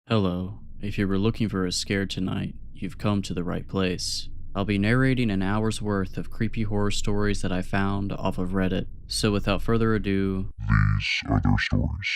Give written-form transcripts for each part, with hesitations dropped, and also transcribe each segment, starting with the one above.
Hello. If you were looking for a scare tonight, you've come to the right place. I'll be narrating an hour's worth of creepy horror stories that I found off of Reddit. So without further ado, These are their stories.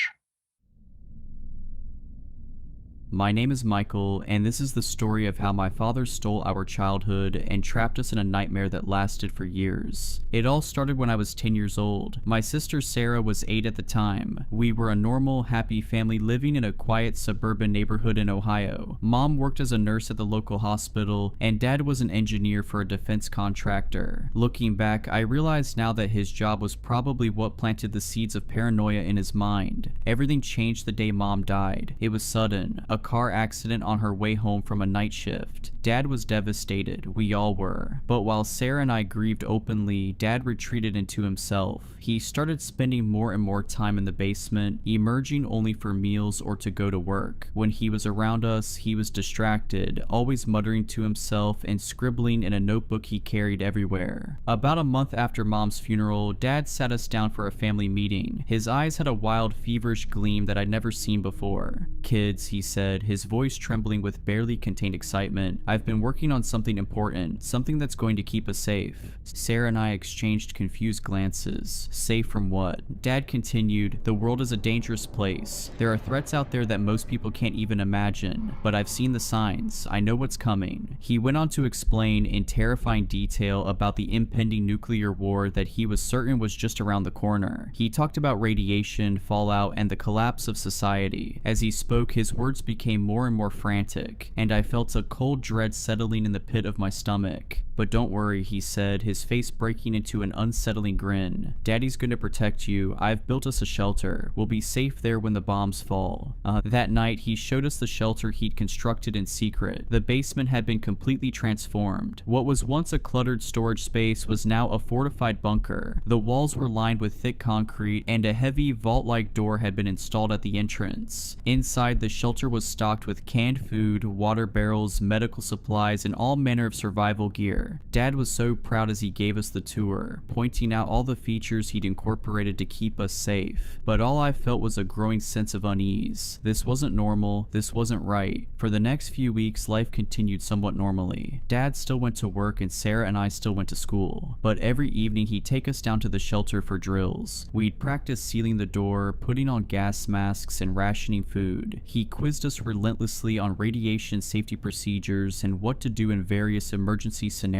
My name is Michael, and this is the story of how my father stole our childhood and trapped us in a nightmare that lasted for years. It all started when I was 10 years old. My sister Sarah was 8 at the time. We were a normal, happy family living in a quiet suburban neighborhood in Ohio. Mom worked as a nurse at the local hospital, and Dad was an engineer for a defense contractor. Looking back, I realize now that his job was probably what planted the seeds of paranoia in his mind. Everything changed the day Mom died. It was sudden. A car accident on her way home from a night shift. Dad was devastated, we all were. But while Sarah and I grieved openly, Dad retreated into himself. He started spending more and more time in the basement, emerging only for meals or to go to work. When he was around us, he was distracted, always muttering to himself and scribbling in a notebook he carried everywhere. About a month after Mom's funeral, Dad sat us down for a family meeting. His eyes had a wild, feverish gleam that I'd never seen before. "Kids," he said, his voice trembling with barely contained excitement, "I've been working on something important, something that's going to keep us safe." Sarah and I exchanged confused glances. Safe from what? Dad continued, "The world is a dangerous place. There are threats out there that most people can't even imagine, but I've seen the signs. I know what's coming." He went on to explain in terrifying detail about the impending nuclear war that he was certain was just around the corner. He talked about radiation, fallout, and the collapse of society. As he spoke, his words became more and more frantic, and I felt a cold dread settling in the pit of my stomach. "But don't worry," he said, his face breaking into an unsettling grin. "Daddy's gonna protect you. I've built us a shelter. We'll be safe there when the bombs fall." That night, he showed us the shelter he'd constructed in secret. The basement had been completely transformed. What was once a cluttered storage space was now a fortified bunker. The walls were lined with thick concrete, and a heavy vault-like door had been installed at the entrance. Inside, the shelter was stocked with canned food, water barrels, medical supplies, and all manner of survival gear. Dad was so proud as he gave us the tour, pointing out all the features he'd incorporated to keep us safe. But all I felt was a growing sense of unease. This wasn't normal, this wasn't right. For the next few weeks, life continued somewhat normally. Dad still went to work and Sarah and I still went to school. But every evening he'd take us down to the shelter for drills. We'd practice sealing the door, putting on gas masks, and rationing food. He quizzed us relentlessly on radiation safety procedures and what to do in various emergency scenarios.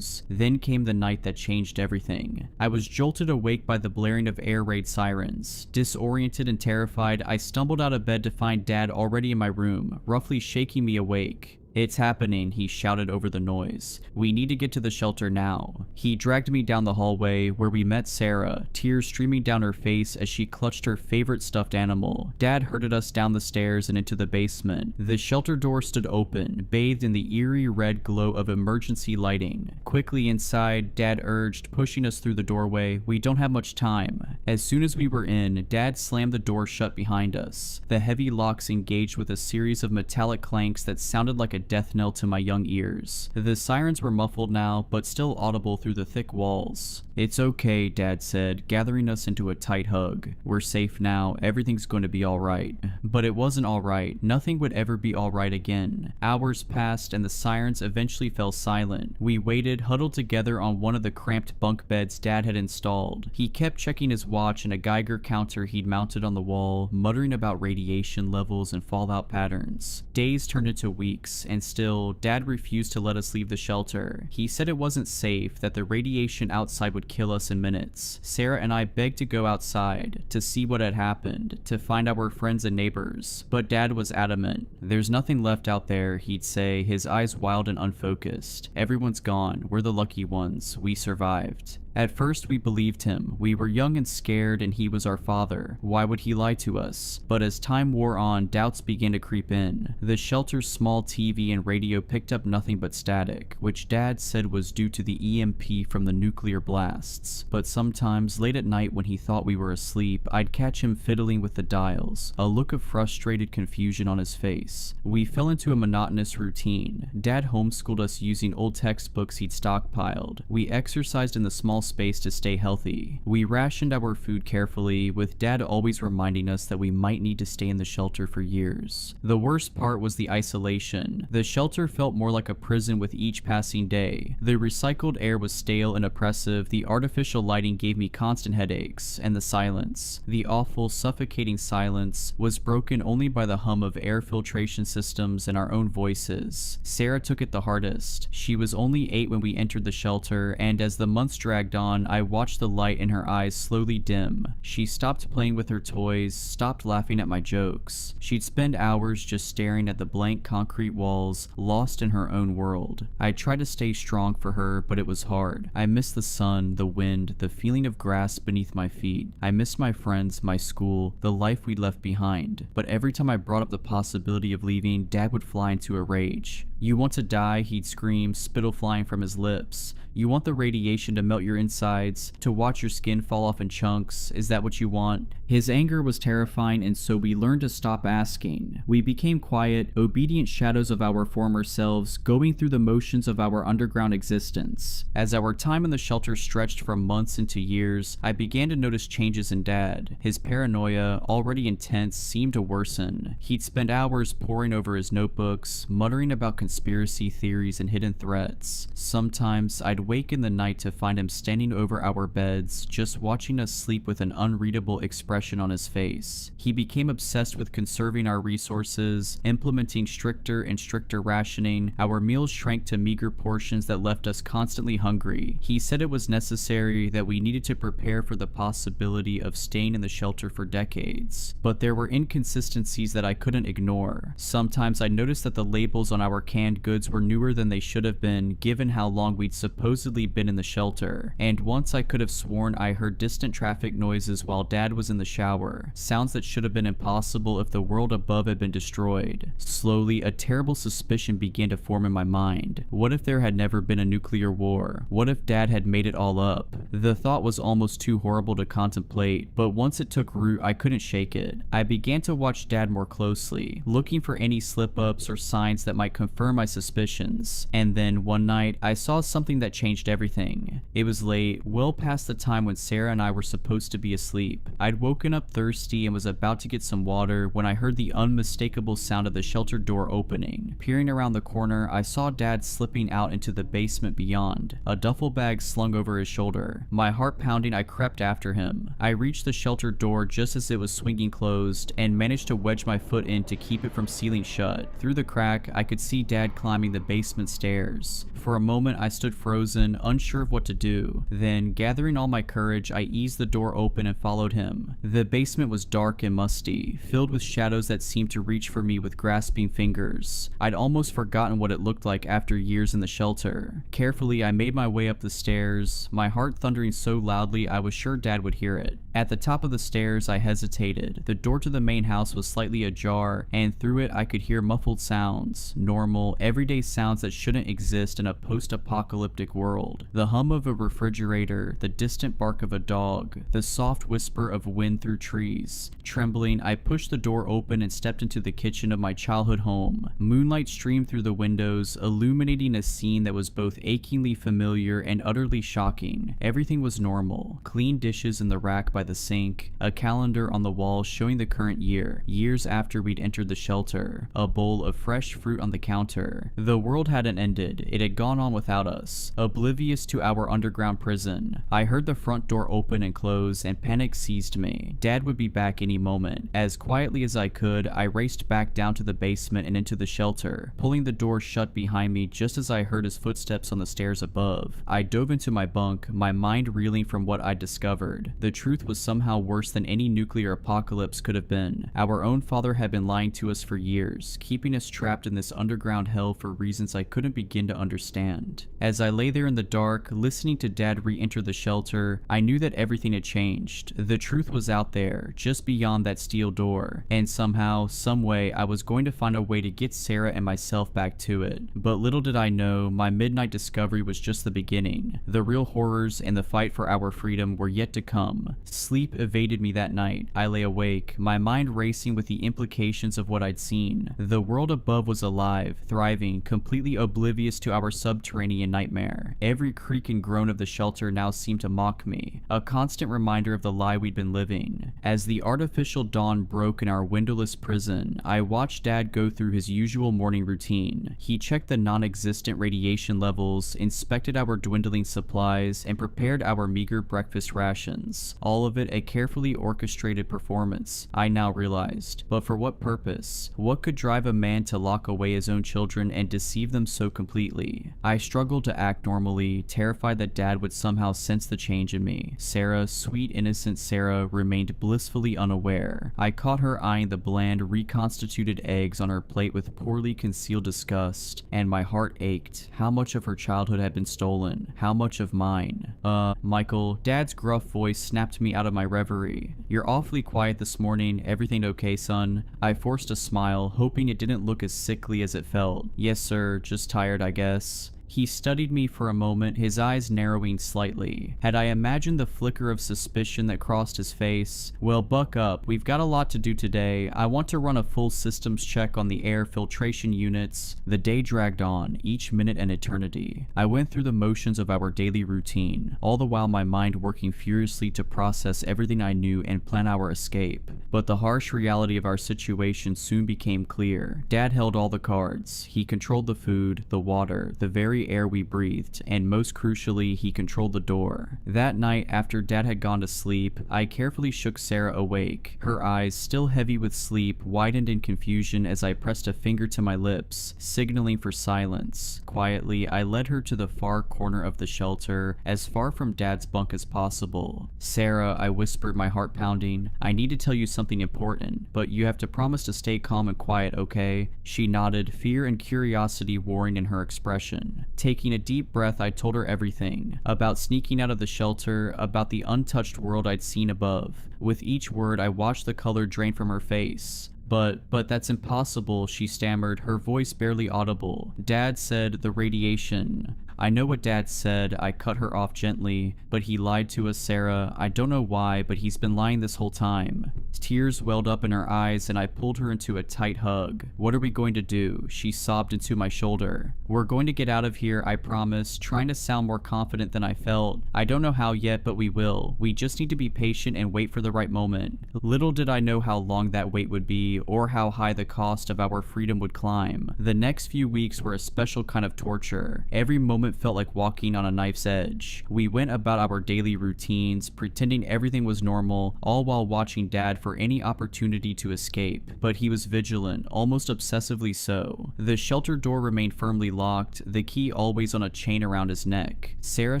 Then came the night that changed everything. I was jolted awake by the blaring of air raid sirens. Disoriented and terrified, I stumbled out of bed to find Dad already in my room, roughly shaking me awake. "It's happening," he shouted over the noise. "We need to get to the shelter now." He dragged me down the hallway, where we met Sarah, tears streaming down her face as she clutched her favorite stuffed animal. Dad herded us down the stairs and into the basement. The shelter door stood open, bathed in the eerie red glow of emergency lighting. "Quickly inside," Dad urged, pushing us through the doorway. "We don't have much time." As soon as we were in, Dad slammed the door shut behind us. The heavy locks engaged with a series of metallic clanks that sounded like a death knell to my young ears. The sirens were muffled now, but still audible through the thick walls. "It's okay," Dad said, gathering us into a tight hug. "We're safe now. Everything's going to be alright." But it wasn't alright. Nothing would ever be alright again. Hours passed and the sirens eventually fell silent. We waited, huddled together on one of the cramped bunk beds Dad had installed. He kept checking his watch and a Geiger counter he'd mounted on the wall, muttering about radiation levels and fallout patterns. Days turned into weeks, and still, Dad refused to let us leave the shelter. He said it wasn't safe, that the radiation outside would kill us in minutes. Sarah and I begged to go outside, to see what had happened, to find our friends and neighbors. But Dad was adamant. "There's nothing left out there," he'd say, his eyes wild and unfocused. "Everyone's gone. We're the lucky ones. We survived." At first we believed him. We were young and scared, and he was our father. Why would he lie to us? But as time wore on, doubts began to creep in. The shelter's small TV and radio picked up nothing but static, which Dad said was due to the EMP from the nuclear blasts. But sometimes, late at night when he thought we were asleep, I'd catch him fiddling with the dials, a look of frustrated confusion on his face. We fell into a monotonous routine. Dad homeschooled us using old textbooks he'd stockpiled. We exercised in the small space to stay healthy. We rationed our food carefully, with Dad always reminding us that we might need to stay in the shelter for years. The worst part was the isolation. The shelter felt more like a prison with each passing day. The recycled air was stale and oppressive, the artificial lighting gave me constant headaches, and the silence, the awful, suffocating silence, was broken only by the hum of air filtration systems and our own voices. Sarah took it the hardest. She was only 8 when we entered the shelter, and as the months dragged on, I watched the light in her eyes slowly dim. She stopped playing with her toys, stopped laughing at my jokes. She'd spend hours just staring at the blank concrete walls, lost in her own world. I tried to stay strong for her, but it was hard. I missed the sun, the wind, the feeling of grass beneath my feet. I missed my friends, my school, the life we'd left behind. But every time I brought up the possibility of leaving, Dad would fly into a rage. "You want to die?" he'd scream, spittle flying from his lips. "You want the radiation to melt your insides, to watch your skin fall off in chunks? Is that what you want?" His anger was terrifying, and so we learned to stop asking. We became quiet, obedient shadows of our former selves, going through the motions of our underground existence. As our time in the shelter stretched from months into years, I began to notice changes in Dad. His paranoia, already intense, seemed to worsen. He'd spend hours poring over his notebooks, muttering about conspiracy theories and hidden threats. Sometimes I'd wake in the night to find him standing over our beds, just watching us sleep with an unreadable expression on his face. He became obsessed with conserving our resources, implementing stricter and stricter rationing. Our meals shrank to meager portions that left us constantly hungry. He said it was necessary, that we needed to prepare for the possibility of staying in the shelter for decades. But there were inconsistencies that I couldn't ignore. Sometimes I noticed that the labels on our canned goods were newer than they should have been, given how long we'd supposedly been in the shelter. And once I could have sworn I heard distant traffic noises while Dad was in the shower, sounds that should have been impossible if the world above had been destroyed. Slowly, a terrible suspicion began to form in my mind. What if there had never been a nuclear war? What if Dad had made it all up? The thought was almost too horrible to contemplate, but once it took root, I couldn't shake it. I began to watch Dad more closely, looking for any slip-ups or signs that might confirm my suspicions. And then, one night, I saw something that changed everything. It was late, well past the time when Sarah and I were supposed to be asleep. I'd woken up thirsty and was about to get some water when I heard the unmistakable sound of the shelter door opening. Peering around the corner, I saw Dad slipping out into the basement beyond, a duffel bag slung over his shoulder. My heart pounding, I crept after him. I reached the shelter door just as it was swinging closed and managed to wedge my foot in to keep it from sealing shut. Through the crack, I could see Dad climbing the basement stairs. For a moment, I stood frozen, unsure of what to do. Then, gathering all my courage, I eased the door open and followed him. The basement was dark and musty, filled with shadows that seemed to reach for me with grasping fingers. I'd almost forgotten what it looked like after years in the shelter. Carefully, I made my way up the stairs, my heart thundering so loudly I was sure Dad would hear it. At the top of the stairs, I hesitated. The door to the main house was slightly ajar, and through it I could hear muffled sounds, normal, everyday sounds that shouldn't exist in a post-apocalyptic world. The hum of a refrigerator, the distant bark of a dog, the soft whisper of wind through trees. Trembling, I pushed the door open and stepped into the kitchen of my childhood home. Moonlight streamed through the windows, illuminating a scene that was both achingly familiar and utterly shocking. Everything was normal. Clean dishes in the rack by the sink, a calendar on the wall showing the current year, years after we'd entered the shelter, a bowl of fresh fruit on the counter. The world hadn't ended. It had gone on without us, oblivious to our underground prison. I heard the front door open and close, and panic seized me. Dad would be back any moment. As quietly as I could, I raced back down to the basement and into the shelter, pulling the door shut behind me just as I heard his footsteps on the stairs above. I dove into my bunk, my mind reeling from what I'd discovered. The truth was somehow worse than any nuclear apocalypse could have been. Our own father had been lying to us for years, keeping us trapped in this underground hell for reasons I couldn't begin to understand. As I lay there in the dark, listening to Dad re-enter the shelter, I knew that everything had changed. The truth was out there, just beyond that steel door, and somehow, someway, I was going to find a way to get Sarah and myself back to it. But little did I know, my midnight discovery was just the beginning. The real horrors and the fight for our freedom were yet to come. Sleep evaded me that night. I lay awake, my mind racing with the implications of what I'd seen. The world above was alive, thriving, completely oblivious to our subterranean nightmare. Every creak and groan of the shelter now seemed to mock me, a constant reminder of the lie we'd been living. As the artificial dawn broke in our windowless prison, I watched Dad go through his usual morning routine. He checked the non-existent radiation levels, inspected our dwindling supplies, and prepared our meager breakfast rations. All of it a carefully orchestrated performance, I now realized. But for what purpose? What could drive a man to lock away his own children and deceive them so completely? I struggled to act normally, terrified that Dad would somehow sense the change in me. Sarah, sweet innocent Sarah, remained blissfully unaware. I caught her eyeing the bland, reconstituted eggs on her plate with poorly concealed disgust, and my heart ached. How much of her childhood had been stolen? How much of mine? Michael, Dad's gruff voice snapped me out of my reverie. You're awfully quiet this morning. Everything okay, son? I forced a smile, hoping it didn't look as sickly as it felt. Yes, sir, just tired, I guess. He studied me for a moment, his eyes narrowing slightly. Had I imagined the flicker of suspicion that crossed his face? Well, buck up. We've got a lot to do today. I want to run a full systems check on the air filtration units. The day dragged on, each minute an eternity. I went through the motions of our daily routine, all the while my mind working furiously to process everything I knew and plan our escape. But the harsh reality of our situation soon became clear. Dad held all the cards. He controlled the food, the water, the very air we breathed, and most crucially, he controlled the door. That night, after Dad had gone to sleep, I carefully shook Sarah awake. Her eyes, still heavy with sleep, widened in confusion as I pressed a finger to my lips, signaling for silence. Quietly, I led her to the far corner of the shelter, as far from Dad's bunk as possible. Sarah, I whispered, my heart pounding, I need to tell you something important, but you have to promise to stay calm and quiet, okay? She nodded, fear and curiosity warring in her expression. Taking a deep breath, I told her everything. About sneaking out of the shelter, about the untouched world I'd seen above. With each word, I watched the color drain from her face. But that's impossible, she stammered, her voice barely audible. Dad said the radiation. I know what Dad said. I cut her off gently. But he lied to us, Sarah. I don't know why, but he's been lying this whole time. Tears welled up in her eyes and I pulled her into a tight hug. What are we going to do? She sobbed into my shoulder. We're going to get out of here, I promise, trying to sound more confident than I felt. I don't know how yet, but we will. We just need to be patient and wait for the right moment. Little did I know how long that wait would be, or how high the cost of our freedom would climb. The next few weeks were a special kind of torture. Every moment felt like walking on a knife's edge. We went about our daily routines, pretending everything was normal, all while watching Dad for any opportunity to escape. But he was vigilant, almost obsessively so. The shelter door remained firmly locked, the key always on a chain around his neck. Sarah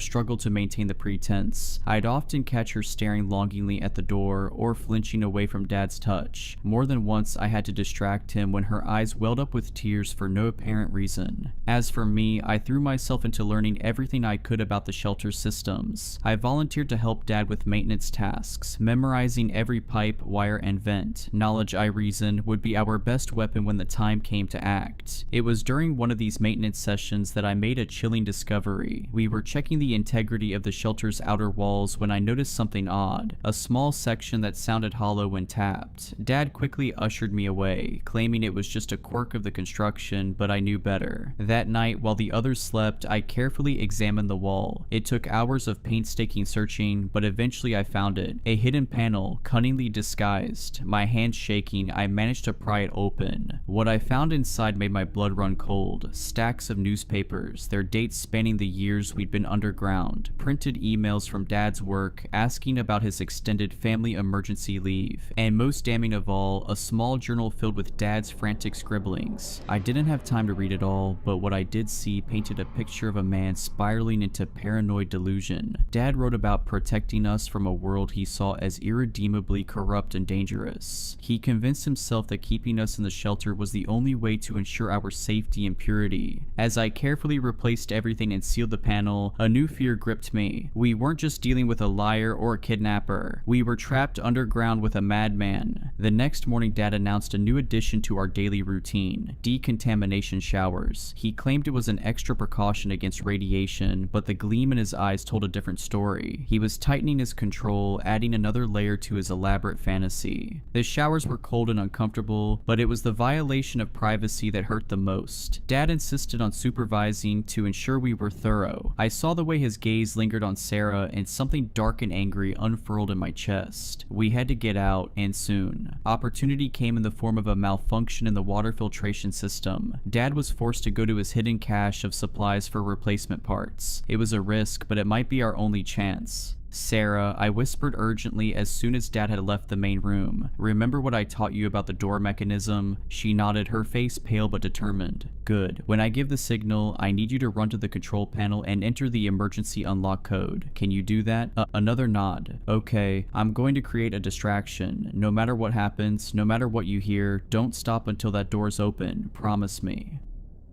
struggled to maintain the pretense. I'd often catch her staring longingly at the door, or flinching away from Dad's touch. More than once I had to distract him when her eyes welled up with tears for no apparent reason. As for me, I threw myself into learning everything I could about the shelter systems. I volunteered to help Dad with maintenance tasks, memorizing every pipe, wire, and vent. Knowledge, I reasoned, would be our best weapon when the time came to act. It was during one of these maintenance sessions that I made a chilling discovery. We were checking the integrity of the shelter's outer walls when I noticed something odd, a small section that sounded hollow when tapped. Dad quickly ushered me away, claiming it was just a quirk of the construction, but I knew better. That night, while the others slept, I carefully examined the wall. It took hours of painstaking searching, but eventually I found it. A hidden panel, cunningly disguised. My hands shaking, I managed to pry it open. What I found inside made my blood run cold. Stacks of newspapers, their dates spanning the years we'd been underground. Printed emails from Dad's work, asking about his extended family emergency leave. And most damning of all, a small journal filled with Dad's frantic scribblings. I didn't have time to read it all, but what I did see painted a picture of of a man spiraling into paranoid delusion. Dad wrote about protecting us from a world he saw as irredeemably corrupt and dangerous. He convinced himself that keeping us in the shelter was the only way to ensure our safety and purity. As I carefully replaced everything and sealed the panel, a new fear gripped me. We weren't just dealing with a liar or a kidnapper. We were trapped underground with a madman. The next morning, Dad announced a new addition to our daily routine: decontamination showers. He claimed it was an extra precaution against radiation, but the gleam in his eyes told a different story. He was tightening his control, adding another layer to his elaborate fantasy. The showers were cold and uncomfortable, but it was the violation of privacy that hurt the most. Dad insisted on supervising to ensure we were thorough. I saw the way his gaze lingered on Sarah, and something dark and angry unfurled in my chest. We had to get out, and soon. Opportunity came in the form of a malfunction in the water filtration system. Dad was forced to go to his hidden cache of supplies for replacement parts. It was a risk, but it might be our only chance. "Sarah," I whispered urgently as soon as Dad had left the main room. "Remember what I taught you about the door mechanism?" She nodded, her face pale but determined. "Good. When I give the signal, I need you to run to the control panel and enter the emergency unlock code. Can you do that?" Another nod. "Okay. I'm going to create a distraction. No matter what happens, no matter what you hear, don't stop until that door's open. Promise me."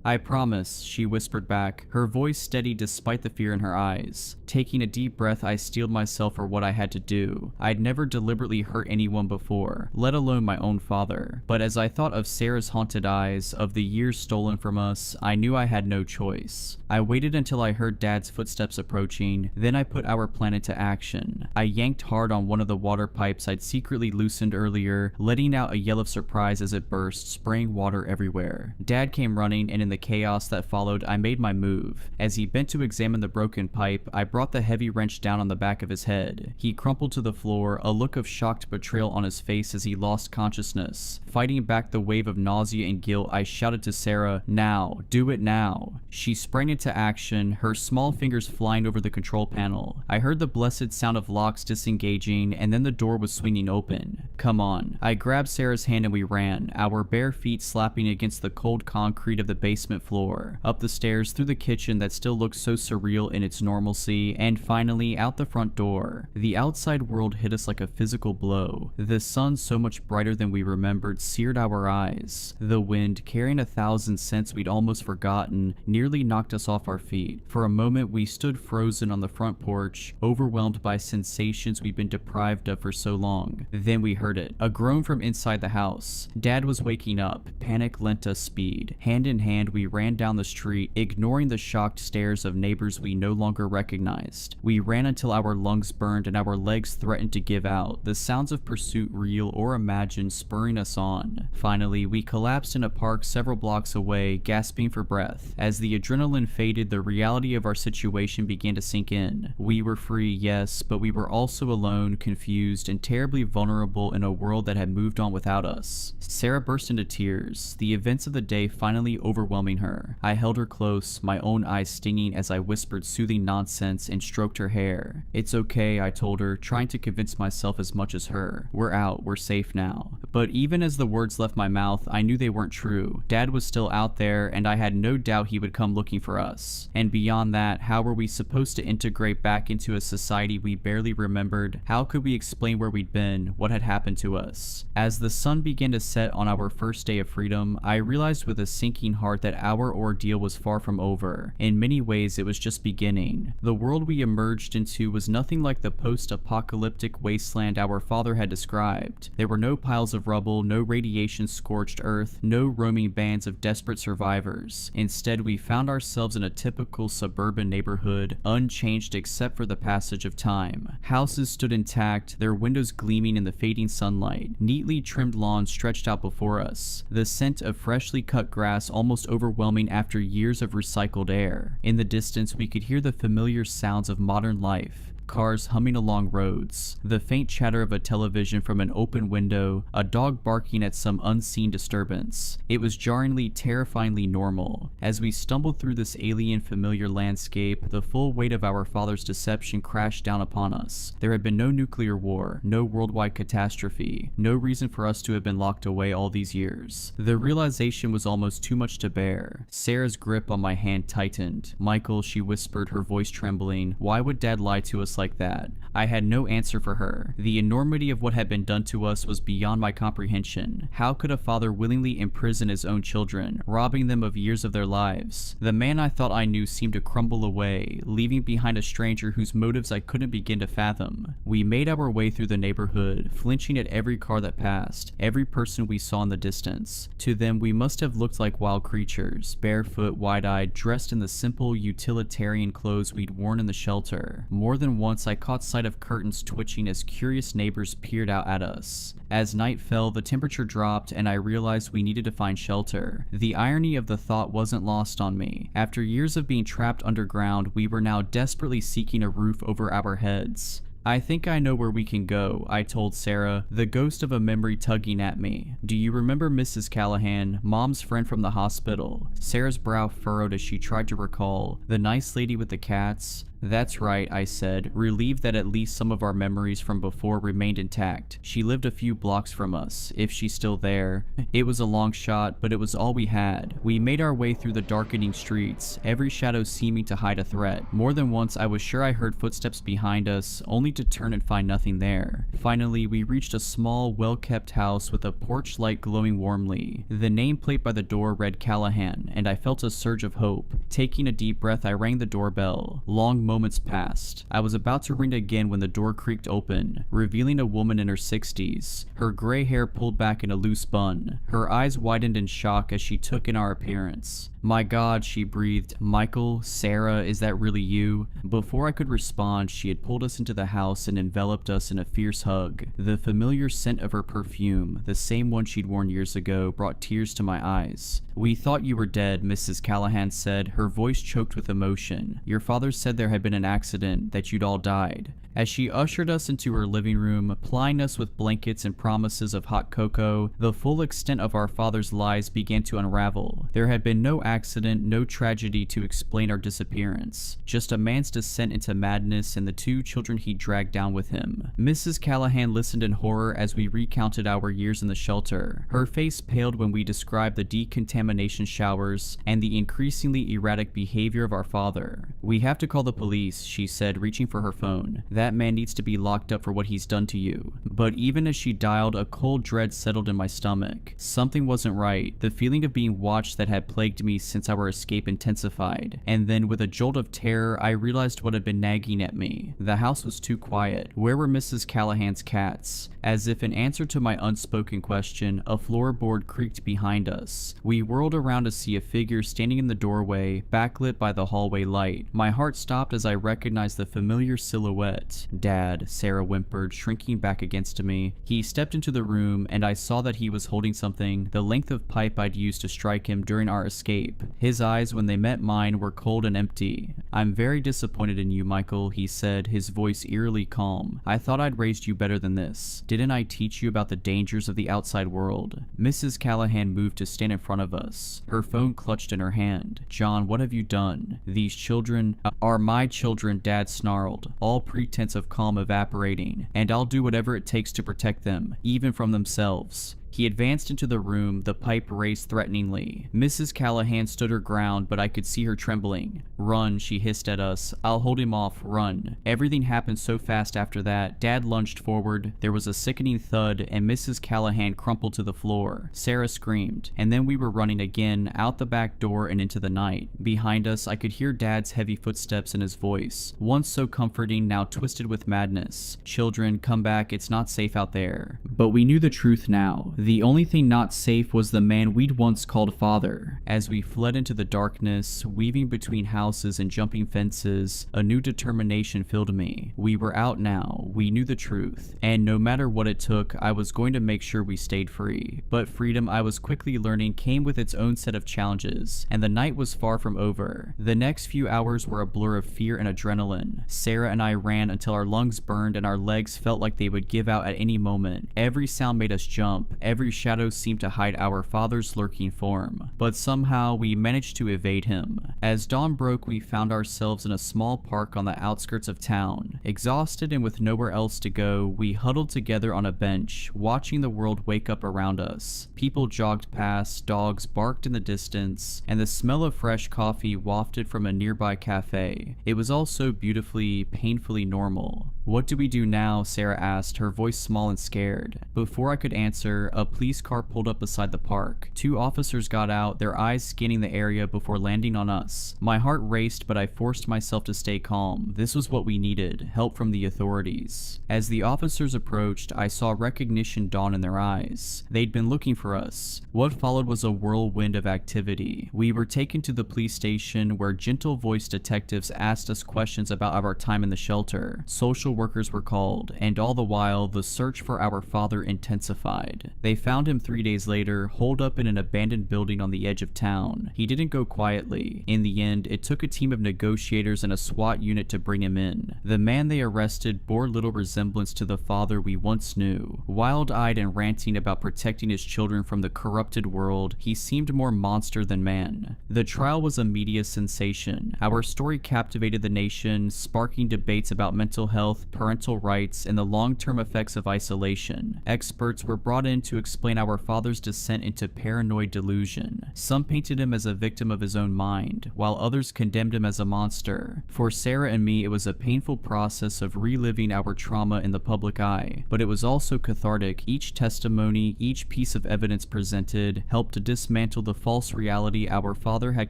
"I promise," she whispered back, her voice steady despite the fear in her eyes. Taking a deep breath, I steeled myself for what I had to do. I'd never deliberately hurt anyone before, let alone my own father. But as I thought of Sarah's haunted eyes, of the years stolen from us, I knew I had no choice. I waited until I heard Dad's footsteps approaching, then I put our plan into action. I yanked hard on one of the water pipes I'd secretly loosened earlier, letting out a yell of surprise as it burst, spraying water everywhere. Dad came running, and in the chaos that followed, I made my move. As he bent to examine the broken pipe, I brought the heavy wrench down on the back of his head. He crumpled to the floor, a look of shocked betrayal on his face as he lost consciousness. Fighting back the wave of nausea and guilt, I shouted to Sarah, "Now, do it now." She sprang into action, her small fingers flying over the control panel. I heard the blessed sound of locks disengaging, and then the door was swinging open. "Come on." I grabbed Sarah's hand and we ran, our bare feet slapping against the cold concrete of the basement floor, up the stairs, through the kitchen that still looked so surreal in its normalcy, and finally out the front door. The outside world hit us like a physical blow. The sun, so much brighter than we remembered, seared our eyes. The wind, carrying 1,000 scents we'd almost forgotten, nearly knocked us off our feet. For a moment we stood frozen on the front porch, overwhelmed by sensations we'd been deprived of for so long. Then we heard it, a groan from inside the house. Dad was waking up. Panic lent us speed. Hand in hand we ran down the street, ignoring the shocked stares of neighbors we no longer recognized. We ran until our lungs burned and our legs threatened to give out, the sounds of pursuit, real or imagined, spurring us on. Finally, we collapsed in a park several blocks away, gasping for breath. As the adrenaline faded, the reality of our situation began to sink in. We were free, yes, but we were also alone, confused, and terribly vulnerable in a world that had moved on without us. Sarah burst into tears, the events of the day finally overwhelming her. I held her close, my own eyes stinging as I whispered soothing nonsense and stroked her hair. "It's okay," I told her, trying to convince myself as much as her. "We're out, we're safe now." But even as the words left my mouth, I knew they weren't true. Dad was still out there, and I had no doubt he would come looking for us. And beyond that, how were we supposed to integrate back into a society we barely remembered? How could we explain where we'd been, what had happened to us? As the sun began to set on our first day of freedom, I realized with a sinking heart that our ordeal was far from over. In many ways, it was just beginning. The world we emerged into was nothing like the post-apocalyptic wasteland our father had described. There were no piles of rubble, no radiation-scorched earth, no roaming bands of desperate survivors. Instead, we found ourselves in a typical suburban neighborhood, unchanged except for the passage of time. Houses stood intact, their windows gleaming in the fading sunlight. Neatly trimmed lawns stretched out before us, the scent of freshly cut grass almost overwhelming after years of recycled air. In the distance, we could hear the familiar sounds of modern life. cars humming along roads, the faint chatter of a television from an open window, a dog barking at some unseen disturbance. It was jarringly, terrifyingly normal. As we stumbled through this alien familiar landscape, the full weight of our father's deception crashed down upon us. There had been no nuclear war, no worldwide catastrophe, no reason for us to have been locked away all these years. The realization was almost too much to bear. Sarah's grip on my hand tightened. "Michael," she whispered, her voice trembling, "why would Dad lie to us like that?" I had no answer for her. The enormity of what had been done to us was beyond my comprehension. How could a father willingly imprison his own children, robbing them of years of their lives? The man I thought I knew seemed to crumble away, leaving behind a stranger whose motives I couldn't begin to fathom. We made our way through the neighborhood, flinching at every car that passed, every person we saw in the distance. To them, we must have looked like wild creatures, barefoot, wide-eyed, dressed in the simple, utilitarian clothes we'd worn in the shelter. More than once, I caught sight of curtains twitching as curious neighbors peered out at us. As night fell, the temperature dropped, and I realized we needed to find shelter. The irony of the thought wasn't lost on me. After years of being trapped underground, we were now desperately seeking a roof over our heads. "I think I know where we can go," I told Sarah, the ghost of a memory tugging at me. "Do you remember Mrs. Callahan, Mom's friend from the hospital?" Sarah's brow furrowed as she tried to recall. "The nice lady with the cats?" "That's right," I said, relieved that at least some of our memories from before remained intact. "She lived a few blocks from us, if she's still there." It was a long shot, but it was all we had. We made our way through the darkening streets, every shadow seeming to hide a threat. More than once I was sure I heard footsteps behind us, only to turn and find nothing there. Finally, we reached a small, well-kept house with a porch light glowing warmly. The nameplate by the door read Callahan, and I felt a surge of hope. Taking a deep breath, I rang the doorbell. Long moments passed. I was about to ring again when the door creaked open, revealing a woman in her 60s, her gray hair pulled back in a loose bun. Her eyes widened in shock as she took in our appearance. "My God," she breathed. "Michael, Sarah, is that really you?" Before I could respond, she had pulled us into the house and enveloped us in a fierce hug. The familiar scent of her perfume, the same one she'd worn years ago, brought tears to my eyes. "We thought you were dead," Mrs. Callahan said, her voice choked with emotion. "Your father said there had been an accident, that you'd all died." As she ushered us into her living room, plying us with blankets and promises of hot cocoa, the full extent of our father's lies began to unravel. There had been no accident, no tragedy to explain our disappearance. Just a man's descent into madness and the 2 children he dragged down with him. Mrs. Callahan listened in horror as we recounted our years in the shelter. Her face paled when we described the decontamination showers and the increasingly erratic behavior of our father. "We have to call the police," she said, reaching for her phone. "That man needs to be locked up for what he's done to you." But even as she dialed, a cold dread settled in my stomach. Something wasn't right. The feeling of being watched that had plagued me since our escape intensified. And then, with a jolt of terror, I realized what had been nagging at me. The house was too quiet. Where were Mrs. Callahan's cats? As if in answer to my unspoken question, a floorboard creaked behind us. We whirled around to see a figure standing in the doorway, backlit by the hallway light. My heart stopped as I recognized the familiar silhouette. "Dad," Sarah whimpered, shrinking back against me. He stepped into the room, and I saw that he was holding something, the length of pipe I'd used to strike him during our escape. His eyes, when they met mine, were cold and empty. "I'm very disappointed in you, Michael," he said, his voice eerily calm. "I thought I'd raised you better than this. Didn't I teach you about the dangers of the outside world?" Mrs. Callahan moved to stand in front of us. Her phone clutched in her hand. "John, what have you done? These children are my children," Dad snarled, all pretense of calm evaporating, "and I'll do whatever it takes to protect them, even from themselves." He advanced into the room, the pipe raised threateningly. Mrs. Callahan stood her ground, but I could see her trembling. "Run," she hissed at us. "I'll hold him off, run." Everything happened so fast after that. Dad lunged forward, there was a sickening thud, and Mrs. Callahan crumpled to the floor. Sarah screamed, and then we were running again, out the back door and into the night. Behind us, I could hear Dad's heavy footsteps and his voice, once so comforting, now twisted with madness. "Children, come back, it's not safe out there." But we knew the truth now. The only thing not safe was the man we'd once called father. As we fled into the darkness, weaving between houses and jumping fences, a new determination filled me. We were out now, we knew the truth, and no matter what it took, I was going to make sure we stayed free. But freedom, I was quickly learning, came with its own set of challenges, and the night was far from over. The next few hours were a blur of fear and adrenaline. Sarah and I ran until our lungs burned and our legs felt like they would give out at any moment. Every sound made us jump, every shadow seemed to hide our father's lurking form. But somehow we managed to evade him. As dawn broke, we found ourselves in a small park on the outskirts of town. Exhausted and with nowhere else to go, we huddled together on a bench, watching the world wake up around us. People jogged past, dogs barked in the distance, and the smell of fresh coffee wafted from a nearby cafe. It was all so beautifully, painfully normal. "What do we do now?" Sarah asked, her voice small and scared. Before I could answer, a police car pulled up beside the park. 2 officers got out, their eyes scanning the area before landing on us. My heart raced, but I forced myself to stay calm. This was what we needed, help from the authorities. As the officers approached, I saw recognition dawn in their eyes. They'd been looking for us. What followed was a whirlwind of activity. We were taken to the police station where gentle-voiced detectives asked us questions about our time in the shelter. Social workers were called, and all the while, the search for our father intensified. They found him 3 days later, holed up in an abandoned building on the edge of town. He didn't go quietly. In the end, it took a team of negotiators and a SWAT unit to bring him in. The man they arrested bore little resemblance to the father we once knew. Wild-eyed and ranting about protecting his children from the corrupted world, he seemed more monster than man. The trial was a media sensation. Our story captivated the nation, sparking debates about mental health, parental rights, and the long-term effects of isolation. Experts were brought in to explain our father's descent into paranoid delusion. Some painted him as a victim of his own mind, while others condemned him as a monster. For Sarah and me, it was a painful process of reliving our trauma in the public eye, but it was also cathartic. Each testimony, each piece of evidence presented, helped to dismantle the false reality our father had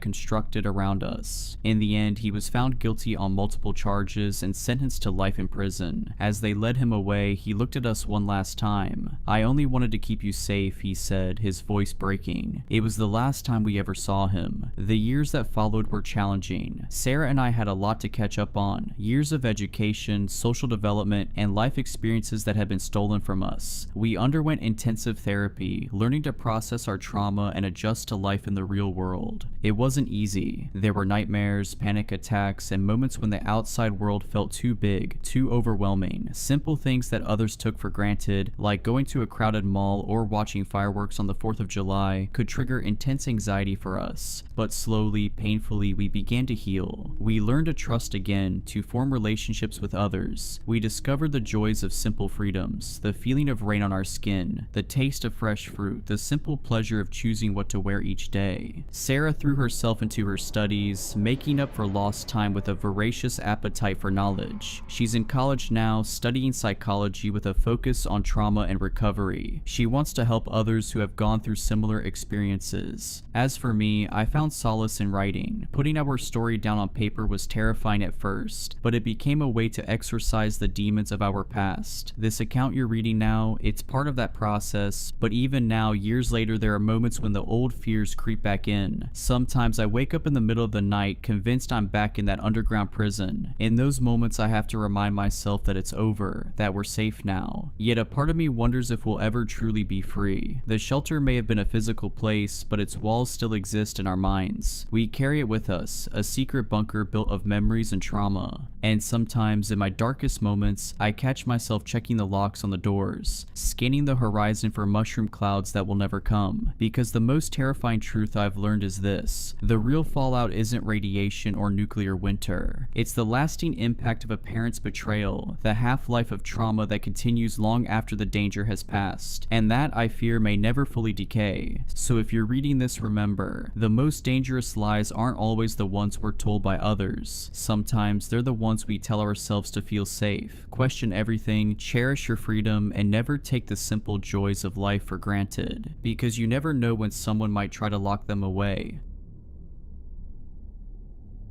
constructed around us. In the end, he was found guilty on multiple charges and sentenced to life in prison. As they led him away, he looked at us one last time. "I only wanted to keep you safe," he said, his voice breaking. It was the last time we ever saw him. The years that followed were challenging. Sarah and I had a lot to catch up on. Years of education, social development, and life experiences that had been stolen from us. We underwent intensive therapy, learning to process our trauma and adjust to life in the real world. It wasn't easy. There were nightmares, panic attacks, and moments when the outside world felt too big, too overwhelming. Simple things that others took for granted, like going to a crowded mall or watching fireworks on the 4th of July, could trigger intense anxiety for us. But slowly, painfully, we began to heal. We learned to trust again, to form relationships with others. We discovered the joys of simple freedoms, the feeling of rain on our skin, the taste of fresh fruit, the simple pleasure of choosing what to wear each day. Sarah threw herself into her studies, making up for lost time with a voracious appetite for knowledge. She's in college now, studying psychology with a focus on trauma and recovery. She wants to help others who have gone through similar experiences. As for me, I found solace in writing. Putting our story down on paper was terrifying at first, but it became a way to exorcise the demons of our past. This account you're reading now, it's part of that process, but even now, years later, there are moments when the old fears creep back in. Sometimes I wake up in the middle of the night, convinced I'm back in that underground prison. In those moments, I have to remind myself that it's over, that we're safe now. Yet a part of me wonders if we'll ever truly be free. The shelter may have been a physical place, but its walls still exist in our minds. We carry it with us, a secret bunker built of memories and trauma. And sometimes, in my darkest moments, I catch myself checking the locks on the doors, scanning the horizon for mushroom clouds that will never come. Because the most terrifying truth I've learned is this: the real fallout isn't radiation or nuclear winter. It's the lasting impact of a parent's betrayal, the half-life of trauma that continues long after the danger has passed. And that, I fear, may never fully decay. So if you're reading this, remember, the most dangerous lies aren't always the ones we're told by others. Sometimes they're the ones we tell ourselves to feel safe. Question everything, cherish your freedom, and never take the simple joys of life for granted. Because you never know when someone might try to lock them away.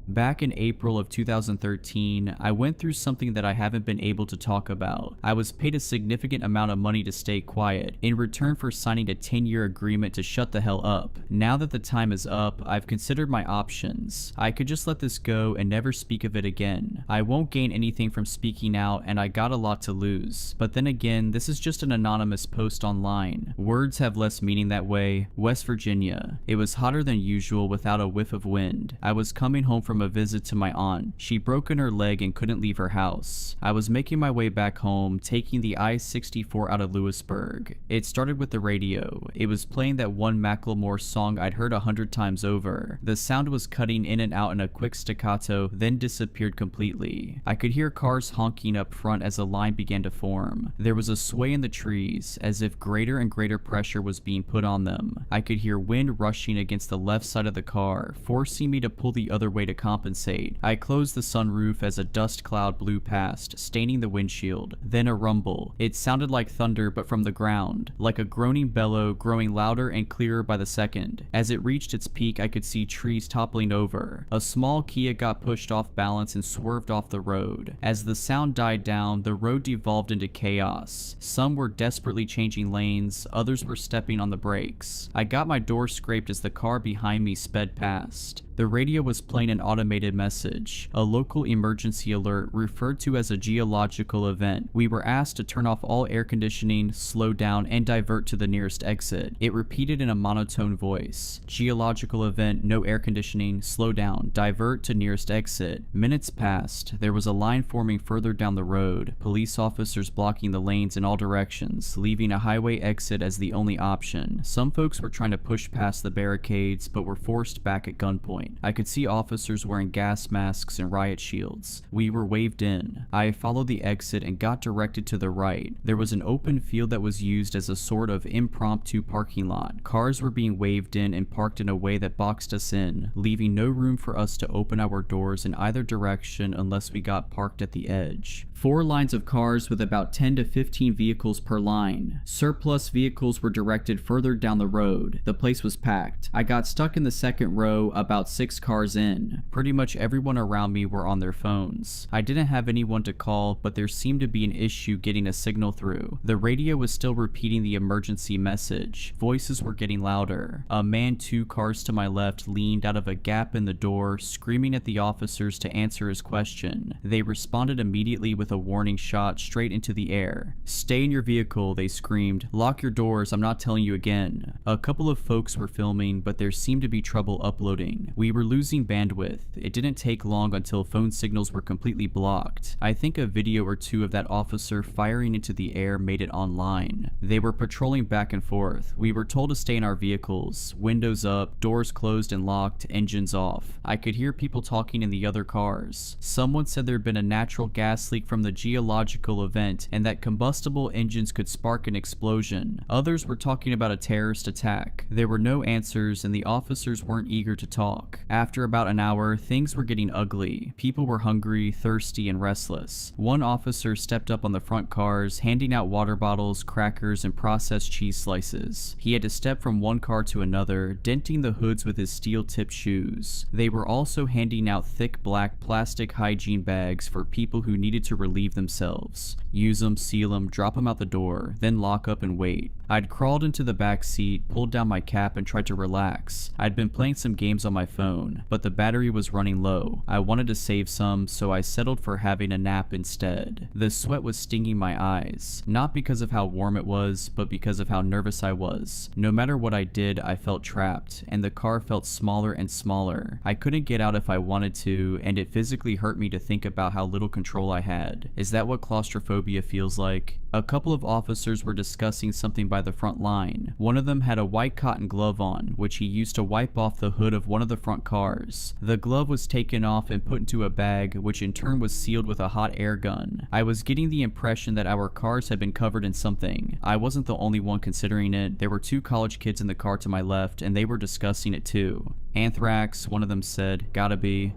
Back in April of 2013, I went through something that I haven't been able to talk about. I was paid a significant amount of money to stay quiet, in return for signing a 10-year agreement to shut the hell up. Now that the time is up, I've considered my options. I could just let this go and never speak of it again. I won't gain anything from speaking out, and I got a lot to lose. But then again, this is just an anonymous post online. Words have less meaning that way. West Virginia. It was hotter than usual without a whiff of wind. I was coming home from a visit to my aunt. She'd broken her leg and couldn't leave her house. I was making my way back home, taking the I-64 out of Lewisburg. It started with the radio. It was playing that one Macklemore song I'd heard 100 times over. The sound was cutting in and out in a quick staccato, then disappeared completely. I could hear cars honking up front as a line began to form. There was a sway in the trees, as if greater and greater pressure was being put on them. I could hear wind rushing against the left side of the car, forcing me to pull the other way to compensate. I closed the sunroof as a dust cloud blew past, staining the windshield. Then a rumble. It sounded like thunder, but from the ground, like a groaning bellow, growing louder and clearer by the second. As it reached its peak, I could see trees toppling over. A small Kia got pushed off balance and swerved off the road. As the sound died down, the road devolved into chaos. Some were desperately changing lanes, others were stepping on the brakes. I got my door scraped as the car behind me sped past. The radio was playing an automated message, a local emergency alert referred to as a geological event. We were asked to turn off all air conditioning, slow down, and divert to the nearest exit. It repeated in a monotone voice. Geological event, no air conditioning, slow down, divert to nearest exit. Minutes passed. There was a line forming further down the road, police officers blocking the lanes in all directions, leaving a highway exit as the only option. Some folks were trying to push past the barricades, but were forced back at gunpoint. I could see officers wearing gas masks and riot shields. We were waved in. I followed the exit and got directed to the right. There was an open field that was used as a sort of impromptu parking lot. Cars were being waved in and parked in a way that boxed us in, leaving no room for us to open our doors in either direction unless we got parked at the edge. 4 lines of cars with about 10 to 15 vehicles per line. Surplus vehicles were directed further down the road. The place was packed. I got stuck in the second row, about 6 cars in. Pretty much everyone around me were on their phones. I didn't have anyone to call, but there seemed to be an issue getting a signal through. The radio was still repeating the emergency message. Voices were getting louder. A man 2 cars to my left leaned out of a gap in the door, screaming at the officers to answer his question. They responded immediately with a warning shot straight into the air. "Stay in your vehicle," they screamed. "Lock your doors, I'm not telling you again." A couple of folks were filming, but there seemed to be trouble uploading. We were losing bandwidth. It didn't take long until phone signals were completely blocked. I think a video or 2 of that officer firing into the air made it online. They were patrolling back and forth. We were told to stay in our vehicles, windows up, doors closed and locked, engines off. I could hear people talking in the other cars. Someone said there had been a natural gas leak from the geological event and that combustible engines could spark an explosion. Others were talking about a terrorist attack. There were no answers and the officers weren't eager to talk. After about an hour, things were getting ugly. People were hungry, thirsty, and restless. One officer stepped up on the front cars, handing out water bottles, crackers, and processed cheese slices. He had to step from one car to another, denting the hoods with his steel-tipped shoes. They were also handing out thick black plastic hygiene bags for people who needed to relieve themselves. Use them, seal them, drop them out the door, then lock up and wait. I'd crawled into the back seat, pulled down my cap, and tried to relax. I'd been playing some games on my phone, but the battery was running low. I wanted to save some, so I settled for having a nap instead. The sweat was stinging my eyes, not because of how warm it was, but because of how nervous I was. No matter what I did, I felt trapped, and the car felt smaller and smaller. I couldn't get out if I wanted to, and it physically hurt me to think about how little control I had. Is that what claustrophobia feels like? A couple of officers were discussing something by the front line. One of them had a white cotton glove on, which he used to wipe off the hood of one of the front cars. The glove was taken off and put into a bag, which in turn was sealed with a hot air gun. I was getting the impression that our cars had been covered in something. I wasn't the only one considering it. There were 2 college kids in the car to my left, and they were discussing it too. "Anthrax," one of them said. "Gotta be."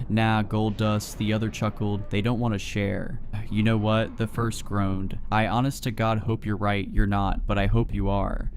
"Nah, gold dust," the other chuckled. "They don't want to share." "You know what?" the first groaned. "I honest to God hope you're right. You're not, but I hope you are."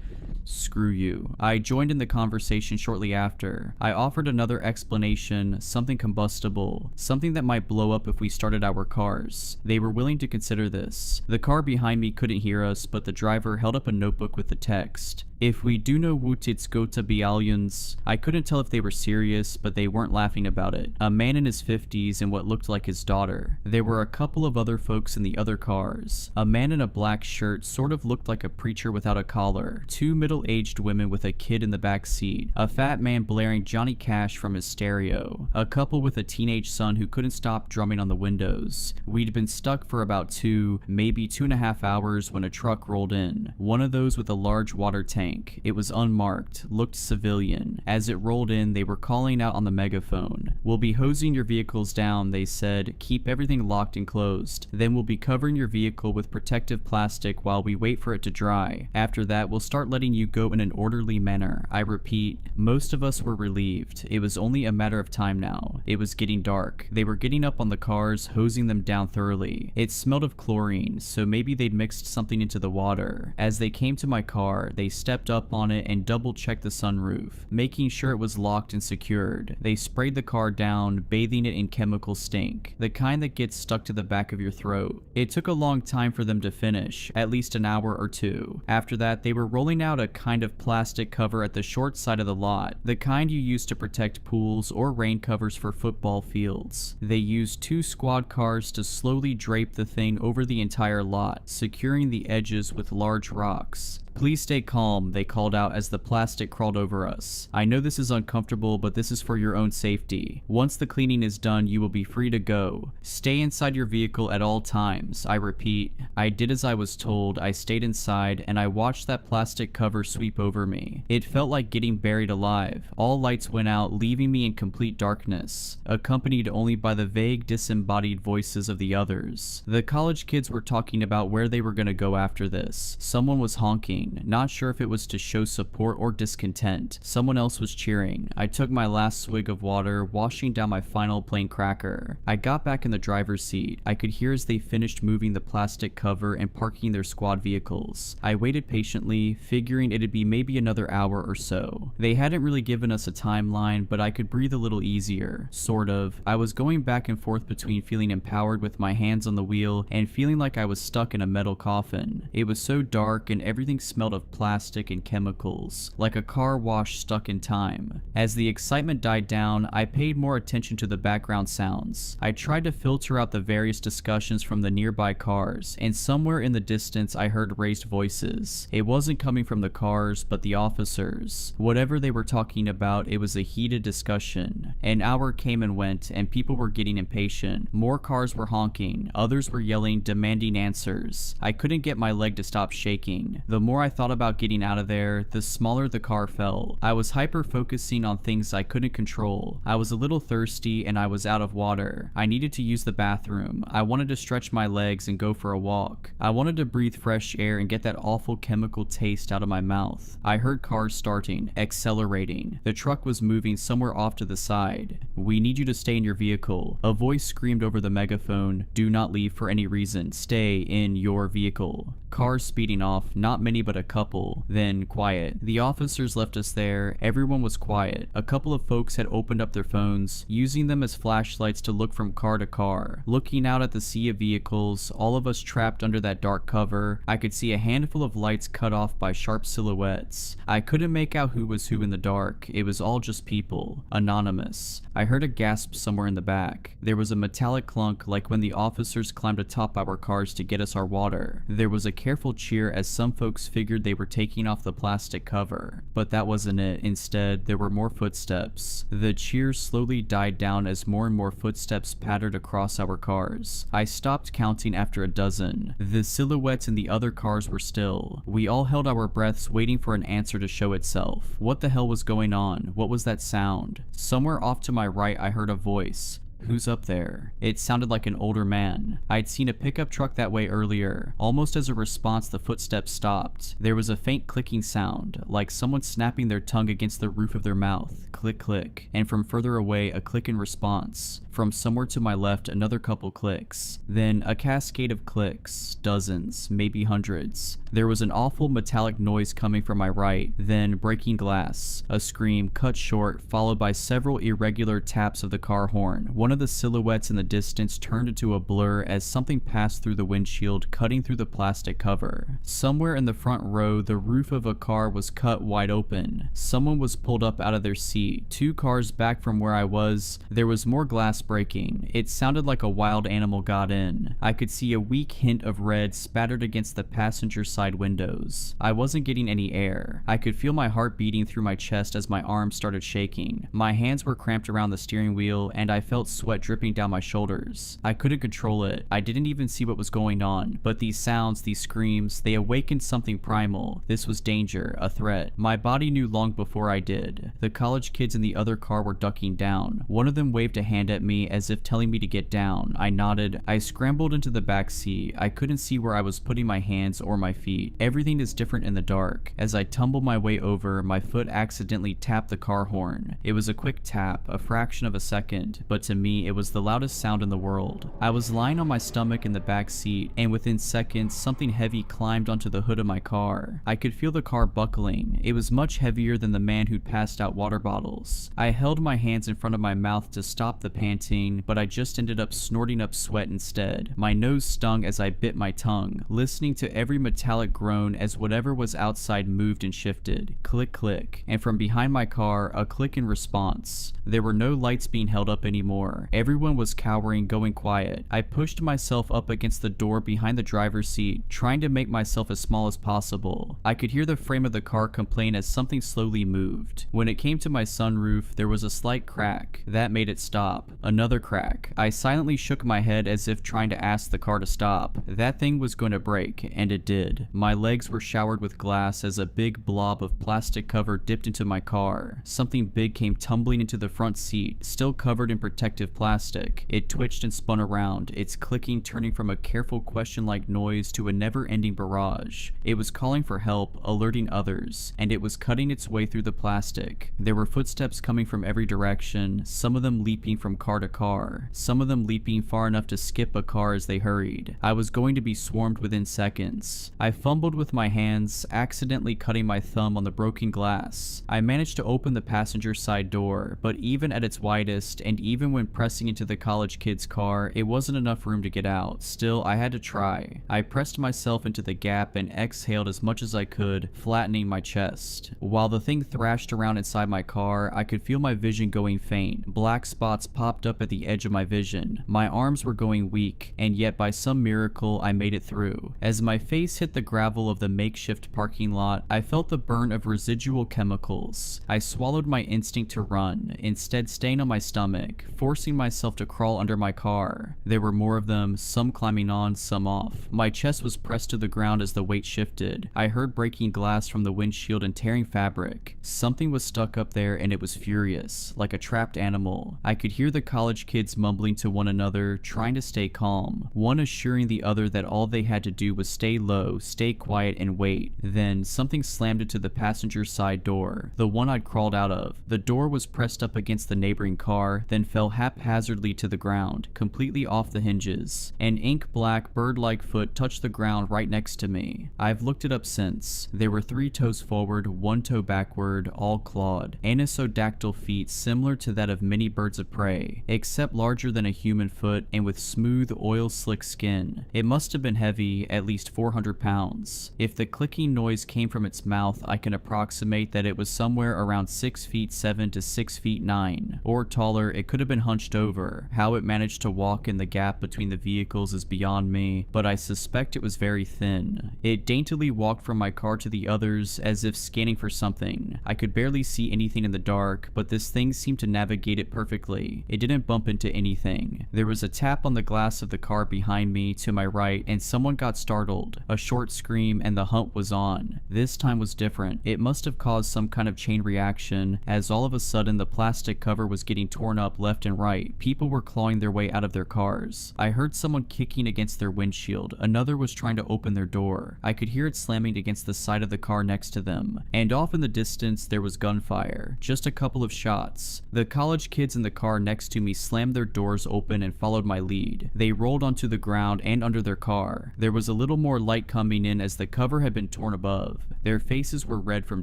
Screw you. I joined in the conversation shortly after. I offered another explanation, something combustible, something that might blow up if we started our cars. They were willing to consider this. The car behind me couldn't hear us, but the driver held up a notebook with the text. If we do know what it's go to be aliens. I couldn't tell if they were serious, but they weren't laughing about it. A man in his 50s and what looked like his daughter. There were a couple of other folks in the other cars. A man in a black shirt sort of looked like a preacher without a collar. Two middle-aged women with a kid in the back seat. A fat man blaring Johnny Cash from his stereo. A couple with a teenage son who couldn't stop drumming on the windows. We'd been stuck for about 2, maybe 2.5 hours when a truck rolled in. One of those with a large water tank. It was unmarked, looked civilian. As it rolled in, they were calling out on the megaphone. We'll be hosing your vehicles down, they said. Keep everything locked and closed. Then we'll be covering your vehicle with protective plastic while we wait for it to dry. After that, we'll start letting you go in an orderly manner. I repeat, most of us were relieved. It was only a matter of time now. It was getting dark. They were getting up on the cars, hosing them down thoroughly. It smelled of chlorine, so maybe they'd mixed something into the water. As they came to my car, they stepped up on it and double-checked the sunroof, making sure it was locked and secured. They sprayed the car down, bathing it in chemical stink, the kind that gets stuck to the back of your throat. It took a long time for them to finish, at least an hour or 2. After that, they were rolling out a kind of plastic cover at the short side of the lot, the kind you use to protect pools or rain covers for football fields. They used 2 squad cars to slowly drape the thing over the entire lot, securing the edges with large rocks. Please stay calm, they called out as the plastic crawled over us. I know this is uncomfortable, but this is for your own safety. Once the cleaning is done, you will be free to go. Stay inside your vehicle at all times. I repeat, I did as I was told. I stayed inside, and I watched that plastic cover sweep over me. It felt like getting buried alive. All lights went out, leaving me in complete darkness, accompanied only by the vague, disembodied voices of the others. The college kids were talking about where they were going to go after this. Someone was honking. Not sure if it was to show support or discontent. Someone else was cheering. I took my last swig of water, washing down my final plain cracker. I got back in the driver's seat. I could hear as they finished moving the plastic cover and parking their squad vehicles. I waited patiently, figuring it'd be maybe another hour or so. They hadn't really given us a timeline, but I could breathe a little easier. Sort of. I was going back and forth between feeling empowered with my hands on the wheel and feeling like I was stuck in a metal coffin. It was so dark and everything smelled of plastic and chemicals, like a car wash stuck in time. As the excitement died down, I paid more attention to the background sounds. I tried to filter out the various discussions from the nearby cars, and somewhere in the distance I heard raised voices. It wasn't coming from the cars, but the officers. Whatever they were talking about, it was a heated discussion. An hour came and went, and people were getting impatient. More cars were honking, others were yelling, demanding answers. I couldn't get my leg to stop shaking. The more I thought about getting out of there, the smaller the car felt. I was hyper-focusing on things I couldn't control. I was a little thirsty and I was out of water. I needed to use the bathroom. I wanted to stretch my legs and go for a walk. I wanted to breathe fresh air and get that awful chemical taste out of my mouth. I heard cars starting, accelerating. The truck was moving somewhere off to the side. We need you to stay in your vehicle. A voice screamed over the megaphone, do not leave for any reason. Stay in your vehicle. Cars speeding off, not many but a couple, then quiet. The officers left us there. Everyone was quiet. A couple of folks had opened up their phones, using them as flashlights to look from car to car. Looking out at the sea of vehicles, all of us trapped under that dark cover, I could see a handful of lights cut off by sharp silhouettes. I couldn't make out who was who in the dark. It was all just people. Anonymous. I heard a gasp somewhere in the back. There was a metallic clunk like when the officers climbed atop our cars to get us our water. There was a careful cheer as some folks figured they were taking off the plastic cover. But that wasn't it. Instead, there were more footsteps. The cheers slowly died down as more and more footsteps pattered across our cars. I stopped counting after a dozen. The silhouettes in the other cars were still. We all held our breaths waiting for an answer to show itself. What the hell was going on? What was that sound? Somewhere off to my right I heard a voice. "Who's up there?" It sounded like an older man. I'd seen a pickup truck that way earlier. Almost as a response, the footsteps stopped. There was a faint clicking sound, like someone snapping their tongue against the roof of their mouth. Click, click. And from further away, a click in response. From somewhere to my left, another couple clicks. Then a cascade of clicks. Dozens, maybe hundreds. There was an awful metallic noise coming from my right, then breaking glass. A scream cut short, followed by several irregular taps of the car horn. One of the silhouettes in the distance turned into a blur as something passed through the windshield, cutting through the plastic cover. Somewhere in the front row, the roof of a car was cut wide open. Someone was pulled up out of their seat. 2 cars back from where I was, there was more glass breaking. It sounded like a wild animal got in. I could see a weak hint of red spattered against the passenger side windows. I wasn't getting any air. I could feel my heart beating through my chest as my arms started shaking. My hands were cramped around the steering wheel, and I felt sweat dripping down my shoulders. I couldn't control it. I didn't even see what was going on, but these sounds, these screams, they awakened something primal. This was danger, a threat. My body knew long before I did. The college kids in the other car were ducking down. One of them waved a hand at me as if telling me to get down. I nodded. I scrambled into the back seat. I couldn't see where I was putting my hands or my feet. Everything is different in the dark. As I tumbled my way over, my foot accidentally tapped the car horn. It was a quick tap, a fraction of a second, but to me it was the loudest sound in the world. I was lying on my stomach in the back seat, and within seconds something heavy climbed onto the hood of my car. I could feel the car buckling. It was much heavier than the man who'd passed out water bottles. I held my hands in front of my mouth to stop the panting, but I just ended up snorting up sweat instead. My nose stung as I bit my tongue, listening to every metallic groan as whatever was outside moved and shifted. Click, click. And from behind my car, a click in response. There were no lights being held up anymore. Everyone was cowering, going quiet. I pushed myself up against the door behind the driver's seat, trying to make myself as small as possible. I could hear the frame of the car complain as something slowly moved. When it came to my sunroof, there was a slight crack. That made it stop. Another crack. I silently shook my head as if trying to ask the car to stop. That thing was going to break, and it did. My legs were showered with glass as a big blob of plastic cover dipped into my car. Something big came tumbling into the front seat, still covered in protective plastic. It twitched and spun around, its clicking turning from a careful question-like noise to a never-ending barrage. It was calling for help, alerting others, and it was cutting its way through the plastic. There were footsteps coming from every direction, some of them leaping from car to car, some of them leaping far enough to skip a car as they hurried. I was going to be swarmed within seconds. I fumbled with my hands, accidentally cutting my thumb on the broken glass. I managed to open the passenger side door, but even at its widest, and even when pressing into the college kid's car, it wasn't enough room to get out. Still, I had to try. I pressed myself into the gap and exhaled as much as I could, flattening my chest. While the thing thrashed around inside my car, I could feel my vision going faint. Black spots popped up at the edge of my vision. My arms were going weak, and yet by some miracle, I made it through. As my face hit the gravel of the makeshift parking lot, I felt the burn of residual chemicals. I swallowed my instinct to run, instead staying on my stomach, forcing myself to crawl under my car. There were more of them, some climbing on, some off. My chest was pressed to the ground as the weight shifted. I heard breaking glass from the windshield and tearing fabric. Something was stuck up there and it was furious, like a trapped animal. I could hear the college kids mumbling to one another, trying to stay calm, one assuring the other that all they had to do was stay low, stay quiet, and wait. Then something slammed into the passenger side door, the one I'd crawled out of. The door was pressed up against the neighboring car, then fell haphazardly to the ground, completely off the hinges. An ink-black, bird-like foot touched the ground right next to me. I've looked it up since. There were 3 toes forward, 1 toe backward, all clawed. Anisodactyl feet similar to that of many birds of prey, except larger than a human foot and with smooth, oil-slick skin. It must have been heavy, at least 400 pounds. If the clicking noise came from its mouth, I can approximate that it was somewhere around 6 feet 7 to 6 feet 9, or taller. It could have been hunched over. How it managed to walk in the gap between the vehicles is beyond me, but I suspect it was very thin. It daintily walked from my car to the others as if scanning for something. I could barely see anything in the dark, but this thing seemed to navigate it perfectly. It didn't bump into anything. There was a tap on the glass of the car behind me to my right, and someone got startled. A short scream and the hunt was on. This time was different. It must have caused some kind of chain reaction, as all of a sudden the plastic cover was getting torn up left and right, people were clawing their way out of their cars. I heard someone kicking against their windshield, another was trying to open their door. I could hear it slamming against the side of the car next to them, and off in the distance there was gunfire, just a couple of shots. The college kids in the car next to me slammed their doors open and followed my lead. They rolled onto the ground and under their car. There was a little more light coming in as the cover had been torn above. Their faces were red from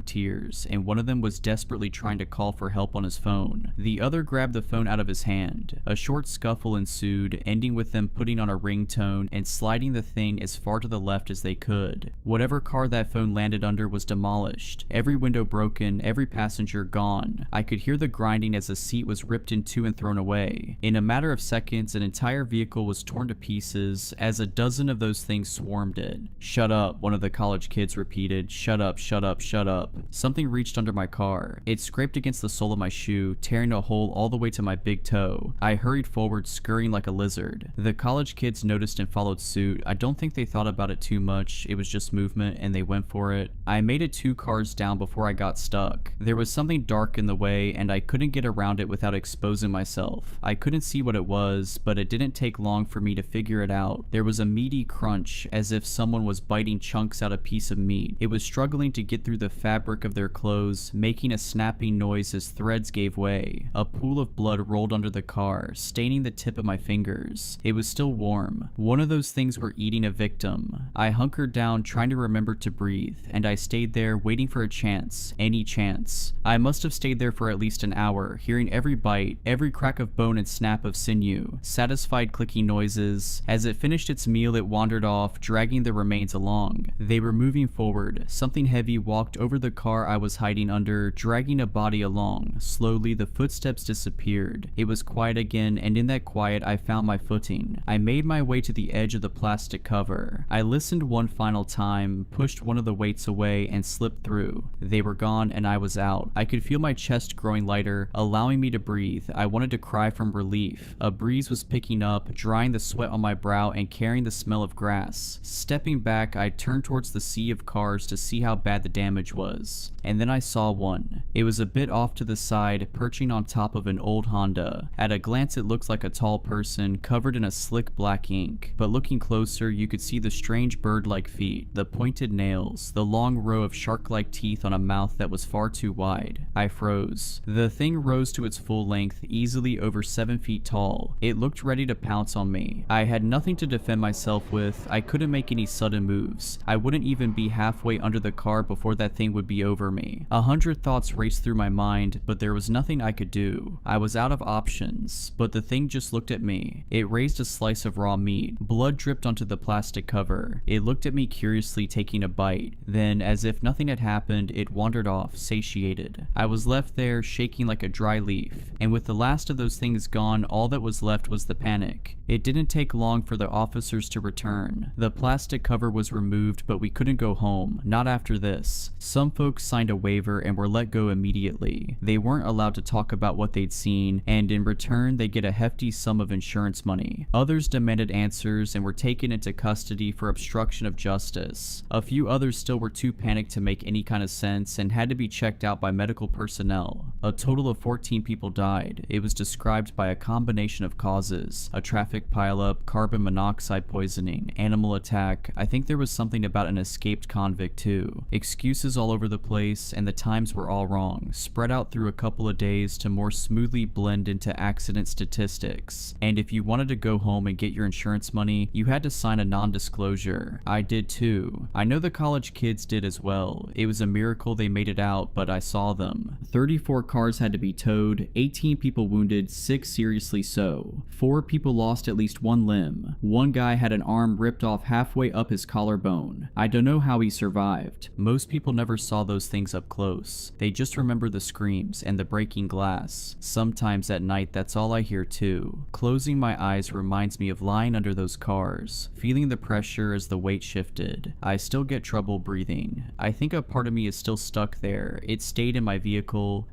tears, and one of them was desperately trying to call for help on his phone. The other grabbed the phone out of his hand. A short scuffle ensued, ending with them putting on a ringtone and sliding the thing as far to the left as they could. Whatever car that phone landed under was demolished. Every window broken, every passenger gone. I could hear the grinding as a seat was ripped in two and thrown away. In a matter of seconds, an entire vehicle was torn to pieces as a dozen of those things swarmed it. "Shut up," one of the college kids repeated. "Shut up, shut up, shut up." Something reached under my car. It scraped against the sole of my shoe, tearing a hole all the way to my big toe. I hurried forward, scurrying like a lizard. The college kids noticed and followed suit. I don't think they thought about it too much. It was just movement and they went for it. I made it 2 cars down before I got stuck. There was something dark in the way and I couldn't get around it without exposing myself. I couldn't see what it was, but it didn't take long for me to figure it out. There was a meaty crunch, as if someone was biting chunks out of a piece of meat. It was struggling to get through the fabric of their clothes, making a snapping noise as threads gave way. A pool of blood rolled under the car, staining the tip of my fingers. It was still warm. One of those things were eating a victim. I hunkered down, trying to remember to breathe, and I stayed there, waiting for a chance. Any chance. I must have stayed there for at least an hour, hearing every bite, every crack of bone and snap of sinew, satisfied clicking noises. As it finished its meal, it wandered off, dragging the remains along. They were moving forward. Something heavy walked over the car I was hiding under, dragging a body along. Slowly, the footsteps disappeared. It was quiet again, and in that quiet, I found my footing. I made my way to the edge of the plastic cover. I listened one final time, pushed one of the weights away, and slipped through. They were gone, and I was out. I could feel my chest growing lighter, allowing me to breathe. I wanted to cry from relief. A breeze was picking up, drying the sweat on my brow and carrying the smell of grass. Stepping back, I turned towards the sea of cars to see how bad the damage was. And then I saw one. It was a bit off to the side, perching on top of an old Honda. At a glance, it looked like a tall person, covered in a slick black ink. But looking closer, you could see the strange bird-like feet, the pointed nails, the long row of shark-like teeth on a mouth that was far too wide. I froze. The thing rose to its full length, easily over 7 feet tall. It looked ready to pounce on me. I had nothing to defend myself with. I couldn't make any sudden moves. I wouldn't even be halfway under the car before that thing would be over me. 100 thoughts raced through my mind, but there was nothing I could do. I was out of options, but the thing just looked at me. It raised a slice of raw meat. Blood dripped onto the plastic cover. It looked at me curiously, taking a bite. Then, as if nothing had happened, it wandered off, satiated. I was left there, shaking like a dry leaf. And with the last of those things gone, all that was left was the panic. It didn't take long for the officers to return. The plastic cover was removed, but we couldn't go home. Not after this. Some folks signed a waiver and were let go immediately. They weren't allowed to talk about what they'd seen, and in return, they get a hefty sum of insurance money. Others demanded answers and were taken into custody for obstruction of justice. A few others still were too panicked to make any kind of sense and had to be checked out by medical personnel. A total of 14 people died. It was described by a combination of causes: a traffic pileup, carbon monoxide poisoning, animal attack. I think there was something about an escaped convict too. Excuses all over the place, and the times were all wrong, spread out through a couple of days to more smoothly blend into accident statistics. And if you wanted to go home and get your insurance money, you had to sign a non-disclosure. I did too. I know the college kids did as well. It was a miracle they made it out, but I saw them. 34 cars had to be towed, 18 people wounded, 6 seriously so. 4 people lost at least one limb. One guy had an arm ripped off halfway up his collarbone. I don't know how he survived. Most people never saw those things up close. They just remember the screams and the breaking glass. Sometimes at night, that's all I hear too. Closing my eyes reminds me of lying under those cars, feeling the pressure as the weight shifted. I still get trouble breathing. I think a part of me is still stuck there. It stayed in my vehicle.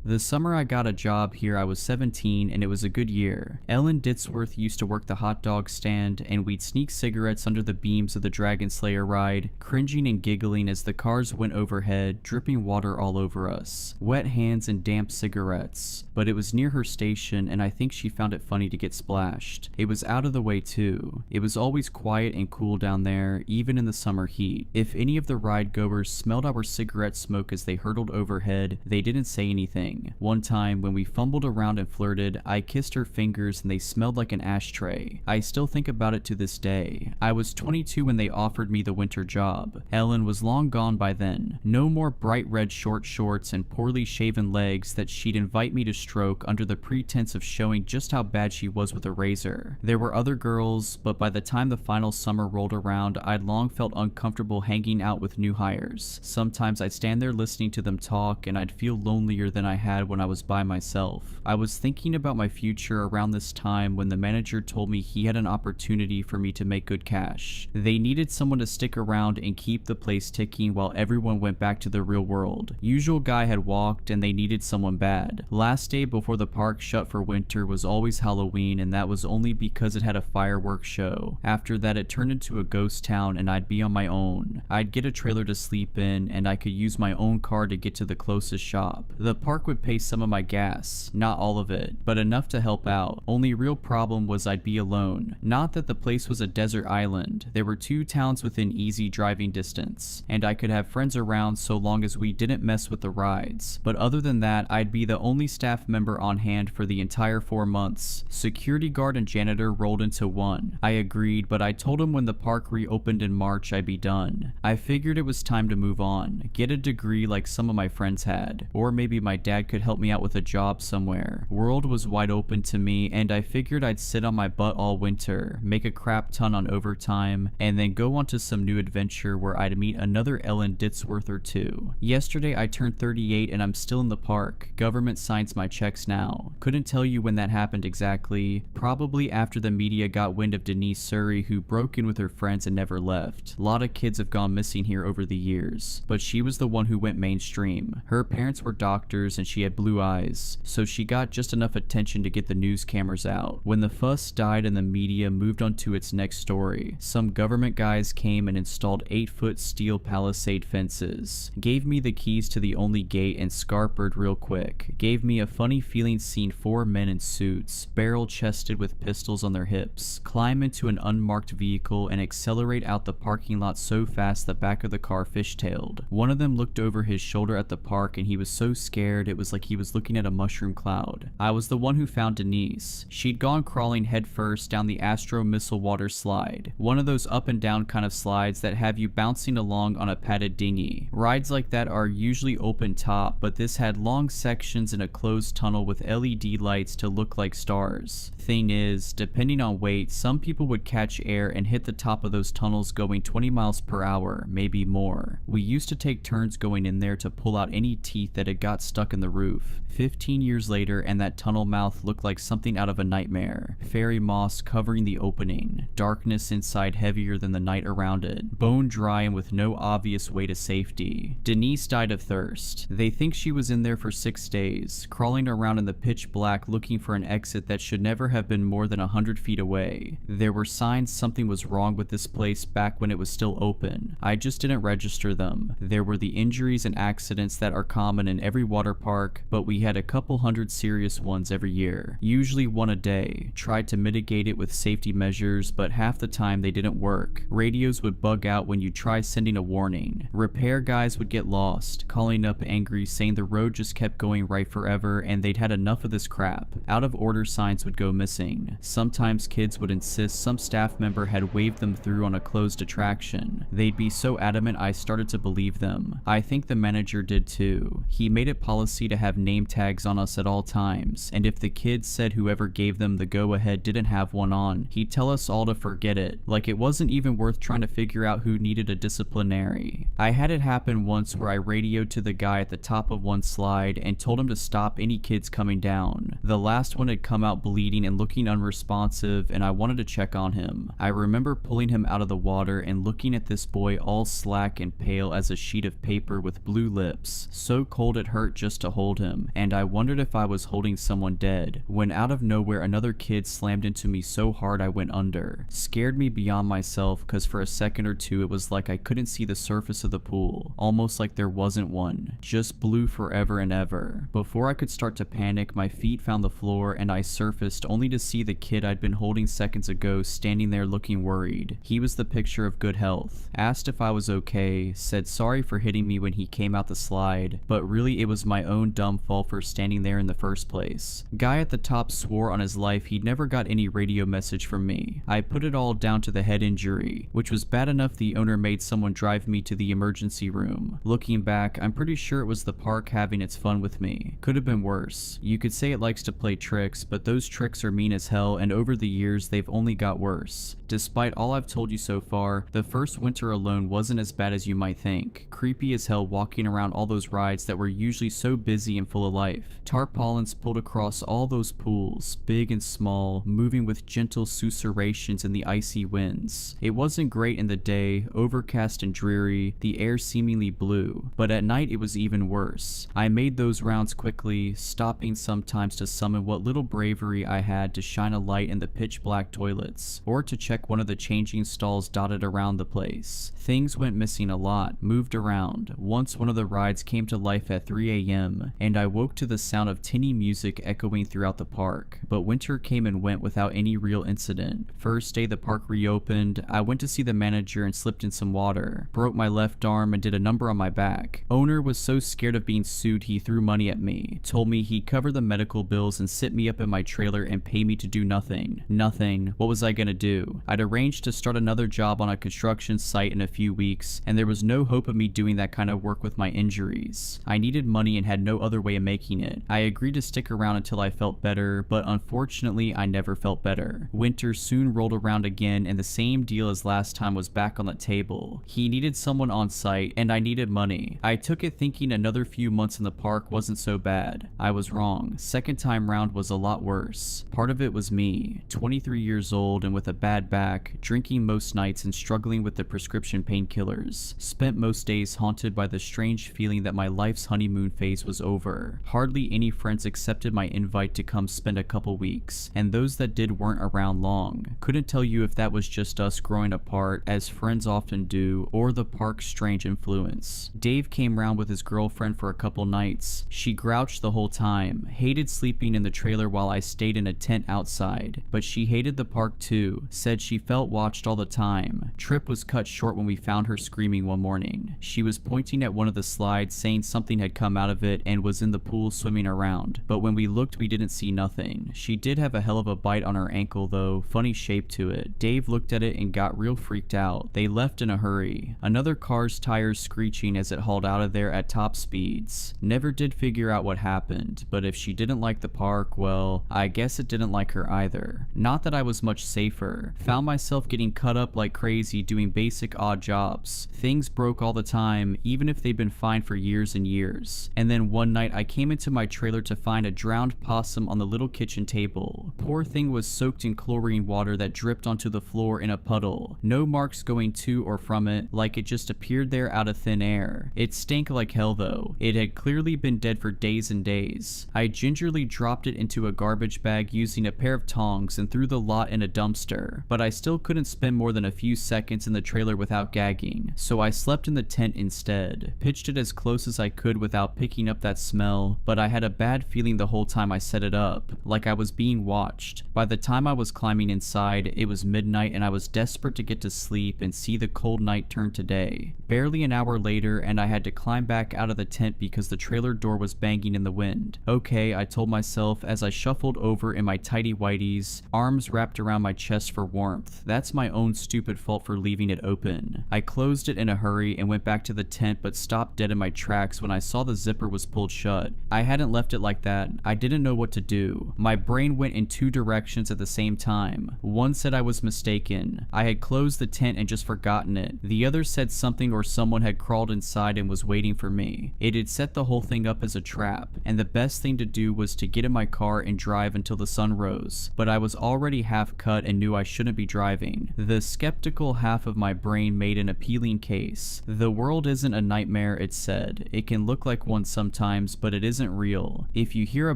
The summer I got a job here I was 17 and it was a good year. Ellen Ditzworth used to work the hot dog stand and we'd sneak cigarettes under the beams of the Dragon Slayer ride, cringing and giggling as the cars went overhead, dripping water all over us. Wet hands and damp cigarettes. But it was near her station and I think she found it funny to get splashed. It was out of the way too. It was always quiet and cool down there, even in the summer heat. If any of the ride goers smelled our cigarette smoke as they hurtled overhead, they didn't say anything. One time, when we fumbled around and flirted, I kissed her fingers and they smelled like an ashtray. I still think about it to this day. I was 22 when they offered me the winter job. Ellen was long gone by then. No more bright red short shorts and poorly shaven legs that she'd invite me to stroke under the pretense of showing just how bad she was with a razor. There were other girls, but by the time the final summer rolled around, I'd long felt uncomfortable hanging out with new hires. Sometimes I'd stand there listening to them talk and I'd feel lonelier than I had when I was by myself. I was thinking about my future around this time when the manager told me he had an opportunity for me to make good cash. They needed someone to stick around and keep the place ticking while everyone went back to the real world. Usual guy had walked and they needed someone bad. Last day before the park shut for winter was always Halloween, and that was only because it had a fireworks show. After that it turned into a ghost town and I'd be on my own. I'd get a trailer to sleep in and I could use my own car to get to the closest shop. The park would pay some of my gas, not all of it, but enough to help out. Only real problem was I'd be alone. Not that the place was a desert island. There were 2 towns within easy driving distance, and I could have friends around so long as we didn't mess with the rides. But other than that, I'd be the only staff member on hand for the entire 4 months. Security guard and janitor rolled into one. I agreed, but I told him when the park reopened in March I'd be done. I figured it was time to move on, get a degree like some of my friends had, or maybe my dad could help me out with a job somewhere. World was wide open to me and I figured I'd sit on my butt all winter, make a crap ton on overtime, and then go on to some new adventure where I'd meet another Ellen Ditzworth or two. Yesterday I turned 38 and I'm still in the park. Government signs my checks now. Couldn't tell you when that happened exactly. Probably after the media got wind of Denise Surrey, who broke in with her friends and never left. A lot of kids have gone missing here over the years, but she was the one who went mainstream. Her parents were doctors and she had blue eyes, so she got just enough attention to get the news cameras out. When the fuss died and the media moved on to its next story, some government guys came and installed 8-foot steel palisade fences, gave me the keys to the only gate and scarpered real quick, gave me a funny feeling seeing 4 men in suits, barrel-chested with pistols on their hips, climb into an unmarked vehicle and accelerate out the parking lot so fast the back of the car fishtailed. One of them looked over his shoulder at the park and he was so scared it was like he was looking at a mushroom cloud. I was the one who found Denise. She'd gone crawling headfirst down the Astro Missile water slide, one of those up and down kind of slides that have you bouncing along on a padded dinghy. Rides like that are usually open top, but this had long sections in a closed tunnel with LED lights to look like stars. Thing is, depending on weight, some people would catch air and hit the top of those tunnels going 20 miles per hour, maybe more. We used to take turns going in there to pull out any teeth that had got stuck in the roof. 15 years later and that tunnel mouth looked like something out of a nightmare. Fairy moss covering the opening, darkness inside heavier than the night around it, bone dry and with no obvious way to safety. Denise died of thirst. They think she was in there for 6 days, crawling around in the pitch black looking for an exit that should never have been more than 100 feet away. There were signs something was wrong with this place back when it was still open. I just didn't register them. There were the injuries and accidents that are common in every water park, but we had a couple hundred serious ones every year, usually one a day. Tried to mitigate it with safety measures, but half the time they didn't work. Radios would bug out when you try sending a warning. Repair guys would get lost, calling up angry saying the road just kept going right forever and they'd had enough of this crap. Out of order signs would go missing. Sometimes kids would insist some staff member had waved them through on a closed attraction. They'd be so adamant I started to believe them. I think the manager did too. He made it policy to have name tags on us at all times, and if the kids said whoever gave them the go-ahead didn't have one on, he'd tell us all to forget it, like it wasn't even worth trying to figure out who needed a disciplinary. I had it happen once where I radioed to the guy at the top of one slide and told him to stop any kids coming down. The last one had come out bleeding and looking unresponsive, and I wanted to check on him. I remember pulling him out of the water and looking at this boy all slack and pale as a sheet of paper with blue lips, so cold it hurt just to to hold him, and I wondered if I was holding someone dead, when out of nowhere another kid slammed into me so hard I went under. Scared me beyond myself, cause for a second or two it was like I couldn't see the surface of the pool, almost like there wasn't one, just blue forever and ever. Before I could start to panic, my feet found the floor and I surfaced only to see the kid I'd been holding seconds ago standing there looking worried. He was the picture of good health. Asked if I was okay, said sorry for hitting me when he came out the slide, but really it was my own dumb fault for standing there in the first place. Guy at the top swore on his life he'd never got any radio message from me. I put it all down to the head injury, which was bad enough the owner made someone drive me to the emergency room. Looking back, I'm pretty sure it was the park having its fun with me. Could have been worse. You could say it likes to play tricks, but those tricks are mean as hell, and over the years they've only got worse. Despite all I've told you so far, the first winter alone wasn't as bad as you might think. Creepy as hell walking around all those rides that were usually so busy and full of life. Tarpaulins pulled across all those pools, big and small, moving with gentle susurrations in the icy winds. It wasn't great in the day, overcast and dreary, the air seemingly blue, but at night it was even worse. I made those rounds quickly, stopping sometimes to summon what little bravery I had to shine a light in the pitch black toilets, or to check one of the changing stalls dotted around the place. Things went missing a lot, moved around. Once one of the rides came to life at 3 a.m., and I woke to the sound of tinny music echoing throughout the park, but winter came and went without any real incident. First day the park reopened, I went to see the manager and slipped in some water, broke my left arm and did a number on my back. Owner was so scared of being sued he threw money at me, told me he'd cover the medical bills and sit me up in my trailer and pay me to do nothing. Nothing. What was I gonna do? I'd arranged to start another job on a construction site in a few weeks, and there was no hope of me doing that kind of work with my injuries. I needed money and had no other way of making it. I agreed to stick around until I felt better, but unfortunately I never felt better. Winter soon rolled around again and the same deal as last time was back on the table. He needed someone on site and I needed money. I took it thinking another few months in the park wasn't so bad. I was wrong. Second time round was a lot worse. Part of it was me, 23 years old and with a bad back, drinking most nights and struggling with the prescription painkillers. Spent most days haunted by the strange feeling that my life's honeymoon phase was over. Hardly any friends accepted my invite to come spend a couple weeks, and those that did weren't around long. Couldn't tell you if that was just us growing apart, as friends often do, or the park's strange influence. Dave came round with his girlfriend for a couple nights. She grouched the whole time, hated sleeping in the trailer while I stayed in a tent outside, but she hated the park too, said she felt watched all the time. Trip was cut short when we found her screaming one morning. She was pointing at one of the slides saying something had come out of it and was in the pool swimming around, but when we looked we didn't see nothing. She did have a hell of a bite on her ankle though, funny shape to it. Dave looked at it and got real freaked out. They left in a hurry. Another car's tires screeching as it hauled out of there at top speeds. Never did figure out what happened, but if she didn't like the park, well, I guess it didn't like her either. Not that I was much safer. Found myself getting cut up like crazy doing basic odd jobs. Things broke all the time, even if they'd been fine for years and years. And then one night I came into my trailer to find a drowned possum on the little kitchen table. Poor thing was soaked in chlorine water that dripped onto the floor in a puddle. No marks going to or from it, like it just appeared there out of thin air. It stank like hell though. It had clearly been dead for days and days. I gingerly dropped it into a garbage bag using a pair of tongs and threw the lot in a dumpster, but I still couldn't spend more than a few seconds in the trailer without gagging, so I slept in the tent instead. Pitched it as close as I could without picking up that smell, but I had a bad feeling the whole time I set it up, like I was being watched. By the time I was climbing inside, it was midnight and I was desperate to get to sleep and see the cold night turn to day. Barely an hour later and I had to climb back out of the tent because the trailer door was banging in the wind. Okay, I told myself as I shuffled over in my tighty whities, arms wrapped around my chest for warmth. That's my own stupid fault for leaving it open. I closed it in a hurry and went back to the tent but stopped dead in my tracks when I saw the zipper was pulled shut. I hadn't left it like that. I didn't know what to do. My brain went in two directions at the same time. One said I was mistaken. I had closed the tent and just forgotten it. The other said something or someone had crawled inside and was waiting for me. It had set the whole thing up as a trap, and the best thing to do was to get in my car and drive until the sun rose. But I was already half cut and knew I shouldn't be driving. The skeptical half of my brain made an appealing case. The world isn't a nightmare, it said. It can look like one sometimes, sometimes, but it isn't real. If you hear a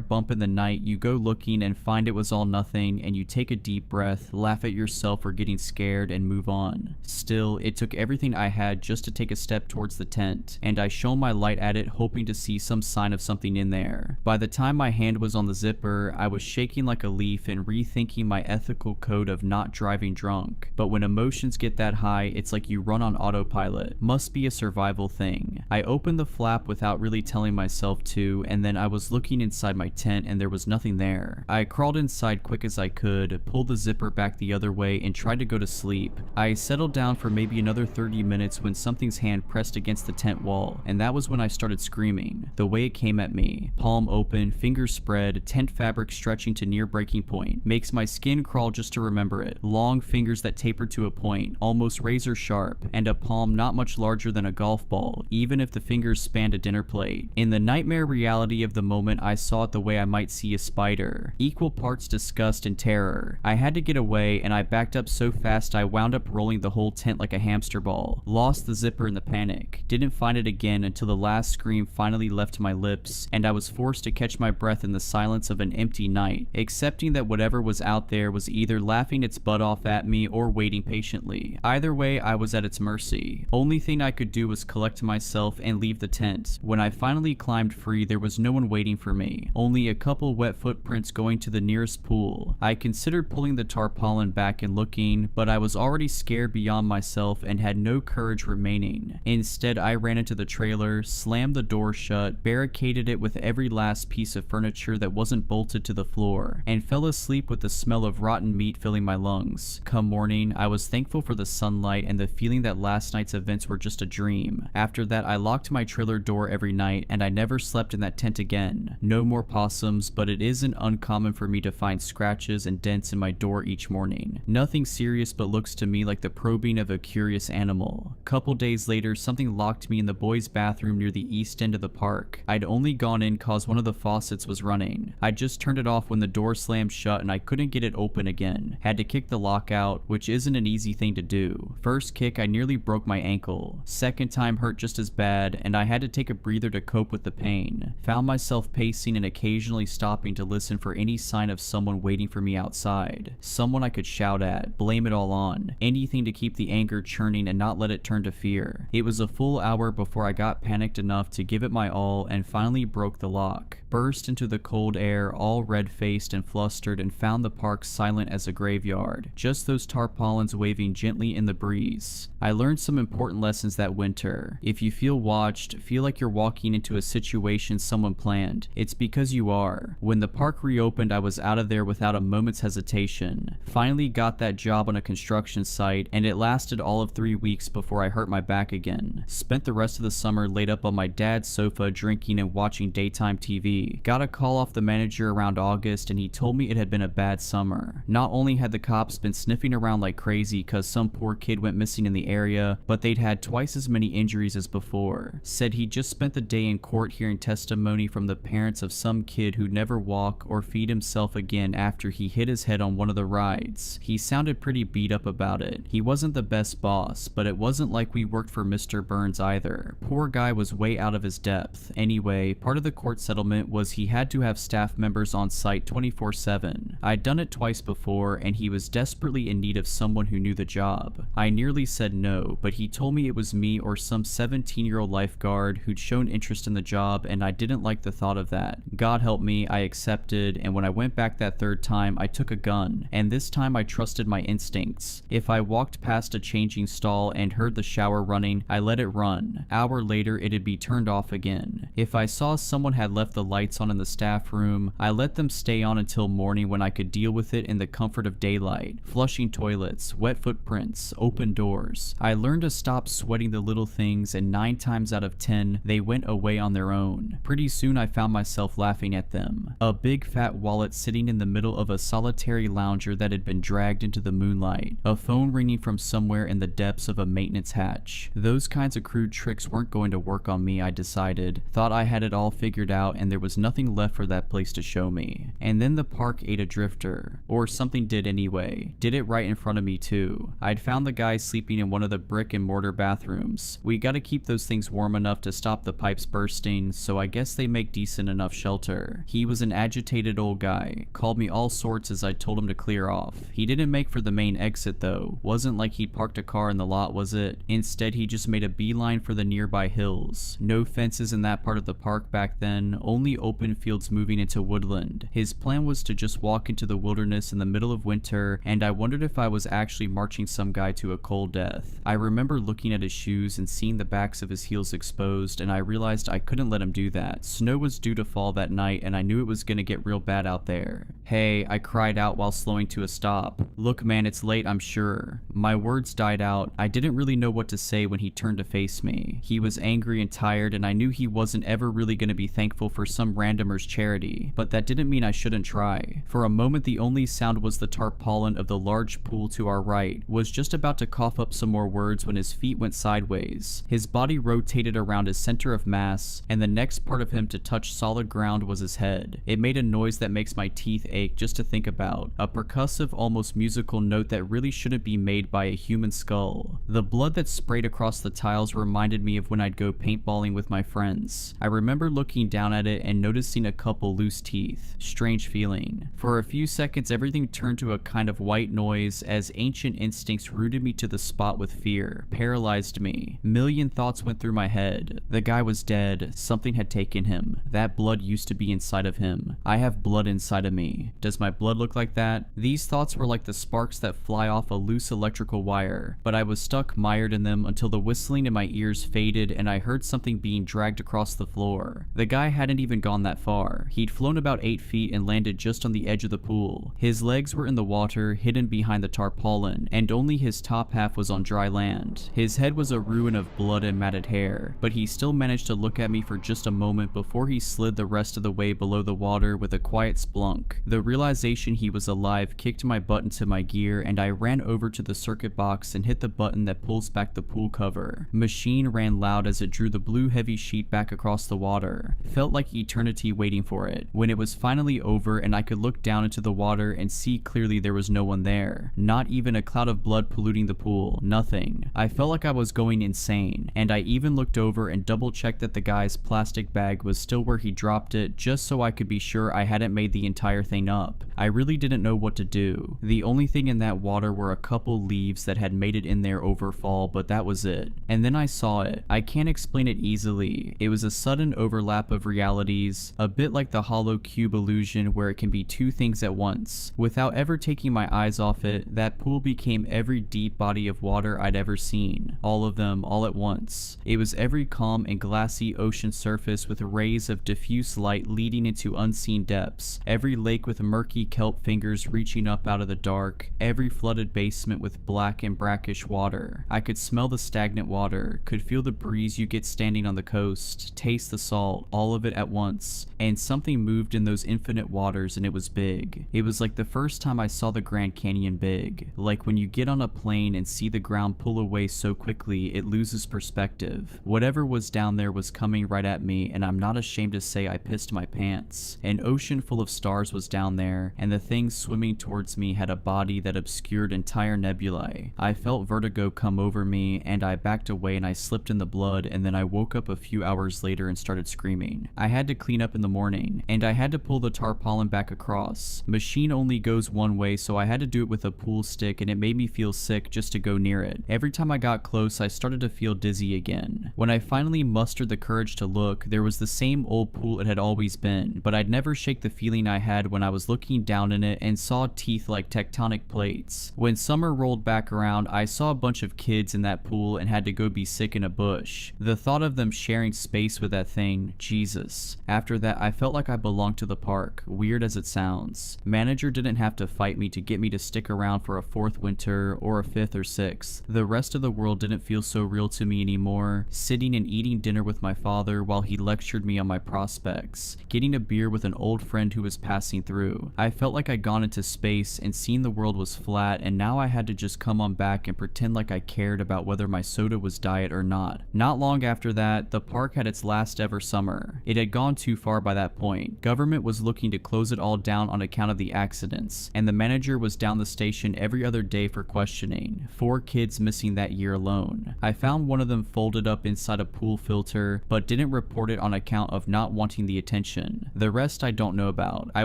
bump in the night, you go looking and find it was all nothing, and you take a deep breath, laugh at yourself for getting scared, and move on. Still, it took everything I had just to take a step towards the tent, and I shone my light at it hoping to see some sign of something in there. By the time my hand was on the zipper, I was shaking like a leaf and rethinking my ethical code of not driving drunk. But when emotions get that high, it's like you run on autopilot. Must be a survival thing. I opened the flap without really telling myself to, and then I was looking inside my tent and there was nothing there. I crawled inside quick as I could, pulled the zipper back the other way, and tried to go to sleep. I settled down for maybe another 30 minutes when something's hand pressed against the tent wall, and that was when I started screaming. The way it came at me, palm open, fingers spread, tent fabric stretching to near breaking point, makes my skin crawl just to remember it. Long fingers that taper to a point, almost razor sharp, and a palm not much larger than a golf ball, even if the fingers spanned a dinner plate. In the nightmare reality of the moment, I saw it the way I might see a spider. Equal parts disgust and terror. I had to get away, and I backed up so fast I wound up rolling the whole tent like a hamster ball. Lost the zipper in the panic. Didn't find it again until the last scream finally left my lips, and I was forced to catch my breath in the silence of an empty night, accepting that whatever was out there was either laughing its butt off at me or waiting patiently. Either way, I was at its mercy. Only thing I could do was collect myself and leave the tent. When I finally climbed free, there was no one waiting for me, only a couple wet footprints going to the nearest pool. I considered pulling the tarpaulin back and looking, but I was already scared beyond myself and had no courage remaining. Instead, I ran into the trailer, slammed the door shut, barricaded it with every last piece of furniture that wasn't bolted to the floor, and fell asleep with the smell of rotten meat filling my lungs. Come morning, I was thankful for the sunlight and the feeling that last night's events were just a dream. After that, I locked my trailer door every night, and I never slept in that tent again. No more possums, but it isn't uncommon for me to find scratches and dents in my door each morning. Nothing serious, but looks to me like the probing of a curious animal. Couple days later, something locked me in the boys' bathroom near the east end of the park. I'd only gone in cause one of the faucets was running. I just turned it off when the door slammed shut and I couldn't get it open again. Had to kick the lock out, which isn't an easy thing to do. First kick, I nearly broke my ankle. Second time hurt just as bad, and I had to take a breather to cope with the pain. Found myself pacing and occasionally stopping to listen for any sign of someone waiting for me outside. Someone I could shout at, blame it all on. Anything to keep the anger churning and not let it turn to fear. It was a full hour before I got panicked enough to give it my all and finally broke the lock. Burst into the cold air, all red-faced and flustered, and found the park silent as a graveyard. Just those tarpaulins waving gently in the breeze. I learned some important lessons that winter. If you feel watched, feel like you're walking into a situation someone planned, it's because you are. When the park reopened, I was out of there without a moment's hesitation. Finally got that job on a construction site, and it lasted all of 3 weeks before I hurt my back again. Spent the rest of the summer laid up on my dad's sofa drinking and watching daytime TV. Got a call off the manager around August, and he told me it had been a bad summer. Not only had the cops been sniffing around like crazy cause some poor kid went missing in the area, but they'd had twice as many injuries as before. Said he just spent the day in court hearing testimony from the parents of some kid who'd never walk or feed himself again after he hit his head on one of the rides. He sounded pretty beat up about it. He wasn't the best boss, but it wasn't like we worked for Mr. Burns either. Poor guy was way out of his depth. Anyway, part of the court settlement was he had to have staff members on site 24/7. I'd done it twice before, and he was desperately in need of someone who knew the job. I nearly said no, but he told me it was me or some 17-year-old lifeguard who'd shown interest in the job, and I didn't like the thought of that. God help me, I accepted, and when I went back that third time, I took a gun, and this time I trusted my instincts. If I walked past a changing stall and heard the shower running, I let it run. Hour later, it'd be turned off again. If I saw someone had left the lights on in the staff room, I let them stay on until morning when I could deal with it in the comfort of daylight. Flushing toilets, wet footprints, open doors. I learned to stop sweating the little things, and 9 times out of 10, they went away on their own. Pretty soon I found myself laughing at them. A big fat wallet sitting in the middle of a solitary lounger that had been dragged into the moonlight. A phone ringing from somewhere in the depths of a maintenance hatch. Those kinds of crude tricks weren't going to work on me, I decided. Thought I had it all figured out and there was nothing left for that place to show me. And then the park ate a drifter. Or something did anyway. Did it right in front of me too. I'd found the guy sleeping in one of the brick and mortar bathrooms. We gotta keep those things warm enough to stop the pipes bursting, building, so I guess they make decent enough shelter. He was an agitated old guy, called me all sorts as I told him to clear off. He didn't make for the main exit though, wasn't like he parked a car in the lot, was it? Instead he just made a beeline for the nearby hills. No fences in that part of the park back then, only open fields moving into woodland. His plan was to just walk into the wilderness in the middle of winter, and I wondered if I was actually marching some guy to a cold death. I remember looking at his shoes and seeing the backs of his heels exposed, and I realized I couldn't let him do that. Snow was due to fall that night, and I knew it was gonna get real bad out there. "Hey," I cried out while slowing to a stop. "Look man, it's late, I'm sure." My words died out. I didn't really know what to say when he turned to face me. He was angry and tired, and I knew he wasn't ever really gonna be thankful for some randomer's charity, but that didn't mean I shouldn't try. For a moment the only sound was the tarpaulin of the large pool to our right. Was just about to cough up some more words when his feet went sideways. His body rotated around his center of mass, and the next part of him to touch solid ground was his head. It made a noise that makes my teeth ache just to think about. A percussive, almost musical note that really shouldn't be made by a human skull. The blood that sprayed across the tiles reminded me of when I'd go paintballing with my friends. I remember looking down at it and noticing a couple loose teeth. Strange feeling. For a few seconds everything turned to a kind of white noise as ancient instincts rooted me to the spot with fear, paralyzed me. Million thoughts went through my head. The guy was dead. Something had taken him. That blood used to be inside of him. I have blood inside of me. Does my blood look like that? These thoughts were like the sparks that fly off a loose electrical wire, but I was stuck mired in them until the whistling in my ears faded and I heard something being dragged across the floor. The guy hadn't even gone that far. He'd flown about 8 feet and landed just on the edge of the pool. His legs were in the water, hidden behind the tarpaulin, and only his top half was on dry land. His head was a ruin of blood and matted hair, but he still managed to look at me for just a moment before he slid the rest of the way below the water with a quiet splunk. The realization he was alive kicked my butt into my gear, and I ran over to the circuit box and hit the button that pulls back the pool cover. Machine ran loud as it drew the blue heavy sheet back across the water. Felt like eternity waiting for it. When it was finally over and I could look down into the water and see clearly there was no one there. Not even a cloud of blood polluting the pool. Nothing. I felt like I was going insane, and I even looked over and double checked that the guy's plastic bag was still where he dropped it just so I could be sure I hadn't made the entire thing up. I really didn't know what to do. The only thing in that water were a couple leaves that had made it in there over fall, but that was it. And then I saw it. I can't explain it easily. It was a sudden overlap of realities, a bit like the hollow cube illusion where it can be two things at once. Without ever taking my eyes off it, that pool became every deep body of water I'd ever seen. All of them, all at once. It was every calm and glassy ocean surface with rays of diffuse light leading into unseen depths. Every lake with murky kelp fingers reaching up out of the dark. Every flooded basement with black and brackish water. I could smell the stagnant water, could feel the breeze you get standing on the coast, taste the salt, all of it at once. And something moved in those infinite waters and it was big. It was like the first time I saw the Grand Canyon big. Like when you get on a plane and see the ground pull away so quickly it loses perspective. Whatever was down there was coming right at me, and I'm not ashamed to say I pissed my pants. An ocean full of stars was down there, and the thing swimming towards me had a body that obscured entire nebulae. I felt vertigo come over me, and I backed away and I slipped in the blood, and then I woke up a few hours later and started screaming. I had to clean up in the morning, and I had to pull the tarpaulin back across. Machine only goes one way, so I had to do it with a pool stick, and it made me feel sick just to go near it. Every time I got close, I started to feel dizzy again. When I finally mustered the courage to look, there was the same old pool it had always been, but I'd never shake the feeling I had when I was looking down in it and saw teeth like tectonic plates. When summer rolled back around, I saw a bunch of kids in that pool and had to go be sick in a bush. The thought of them sharing space with that thing, Jesus. After that, I felt like I belonged to the park, weird as it sounds. Manager didn't have to fight me to get me to stick around for a 4th winter or a 5th or 6th. The rest of the world didn't feel so real to me anymore. Sitting and eating dinner with my father while he lectured me on my prospects. Getting a beer with an old friend who was passing through. I felt like I'd gone into space and seen the world was flat, and now I had to just come on back and pretend like I cared about whether my soda was diet or not. Not long after that, the park had its last ever summer. It had gone too far by that point. Government was looking to close it all down on account of the accidents, and the manager was down the station every other day for questioning. 4 kids missing that year alone. I found one of them folded up inside a pool filter, but didn't didn't report it on account of not wanting the attention. The rest I don't know about. I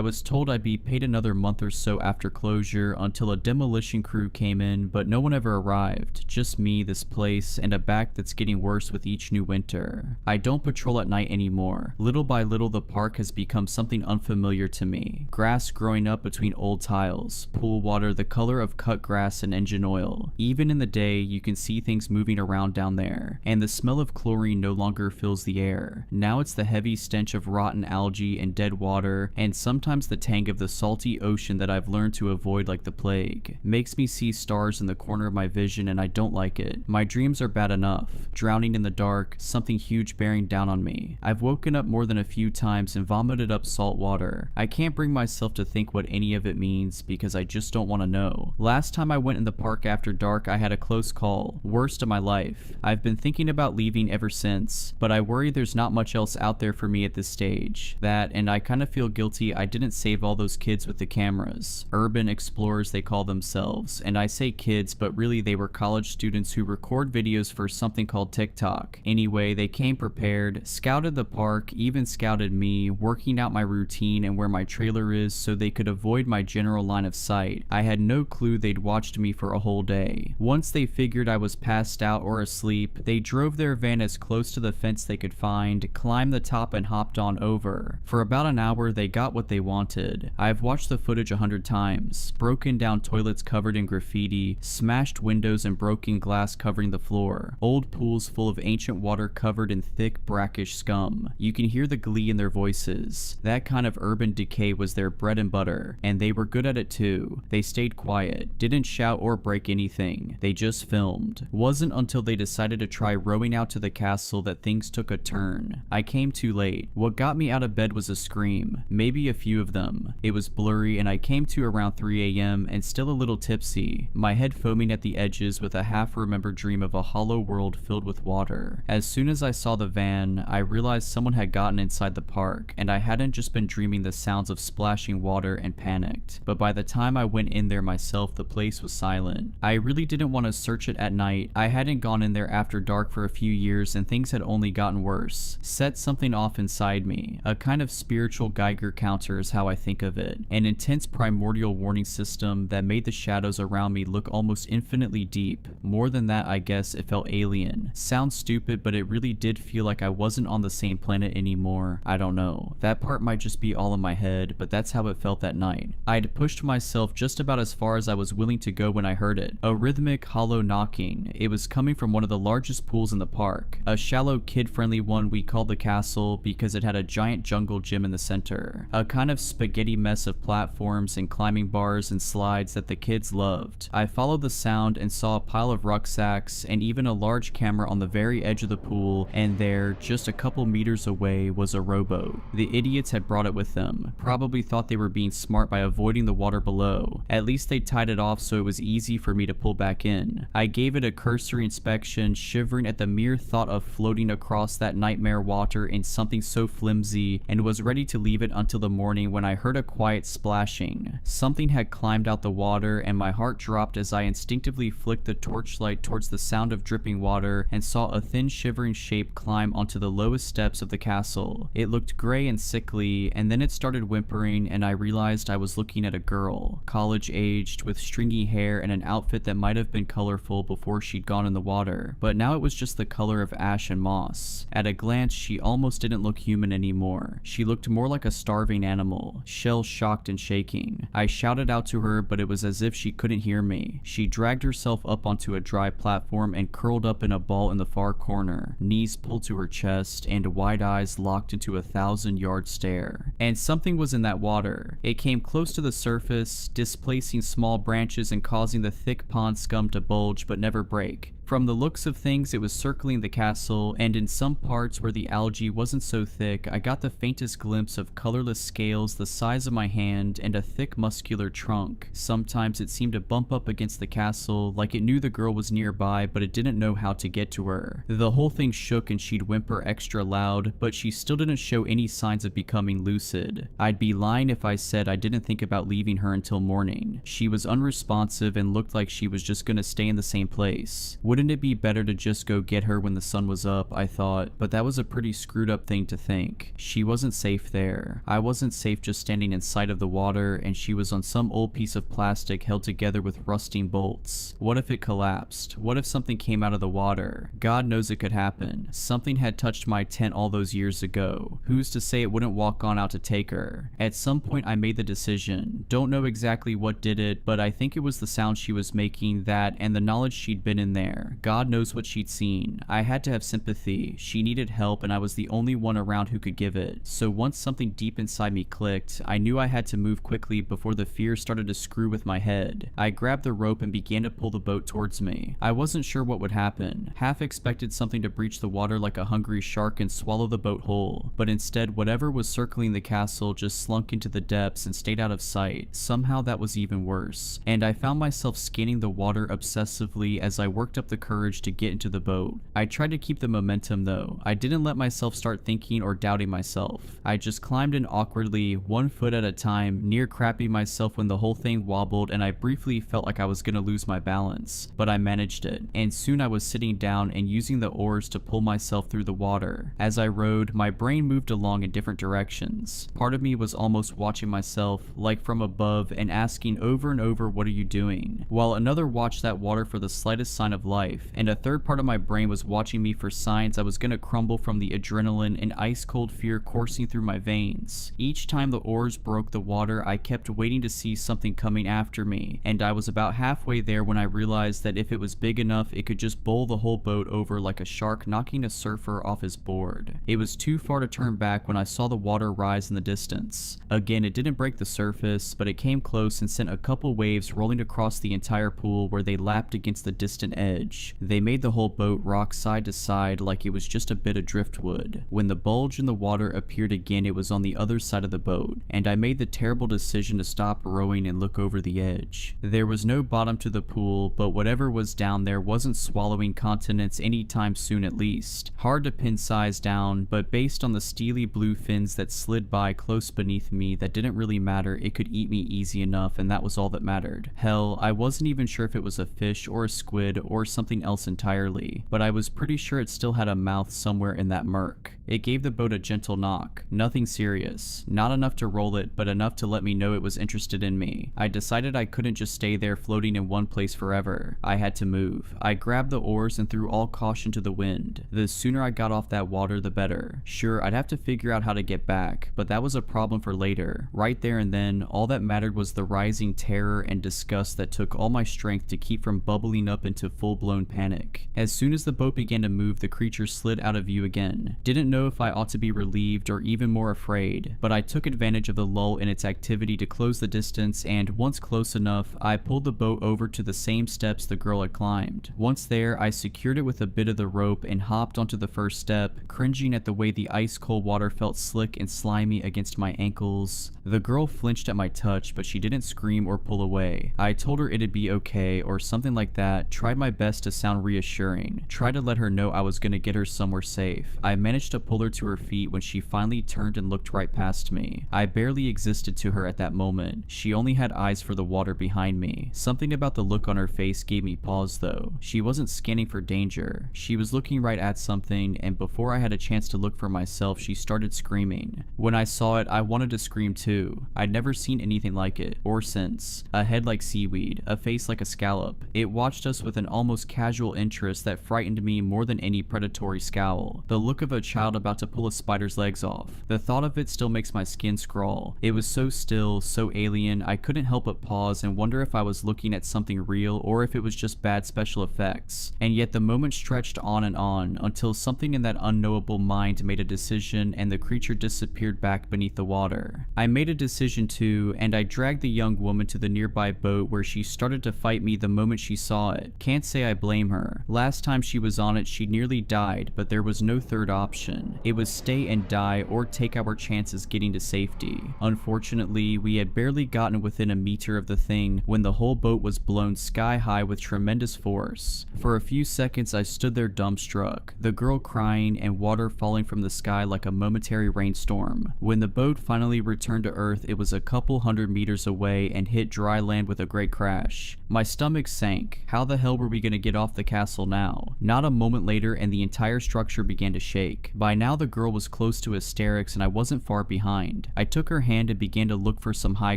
was told I'd be paid another month or so after closure until a demolition crew came in, but no one ever arrived. Just me, this place, and a back that's getting worse with each new winter. I don't patrol at night anymore. Little by little, the park has become something unfamiliar to me. Grass growing up between old tiles, pool water the color of cut grass and engine oil. Even in the day, you can see things moving around down there, and the smell of chlorine no longer fills the air. Now it's the heavy stench of rotten algae and dead water, and sometimes the tang of the salty ocean that I've learned to avoid like the plague. Makes me see stars in the corner of my vision, and I don't like it. My dreams are bad enough. Drowning in the dark, something huge bearing down on me. I've woken up more than a few times and vomited up salt water. I can't bring myself to think what any of it means because I just don't want to know. Last time I went in the park after dark, I had a close call. Worst of my life. I've been thinking about leaving ever since, but I worry there's not much else out there for me at this stage. That, and I kind of feel guilty I didn't save all those kids with the cameras. Urban explorers they call themselves, and I say kids, but really they were college students who record videos for something called TikTok. Anyway, they came prepared, scouted the park, even scouted me, working out my routine and where my trailer is so they could avoid my general line of sight. I had no clue they'd watched me for a whole day. Once they figured I was passed out or asleep, they drove their van as close to the fence they could find, climbed the top and hopped on over. For about an hour they got what they wanted. I've watched the footage 100 times. Broken down toilets covered in graffiti, smashed windows and broken glass covering the floor, old pools full of ancient water covered in thick brackish scum. You can hear the glee in their voices. That kind of urban decay was their bread and butter, and they were good at it too. They stayed quiet, didn't shout or break anything. They just filmed. Wasn't until they decided to try rowing out to the castle that things took a turn. I came too late. What got me out of bed was a scream, maybe a few of them. It was blurry and I came to around 3 a.m. and still a little tipsy, my head foaming at the edges with a half-remembered dream of a hollow world filled with water. As soon as I saw the van, I realized someone had gotten inside the park, and I hadn't just been dreaming the sounds of splashing water and panicked. But by the time I went in there myself, the place was silent. I really didn't want to search it at night. I hadn't gone in there after dark for a few years and things had only gotten worse. Set something off inside me. A kind of spiritual Geiger counter is how I think of it. An intense primordial warning system that made the shadows around me look almost infinitely deep. More than that, I guess it felt alien. Sounds stupid, but it really did feel like I wasn't on the same planet anymore. I don't know. That part might just be all in my head, but that's how it felt that night. I'd pushed myself just about as far as I was willing to go when I heard it. A rhythmic, hollow knocking. It was coming from one of the largest pools in the park. A shallow, kid-friendly one we called the castle because it had a giant jungle gym in the center. A kind of spaghetti mess of platforms and climbing bars and slides that the kids loved. I followed the sound and saw a pile of rucksacks and even a large camera on the very edge of the pool, and there, just a couple meters away, was a rowboat. The idiots had brought it with them. Probably thought they were being smart by avoiding the water below. At least they tied it off so it was easy for me to pull back in. I gave it a cursory inspection, shivering at the mere thought of floating across that nightmare water in something so flimsy, and was ready to leave it until the morning when I heard a quiet splashing. Something had climbed out the water, and my heart dropped as I instinctively flicked the torchlight towards the sound of dripping water and saw a thin shivering shape climb onto the lowest steps of the castle. It looked gray and sickly, and then it started whimpering, and I realized I was looking at a girl, college-aged, with stringy hair and an outfit that might have been colorful before she'd gone in the water, but now it was just the color of ash and moss. At a glance, she almost didn't look human anymore. She looked more like a starving animal, shell-shocked and shaking. I shouted out to her, but it was as if she couldn't hear me. She dragged herself up onto a dry platform and curled up in a ball in the far corner, knees pulled to her chest and wide eyes locked into a 1,000-yard stare. And something was in that water. It came close to the surface, displacing small branches and causing the thick pond scum to bulge but never break. From the looks of things, it was circling the castle, and in some parts where the algae wasn't so thick, I got the faintest glimpse of colorless scales the size of my hand and a thick muscular trunk. Sometimes it seemed to bump up against the castle, like it knew the girl was nearby, but it didn't know how to get to her. The whole thing shook and she'd whimper extra loud, but she still didn't show any signs of becoming lucid. I'd be lying if I said I didn't think about leaving her until morning. She was unresponsive and looked like she was just gonna stay in the same place. Wouldn't Wouldn't it be better to just go get her when the sun was up, I thought, but that was a pretty screwed up thing to think. She wasn't safe there. I wasn't safe just standing in sight of the water, and she was on some old piece of plastic held together with rusting bolts. What if it collapsed? What if something came out of the water? God knows it could happen. Something had touched my tent all those years ago. Who's to say it wouldn't walk on out to take her? At some point I made the decision. Don't know exactly what did it, but I think it was the sound she was making, that, and the knowledge she'd been in there. God knows what she'd seen. I had to have sympathy. She needed help, and I was the only one around who could give it. So once something deep inside me clicked, I knew I had to move quickly before the fear started to screw with my head. I grabbed the rope and began to pull the boat towards me. I wasn't sure what would happen. Half expected something to breach the water like a hungry shark and swallow the boat whole, but instead whatever was circling the castle just slunk into the depths and stayed out of sight. Somehow that was even worse, and I found myself scanning the water obsessively as I worked up the courage to get into the boat. I tried to keep the momentum though. I didn't let myself start thinking or doubting myself. I just climbed in awkwardly, 1 foot at a time, near crapping myself when the whole thing wobbled and I briefly felt like I was gonna lose my balance, but I managed it, and soon I was sitting down and using the oars to pull myself through the water. As I rowed, my brain moved along in different directions. Part of me was almost watching myself, like from above, and asking over and over, what are you doing? While another watched that water for the slightest sign of life, and a third part of my brain was watching me for signs I was gonna crumble from the adrenaline and ice cold fear coursing through my veins. Each time the oars broke the water, I kept waiting to see something coming after me, and I was about halfway there when I realized that if it was big enough, it could just bowl the whole boat over like a shark knocking a surfer off his board. It was too far to turn back when I saw the water rise in the distance. Again, it didn't break the surface, but it came close and sent a couple waves rolling across the entire pool where they lapped against the distant edge. They made the whole boat rock side to side like it was just a bit of driftwood. When the bulge in the water appeared again, it was on the other side of the boat, and I made the terrible decision to stop rowing and look over the edge. There was no bottom to the pool, but whatever was down there wasn't swallowing continents anytime soon at least. Hard to pin size down, but based on the steely blue fins that slid by close beneath me, that didn't really matter. It could eat me easy enough, and that was all that mattered. Hell, I wasn't even sure if it was a fish or a squid or something else entirely, but I was pretty sure it still had a mouth somewhere in that murk. It gave the boat a gentle knock. Nothing serious. Not enough to roll it, but enough to let me know it was interested in me. I decided I couldn't just stay there floating in one place forever. I had to move. I grabbed the oars and threw all caution to the wind. The sooner I got off that water, the better. Sure, I'd have to figure out how to get back, but that was a problem for later. Right there and then, all that mattered was the rising terror and disgust that took all my strength to keep from bubbling up into full-blown panic. As soon as the boat began to move, the creature slid out of view again. Didn't know if I ought to be relieved or even more afraid, but I took advantage of the lull in its activity to close the distance, and once close enough, I pulled the boat over to the same steps the girl had climbed. Once there, I secured it with a bit of the rope and hopped onto the first step, cringing at the way the ice-cold water felt slick and slimy against my ankles. The girl flinched at my touch, but she didn't scream or pull away. I told her it'd be okay or something like that, tried my best to sound reassuring, tried to let her know I was gonna get her somewhere safe. I managed to pull her to her feet when she finally turned and looked right past me. I barely existed to her at that moment. She only had eyes for the water behind me. Something about the look on her face gave me pause though. She wasn't scanning for danger. She was looking right at something, and before I had a chance to look for myself, she started screaming. When I saw it, I wanted to scream too. I'd never seen anything like it, or since. A head like seaweed, a face like a scallop. It watched us with an almost casual interest that frightened me more than any predatory scowl. The look of a child about to pull a spider's legs off. The thought of it still makes my skin crawl. It was so still, so alien, I couldn't help but pause and wonder if I was looking at something real or if it was just bad special effects. And yet the moment stretched on and on until something in that unknowable mind made a decision and the creature disappeared back beneath the water. I made a decision too, and I dragged the young woman to the nearby boat where she started to fight me the moment she saw it. Can't say I blame her. Last time she was on it, she nearly died, but there was no third option. decision. It was stay and die or take our chances getting to safety. Unfortunately, we had barely gotten within a meter of the thing when the whole boat was blown sky high with tremendous force. For a few seconds I stood there dumbstruck, the girl crying and water falling from the sky like a momentary rainstorm. When the boat finally returned to Earth, it was a couple hundred meters away and hit dry land with a great crash. My stomach sank. How the hell were we gonna get off the castle now? Not a moment later and the entire structure began to shake. By now the girl was close to hysterics and I wasn't far behind. I took her hand and began to look for some high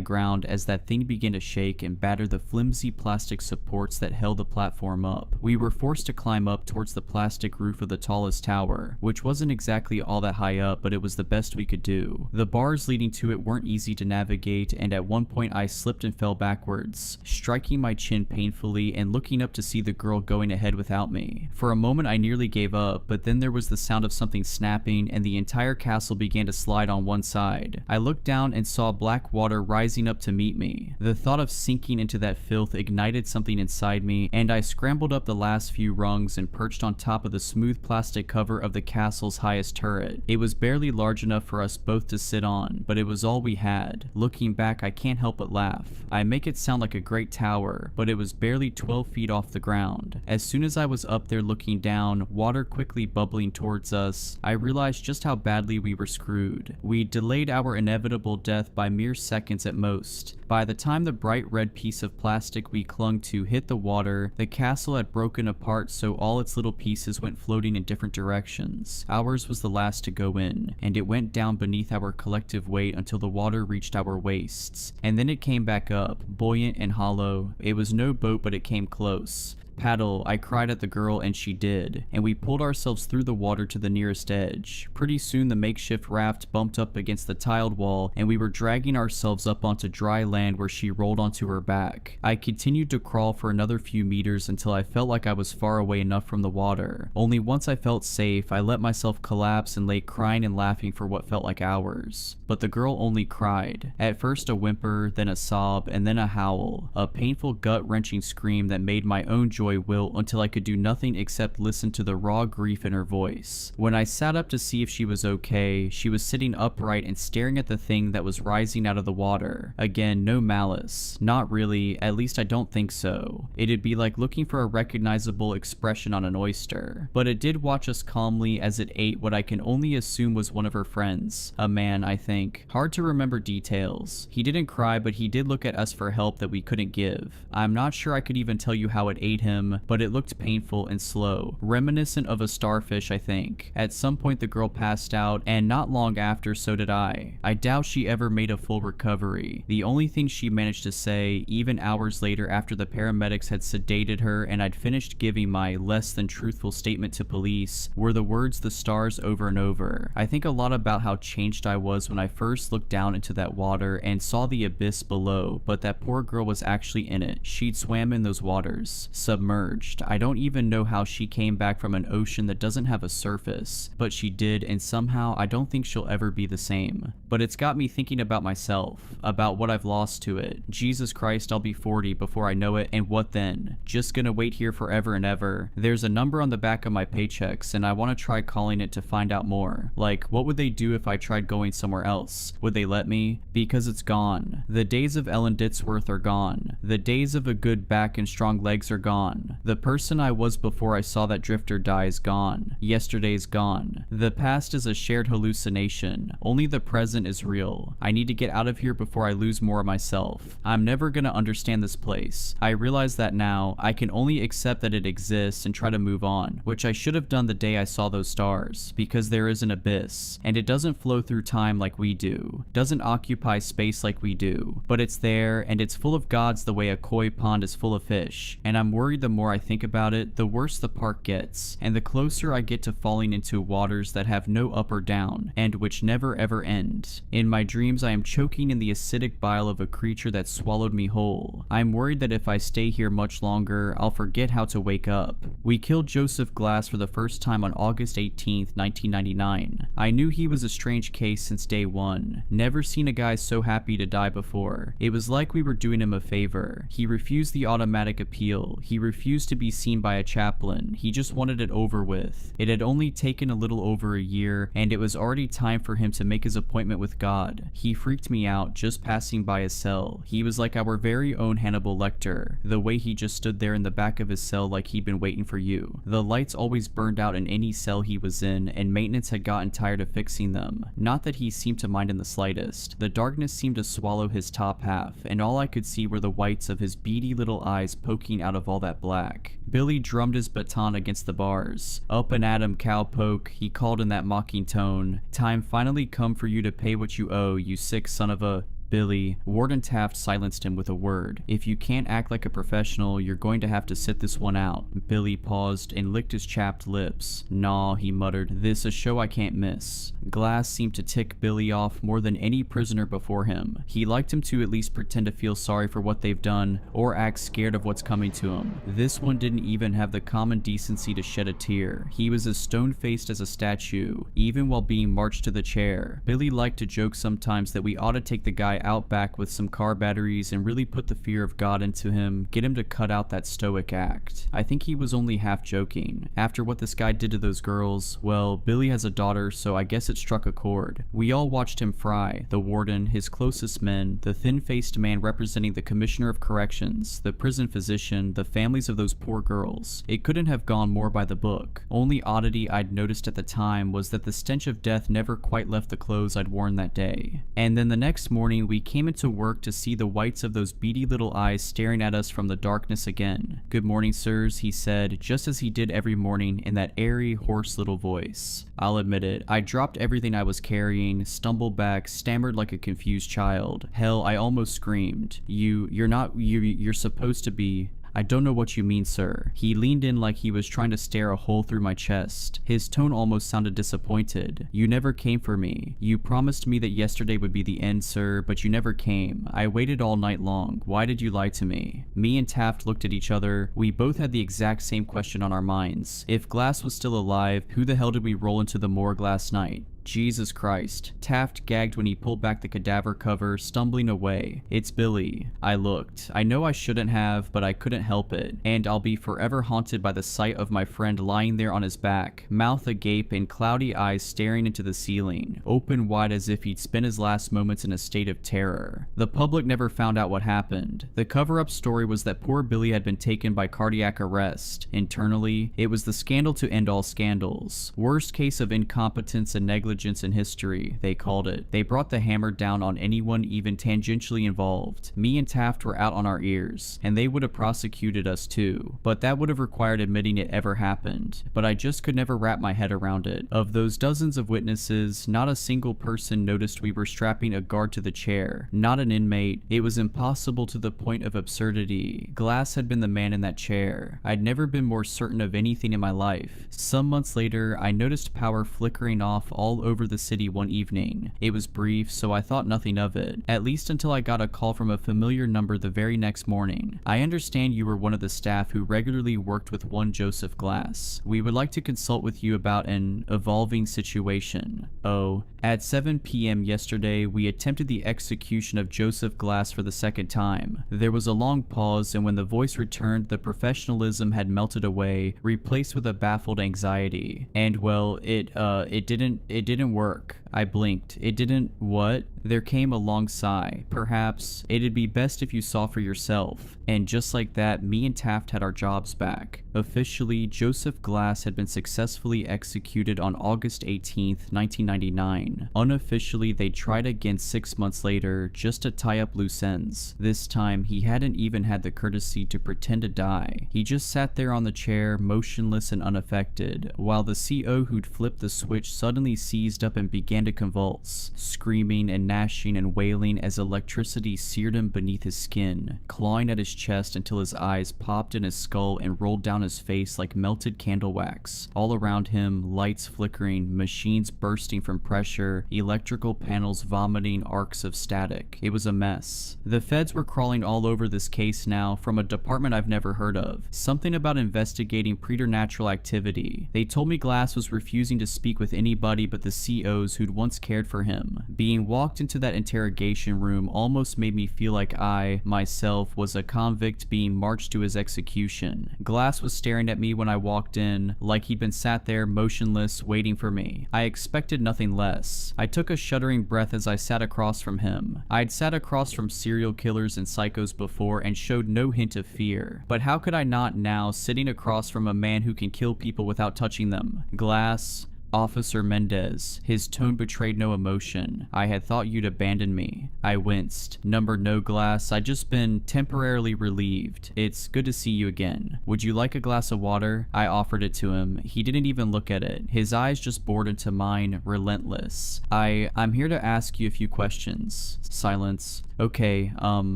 ground as that thing began to shake and batter the flimsy plastic supports that held the platform up. We were forced to climb up towards the plastic roof of the tallest tower, which wasn't exactly all that high up, but it was the best we could do. The bars leading to it weren't easy to navigate, and at one point I slipped and fell backwards, striking my chin painfully and looking up to see the girl going ahead without me. For a moment I nearly gave up, but then there was the sound of something snapping and the entire castle began to slide on one side. I looked down and saw black water rising up to meet me. The thought of sinking into that filth ignited something inside me, and I scrambled up the last few rungs and perched on top of the smooth plastic cover of the castle's highest turret. It was barely large enough for us both to sit on, but it was all we had. Looking back, I can't help but laugh. I make it sound like a great tower, but it was barely 12 feet off the ground. As soon as I was up there looking down, water quickly bubbling towards us, I realized just how badly we were screwed. We delayed our inevitable death by mere seconds at most. By the time the bright red piece of plastic we clung to hit the water, the castle had broken apart so all its little pieces went floating in different directions. Ours was the last to go in, and it went down beneath our collective weight until the water reached our waists. And then it came back up, buoyant and hollow. It was no boat, but it came close. Paddle, I cried at the girl and she did, and we pulled ourselves through the water to the nearest edge. Pretty soon the makeshift raft bumped up against the tiled wall and we were dragging ourselves up onto dry land where she rolled onto her back. I continued to crawl for another few meters until I felt like I was far away enough from the water. Only once I felt safe, I let myself collapse and lay crying and laughing for what felt like hours. But the girl only cried. At first a whimper, then a sob, and then a howl. A painful gut-wrenching scream that made my own joy wilt until I could do nothing except listen to the raw grief in her voice. When I sat up to see if she was okay, she was sitting upright and staring at the thing that was rising out of the water. Again, no malice. Not really, at least I don't think so. It'd be like looking for a recognizable expression on an oyster. But it did watch us calmly as it ate what I can only assume was one of her friends. A man, I think. Hard to remember details. He didn't cry, but he did look at us for help that we couldn't give. I'm not sure I could even tell you how it ate him, but it looked painful and slow. Reminiscent of a starfish, I think. At some point the girl passed out, and not long after so did I. I doubt she ever made a full recovery. The only thing she managed to say, even hours later after the paramedics had sedated her and I'd finished giving my less than truthful statement to police, were the words "the stars" over and over. I think a lot about how changed I was when I first looked down into that water and saw the abyss below, but that poor girl was actually in it. She'd swam in those waters. Submerged. I don't even know how she came back from an ocean that doesn't have a surface, but she did, and somehow I don't think she'll ever be the same. But it's got me thinking about myself, about what I've lost to it. Jesus Christ, I'll be 40 before I know it, and what then? Just gonna wait here forever and ever. There's a number on the back of my paychecks, and I want to try calling it to find out more. Like, what would they do if I tried going somewhere else? Would they let me? Because it's gone. The days of Ellen Ditzworth are gone. The days of a good back and strong legs are gone. The person I was before I saw that drifter die is gone. Yesterday's gone. The past is a shared hallucination. Only the present is real. I need to get out of here before I lose more of myself. I'm never gonna understand this place. I realize that now. I can only accept that it exists and try to move on, which I should have done the day I saw those stars, because there is an abyss, and it doesn't flow through time like we do, doesn't occupy space like we do, but it's there, and it's full of gods the way a koi pond is full of fish, and I'm worried the more I think about it, the worse the park gets, and the closer I get to falling into waters that have no up or down, and which never ever end. In my dreams I am choking in the acidic bile of a creature that swallowed me whole. I'm worried that if I stay here much longer, I'll forget how to wake up. We killed Joseph Glass for the first time on August 18th, 1999. I knew he was a strange case since day one. Never seen a guy so happy to die before. It was like we were doing him a favor. He refused the automatic appeal. He refused refused to be seen by a chaplain. He just wanted it over with. It had only taken a little over a year, and it was already time for him to make his appointment with God. He freaked me out just passing by his cell. He was like our very own Hannibal Lecter, the way he just stood there in the back of his cell like he'd been waiting for you. The lights always burned out in any cell he was in, and maintenance had gotten tired of fixing them. Not that he seemed to mind in the slightest. The darkness seemed to swallow his top half, and all I could see were the whites of his beady little eyes poking out of all that black. Billy drummed his baton against the bars. "Up and at 'em, cowpoke," he called in that mocking tone. "Time finally come for you to pay what you owe, you sick son of a..." "Billy," Warden Taft silenced him with a word. "If you can't act like a professional, you're going to have to sit this one out." Billy paused and licked his chapped lips. "Nah," he muttered, "this a show I can't miss." Glass seemed to tick Billy off more than any prisoner before him. He liked him to at least pretend to feel sorry for what they've done, or act scared of what's coming to him. This one didn't even have the common decency to shed a tear. He was as stone-faced as a statue, even while being marched to the chair. Billy liked to joke sometimes that we ought to take the guy out back with some car batteries and really put the fear of God into him, get him to cut out that stoic act. I think he was only half joking. After what this guy did to those girls, well, Billy has a daughter, so I guess it struck a chord. We all watched him fry. The warden, his closest men, the thin-faced man representing the commissioner of corrections, the prison physician, the families of those poor girls. It couldn't have gone more by the book. Only oddity I'd noticed at the time was that the stench of death never quite left the clothes I'd worn that day. And then the next morning we came into work to see the whites of those beady little eyes staring at us from the darkness again. "Good morning, sirs," he said, just as he did every morning in that airy, hoarse little voice. I'll admit it, I dropped everything I was carrying, stumbled back, stammered like a confused child. Hell, I almost screamed. You're supposed to be..." "I don't know what you mean, sir." He leaned in like he was trying to stare a hole through my chest. His tone almost sounded disappointed. "You never came for me. You promised me that yesterday would be the end, sir, but you never came. I waited all night long. Why did you lie to me?" Me and Taft looked at each other. We both had the exact same question on our minds. If Glass was still alive, who the hell did we roll into the morgue last night? Jesus Christ. Taft gagged when he pulled back the cadaver cover, stumbling away. "It's Billy." I looked. I know I shouldn't have, but I couldn't help it. And I'll be forever haunted by the sight of my friend lying there on his back, mouth agape and cloudy eyes staring into the ceiling, open wide as if he'd spent his last moments in a state of terror. The public never found out what happened. The cover-up story was that poor Billy had been taken by cardiac arrest. Internally, it was the scandal to end all scandals. Worst case of incompetence and negligence in history, they called it. They brought the hammer down on anyone even tangentially involved. Me and Taft were out on our ears, and they would have prosecuted us too, but that would have required admitting it ever happened. But I just could never wrap my head around it. Of those dozens of witnesses, not a single person noticed we were strapping a guard to the chair, not an inmate. It was impossible to the point of absurdity. Glass had been the man in that chair. I'd never been more certain of anything in my life. Some months later, I noticed power flickering off all over the city one evening. It was brief, so I thought nothing of it, at least until I got a call from a familiar number the very next morning. "I understand you were one of the staff who regularly worked with one Joseph Glass. We would like to consult with you about an evolving situation. Oh, at 7 p.m. yesterday, we attempted the execution of Joseph Glass for the second time." There was a long pause, and when the voice returned, the professionalism had melted away, replaced with a baffled anxiety. "And well, it didn't work." I blinked. "It didn't what?" There came a long sigh. "Perhaps it'd be best if you saw for yourself." And just like that, me and Taft had our jobs back. Officially, Joseph Glass had been successfully executed on August 18th, 1999. Unofficially, they tried again 6 months later, just to tie up loose ends. This time, he hadn't even had the courtesy to pretend to die. He just sat there on the chair, motionless and unaffected, while the CO who'd flipped the switch suddenly seized up and began to convulse, screaming and gnashing and wailing as electricity seared him beneath his skin, clawing at his chest until his eyes popped in his skull and rolled down his face like melted candle wax. All around him, lights flickering, machines bursting from pressure, electrical panels vomiting arcs of static. It was a mess. The feds were crawling all over this case now from a department I've never heard of. Something about investigating preternatural activity. They told me Glass was refusing to speak with anybody but the COs who'd once cared for him. Being walked into that interrogation room almost made me feel like I, myself, was a convict being marched to his execution. Glass was staring at me when I walked in, like he'd been sat there motionless, waiting for me. I expected nothing less. I took a shuddering breath as I sat across from him. I'd sat across from serial killers and psychos before and showed no hint of fear. But how could I not now, sitting across from a man who can kill people without touching them? Glass, Officer Mendez. His tone betrayed no emotion. I had thought you'd abandon me. I winced. Number no, Glass. I'd just been temporarily relieved. It's good to see you again. Would you like a glass of water? I offered it to him. He didn't even look at it. His eyes just bored into mine, relentless. I'm here to ask you a few questions. Silence. Okay,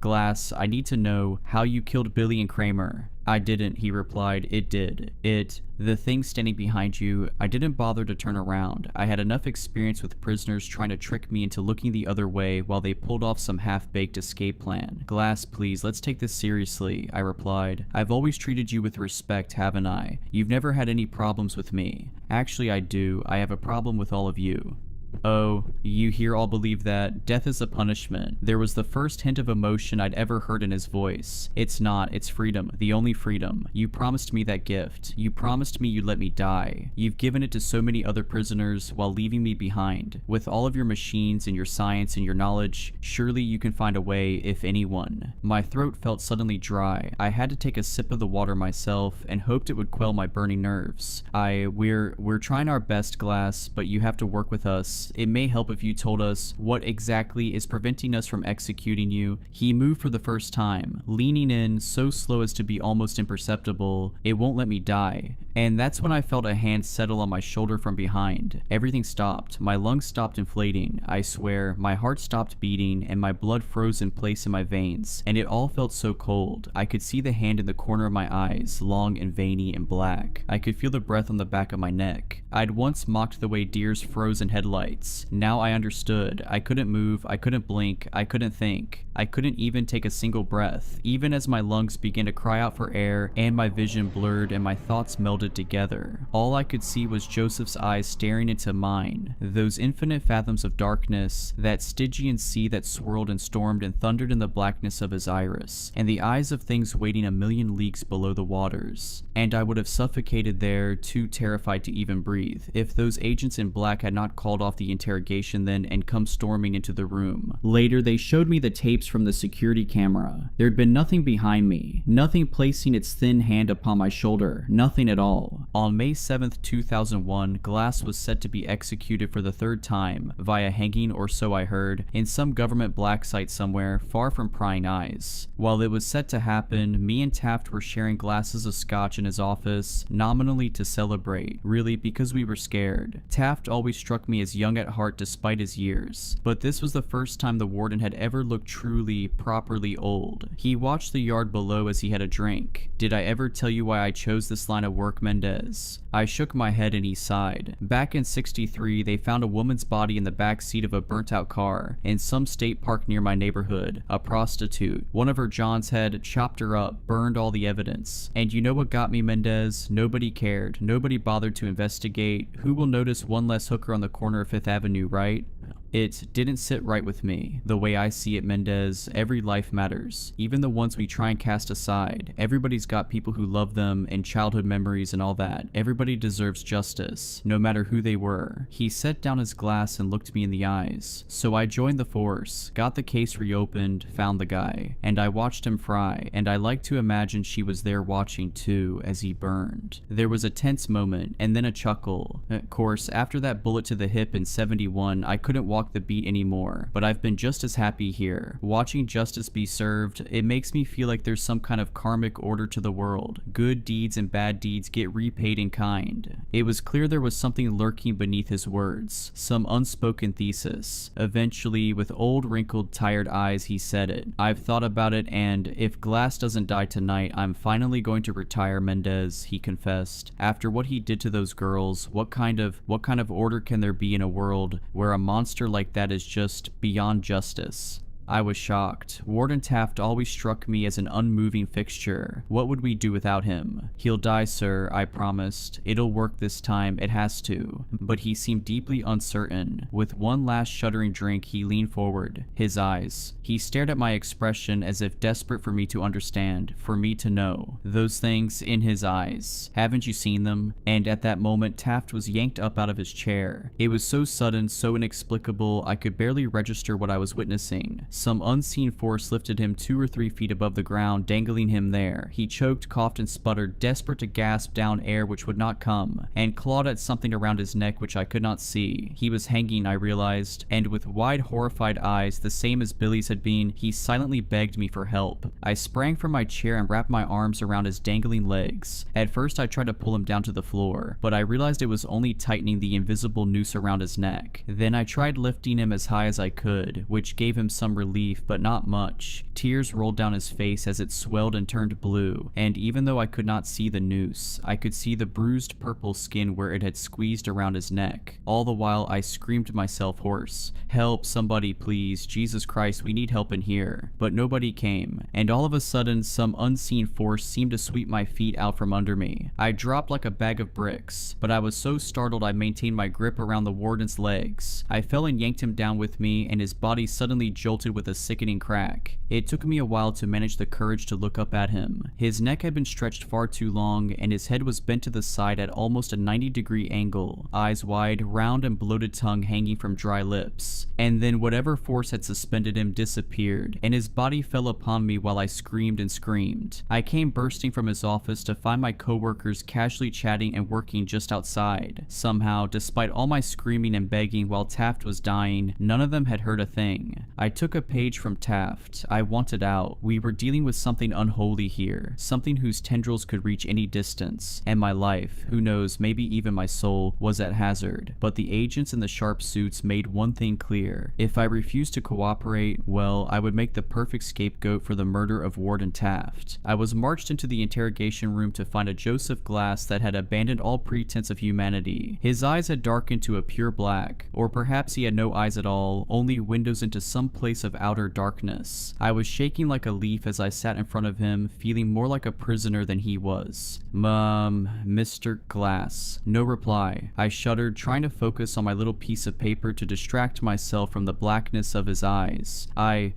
Glass, I need to know how you killed Billy and Kramer. I didn't, he replied. It did. The thing standing behind you, I didn't bother to turn around. I had enough experience with prisoners trying to trick me into looking the other way while they pulled off some half-baked escape plan. Glass, please, let's take this seriously, I replied. I've always treated you with respect, haven't I? You've never had any problems with me. Actually, I do. I have a problem with all of you. Oh, you here all believe that death is a punishment. There was the first hint of emotion I'd ever heard in his voice. It's not, it's freedom, the only freedom. You promised me that gift. You promised me you'd let me die. You've given it to so many other prisoners while leaving me behind. With all of your machines and your science and your knowledge, surely you can find a way, if anyone. My throat felt suddenly dry. I had to take a sip of the water myself and hoped it would quell my burning nerves. We're trying our best, Glass, but you have to work with us. It may help if you told us what exactly is preventing us from executing you. He moved for the first time, leaning in so slow as to be almost imperceptible. It won't let me die. And that's when I felt a hand settle on my shoulder from behind. Everything stopped. My lungs stopped inflating. I swear, my heart stopped beating and my blood froze in place in my veins. And it all felt so cold. I could see the hand in the corner of my eyes, long and veiny and black. I could feel the breath on the back of my neck. I'd once mocked the way deers froze in headlights. Now I understood. I couldn't move. I couldn't blink. I couldn't think. I couldn't even take a single breath. Even as my lungs began to cry out for air and my vision blurred and my thoughts melded together. All I could see was Joseph's eyes staring into mine, those infinite fathoms of darkness, that Stygian sea that swirled and stormed and thundered in the blackness of his iris, and the eyes of things waiting a million leagues below the waters. And I would have suffocated there, too terrified to even breathe, if those agents in black had not called off the interrogation then and come storming into the room. Later, they showed me the tapes from the security camera. There'd been nothing behind me, nothing placing its thin hand upon my shoulder, nothing at all. On May 7th, 2001, Glass was set to be executed for the third time, via hanging or so I heard, in some government black site somewhere, far from prying eyes. While it was set to happen, me and Taft were sharing glasses of scotch in his office, nominally to celebrate, really because we were scared. Taft always struck me as young at heart despite his years, but this was the first time the warden had ever looked truly, properly old. He watched the yard below as he had a drink. Did I ever tell you why I chose this line of work, Mendez? I shook my head and he sighed. Back in '63, they found a woman's body in the back seat of a burnt-out car in some state park near my neighborhood. A prostitute. One of her Johns had chopped her up, burned all the evidence. And you know what got me, Mendez? Nobody cared. Nobody bothered to investigate. Who will notice one less hooker on the corner of 5th Avenue, right? It didn't sit right with me. The way I see it, Mendez, every life matters. Even the ones we try and cast aside. Everybody's got people who love them and childhood memories and all that. Everybody deserves justice, no matter who they were. He set down his glass and looked me in the eyes. So I joined the force, got the case reopened, found the guy, and I watched him fry, and I like to imagine she was there watching too as he burned. There was a tense moment, and then a chuckle. Of course, after that bullet to the hip in '71, I couldn't walk the beat anymore, but I've been just as happy here. Watching justice be served, it makes me feel like there's some kind of karmic order to the world. Good deeds and bad deeds get repaid in kind. It was clear there was something lurking beneath his words, some unspoken thesis. Eventually, with old, wrinkled, tired eyes, he said it. I've thought about it, and if Glass doesn't die tonight, I'm finally going to retire, Mendez, he confessed. After what he did to those girls, what kind of order can there be in a world where a monster like that is just beyond justice? I was shocked. Warden Taft always struck me as an unmoving fixture. What would we do without him? He'll die, sir, I promised. It'll work this time, it has to. But he seemed deeply uncertain. With one last shuddering drink, he leaned forward. His eyes. He stared at my expression as if desperate for me to understand, for me to know. Those things in his eyes. Haven't you seen them? And at that moment, Taft was yanked up out of his chair. It was so sudden, so inexplicable, I could barely register what I was witnessing. Some unseen force lifted him 2 or 3 feet above the ground, dangling him there. He choked, coughed, and sputtered, desperate to gasp down air which would not come, and clawed at something around his neck which I could not see. He was hanging, I realized, and with wide, horrified eyes, the same as Billy's had been, he silently begged me for help. I sprang from my chair and wrapped my arms around his dangling legs. At first, I tried to pull him down to the floor, but I realized it was only tightening the invisible noose around his neck. Then I tried lifting him as high as I could, which gave him some relief, but not much. Tears rolled down his face as it swelled and turned blue, and even though I could not see the noose, I could see the bruised purple skin where it had squeezed around his neck. All the while, I screamed myself hoarse. Help, somebody please, Jesus Christ, we need help in here. But nobody came, and all of a sudden, some unseen force seemed to sweep my feet out from under me. I dropped like a bag of bricks, but I was so startled I maintained my grip around the warden's legs. I fell and yanked him down with me, and his body suddenly jolted with a sickening crack. It took me a while to manage the courage to look up at him. His neck had been stretched far too long, and his head was bent to the side at almost a 90-degree angle, eyes wide, round and bloated tongue hanging from dry lips. And then whatever force had suspended him disappeared, and his body fell upon me while I screamed and screamed. I came bursting from his office to find my coworkers casually chatting and working just outside. Somehow, despite all my screaming and begging while Taft was dying, none of them had heard a thing. I took a page from Taft. I wanted out. We were dealing with something unholy here, something whose tendrils could reach any distance, and my life, who knows, maybe even my soul, was at hazard. But the agents in the sharp suits made one thing clear. If I refused to cooperate, well, I would make the perfect scapegoat for the murder of Warden Taft. I was marched into the interrogation room to find a Joseph Glass that had abandoned all pretense of humanity. His eyes had darkened to a pure black, or perhaps he had no eyes at all, only windows into some place of outer darkness. I was shaking like a leaf as I sat in front of him, feeling more like a prisoner than he was. Mr. Glass. No reply. I shuddered, trying to focus on my little piece of paper to distract myself from the blackness of his eyes. I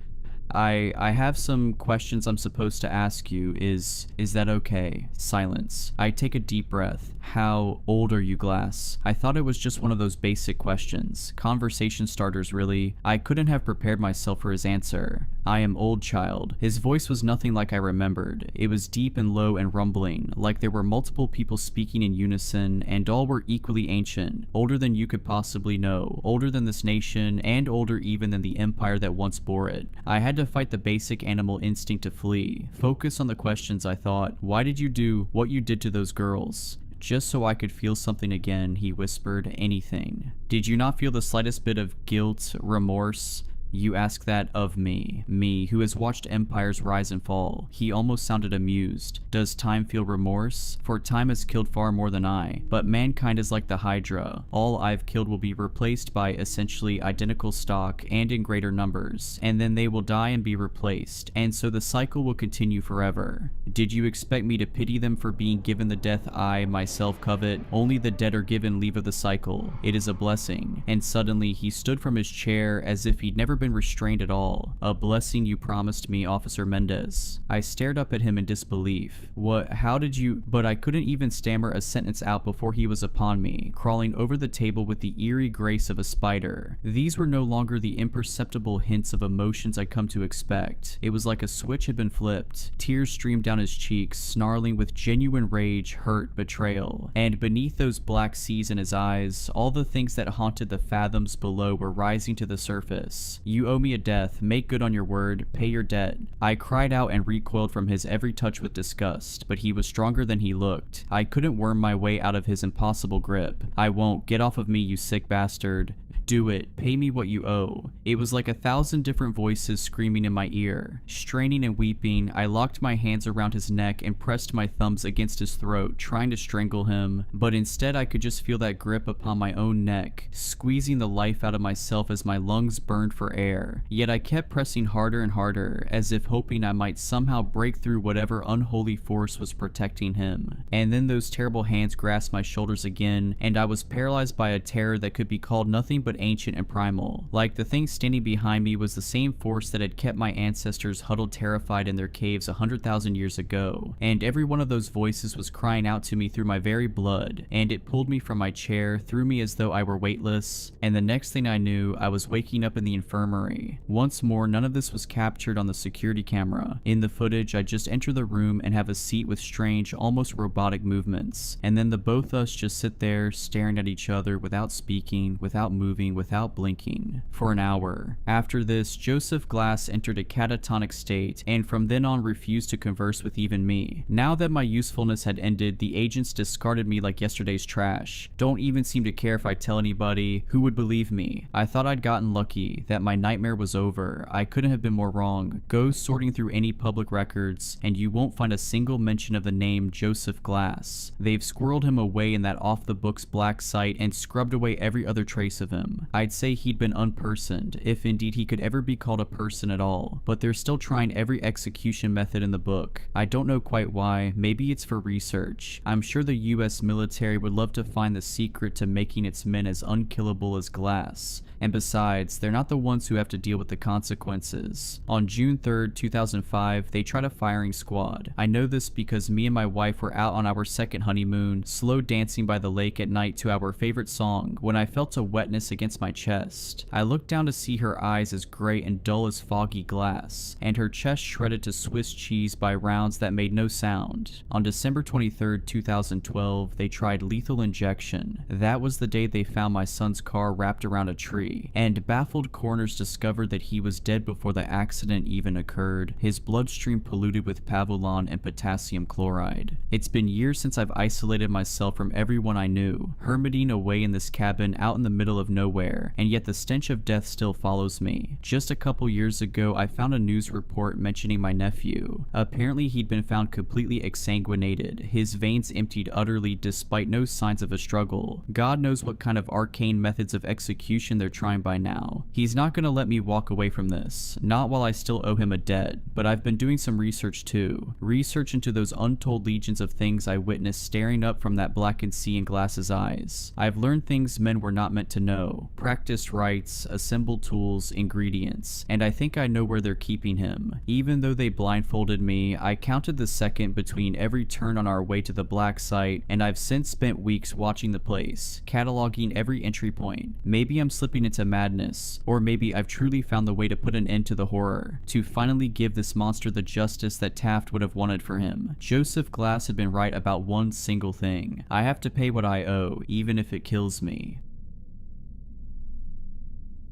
have some questions I'm supposed to ask you. Is that okay? Silence. I take a deep breath. How old are you, Glass? I thought it was just one of those basic questions. Conversation starters, really. I couldn't have prepared myself for his answer. I am old, child. His voice was nothing like I remembered. It was deep and low and rumbling, like there were multiple people speaking in unison, and all were equally ancient. Older than you could possibly know. Older than this nation, and older even than the empire that once bore it. I had to fight the basic animal instinct to flee. Focus on the questions, I thought. Why did you do what you did to those girls? Just so I could feel something again, he whispered. Anything. Did you not feel the slightest bit of guilt, remorse? You ask that of me. Me, who has watched empires rise and fall. He almost sounded amused. Does time feel remorse? For time has killed far more than I. But mankind is like the Hydra. All I've killed will be replaced by essentially identical stock and in greater numbers. And then they will die and be replaced. And so the cycle will continue forever. Did you expect me to pity them for being given the death I, myself, covet? Only the dead are given leave of the cycle. It is a blessing. And suddenly he stood from his chair as if he'd never been restrained at all. A blessing you promised me, Officer Mendez. I stared up at him in disbelief. What? How did you? But I couldn't even stammer a sentence out before he was upon me, crawling over the table with the eerie grace of a spider. These were no longer the imperceptible hints of emotions I'd come to expect. It was like a switch had been flipped. Tears streamed down his cheeks, snarling with genuine rage, hurt, betrayal. And beneath those black seas in his eyes, all the things that haunted the fathoms below were rising to the surface. You owe me a death. Make good on your word. Pay your debt. I cried out and recoiled from his every touch with disgust, but he was stronger than he looked. I couldn't worm my way out of his impossible grip. I won't. Get off of me, you sick bastard. Do it. Pay me what you owe. It was like 1,000 different voices screaming in my ear. Straining and weeping, I locked my hands around his neck and pressed my thumbs against his throat, trying to strangle him, but instead I could just feel that grip upon my own neck, squeezing the life out of myself as my lungs burned for air. Yet I kept pressing harder and harder, as if hoping I might somehow break through whatever unholy force was protecting him. And then those terrible hands grasped my shoulders again, and I was paralyzed by a terror that could be called nothing but ancient and primal. Like the thing standing behind me was the same force that had kept my ancestors huddled terrified in their caves 100,000 years ago, and every one of those voices was crying out to me through my very blood, and it pulled me from my chair, threw me as though I were weightless, and the next thing I knew, I was waking up in the infirmary. Once more, none of this was captured on the security camera. In the footage, I just enter the room and have a seat with strange, almost robotic movements, and then the both of us just sit there staring at each other without speaking, without moving, without blinking, for an hour. After this, Joseph Glass entered a catatonic state, and from then on refused to converse with even me. Now that my usefulness had ended, the agents discarded me like yesterday's trash. Don't even seem to care if I tell anybody. Who would believe me? I thought I'd gotten lucky, that my nightmare was over. I couldn't have been more wrong. Go sorting through any public records, and you won't find a single mention of the name Joseph Glass. They've squirreled him away in that off-the-books black site and scrubbed away every other trace of him. I'd say he'd been unpersoned, if indeed he could ever be called a person at all, but they're still trying every execution method in the book. I don't know quite why. Maybe it's for research. I'm sure the US military would love to find the secret to making its men as unkillable as Glass. And besides, they're not the ones who have to deal with the consequences. On June 3rd, 2005, they tried a firing squad. I know this because me and my wife were out on our second honeymoon, slow dancing by the lake at night to our favorite song, when I felt a wetness against my chest. I looked down to see her eyes as gray and dull as foggy glass, and her chest shredded to Swiss cheese by rounds that made no sound. On December 23rd, 2012, they tried lethal injection. That was the day they found my son's car wrapped around a tree, and baffled coroners discovered that he was dead before the accident even occurred, his bloodstream polluted with pavulon and potassium chloride. It's been years since I've isolated myself from everyone I knew, hermiting away in this cabin out in the middle of nowhere, and yet the stench of death still follows me. Just a couple years ago, I found a news report mentioning my nephew. Apparently he'd been found completely exsanguinated, his veins emptied utterly despite no signs of a struggle. God knows what kind of arcane methods of execution they're trying by now. He's not gonna let me walk away from this, not while I still owe him a debt, but I've been doing some research too. Research into those untold legions of things I witnessed staring up from that blackened sea in Glass's eyes. I've learned things men were not meant to know, practiced rites, assembled tools, ingredients, and I think I know where they're keeping him. Even though they blindfolded me, I counted the second between every turn on our way to the black site, and I've since spent weeks watching the place, cataloging every entry point. Maybe I'm slipping into madness, or maybe I've truly found the way to put an end to the horror, to finally give this monster the justice that Taft would have wanted for him. Joseph Glass had been right about one single thing. I have to pay what I owe, even if it kills me.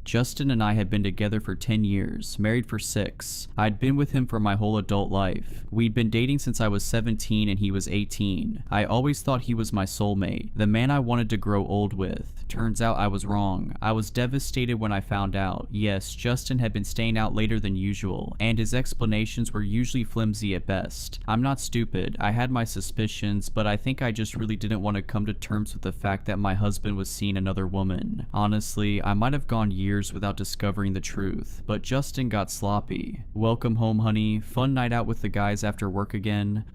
Justin and I had been together for 10 years, married for 6. I'd been with him for my whole adult life. We'd been dating since I was 17 and he was 18. I always thought he was my soulmate, the man I wanted to grow old with. Turns out I was wrong. I was devastated when I found out. Yes, Justin had been staying out later than usual, and his explanations were usually flimsy at best. I'm not stupid. I had my suspicions, but I think I just really didn't want to come to terms with the fact that my husband was seeing another woman. Honestly, I might have gone years without discovering the truth, but Justin got sloppy. Welcome home, honey. Fun night out with the guys after work again?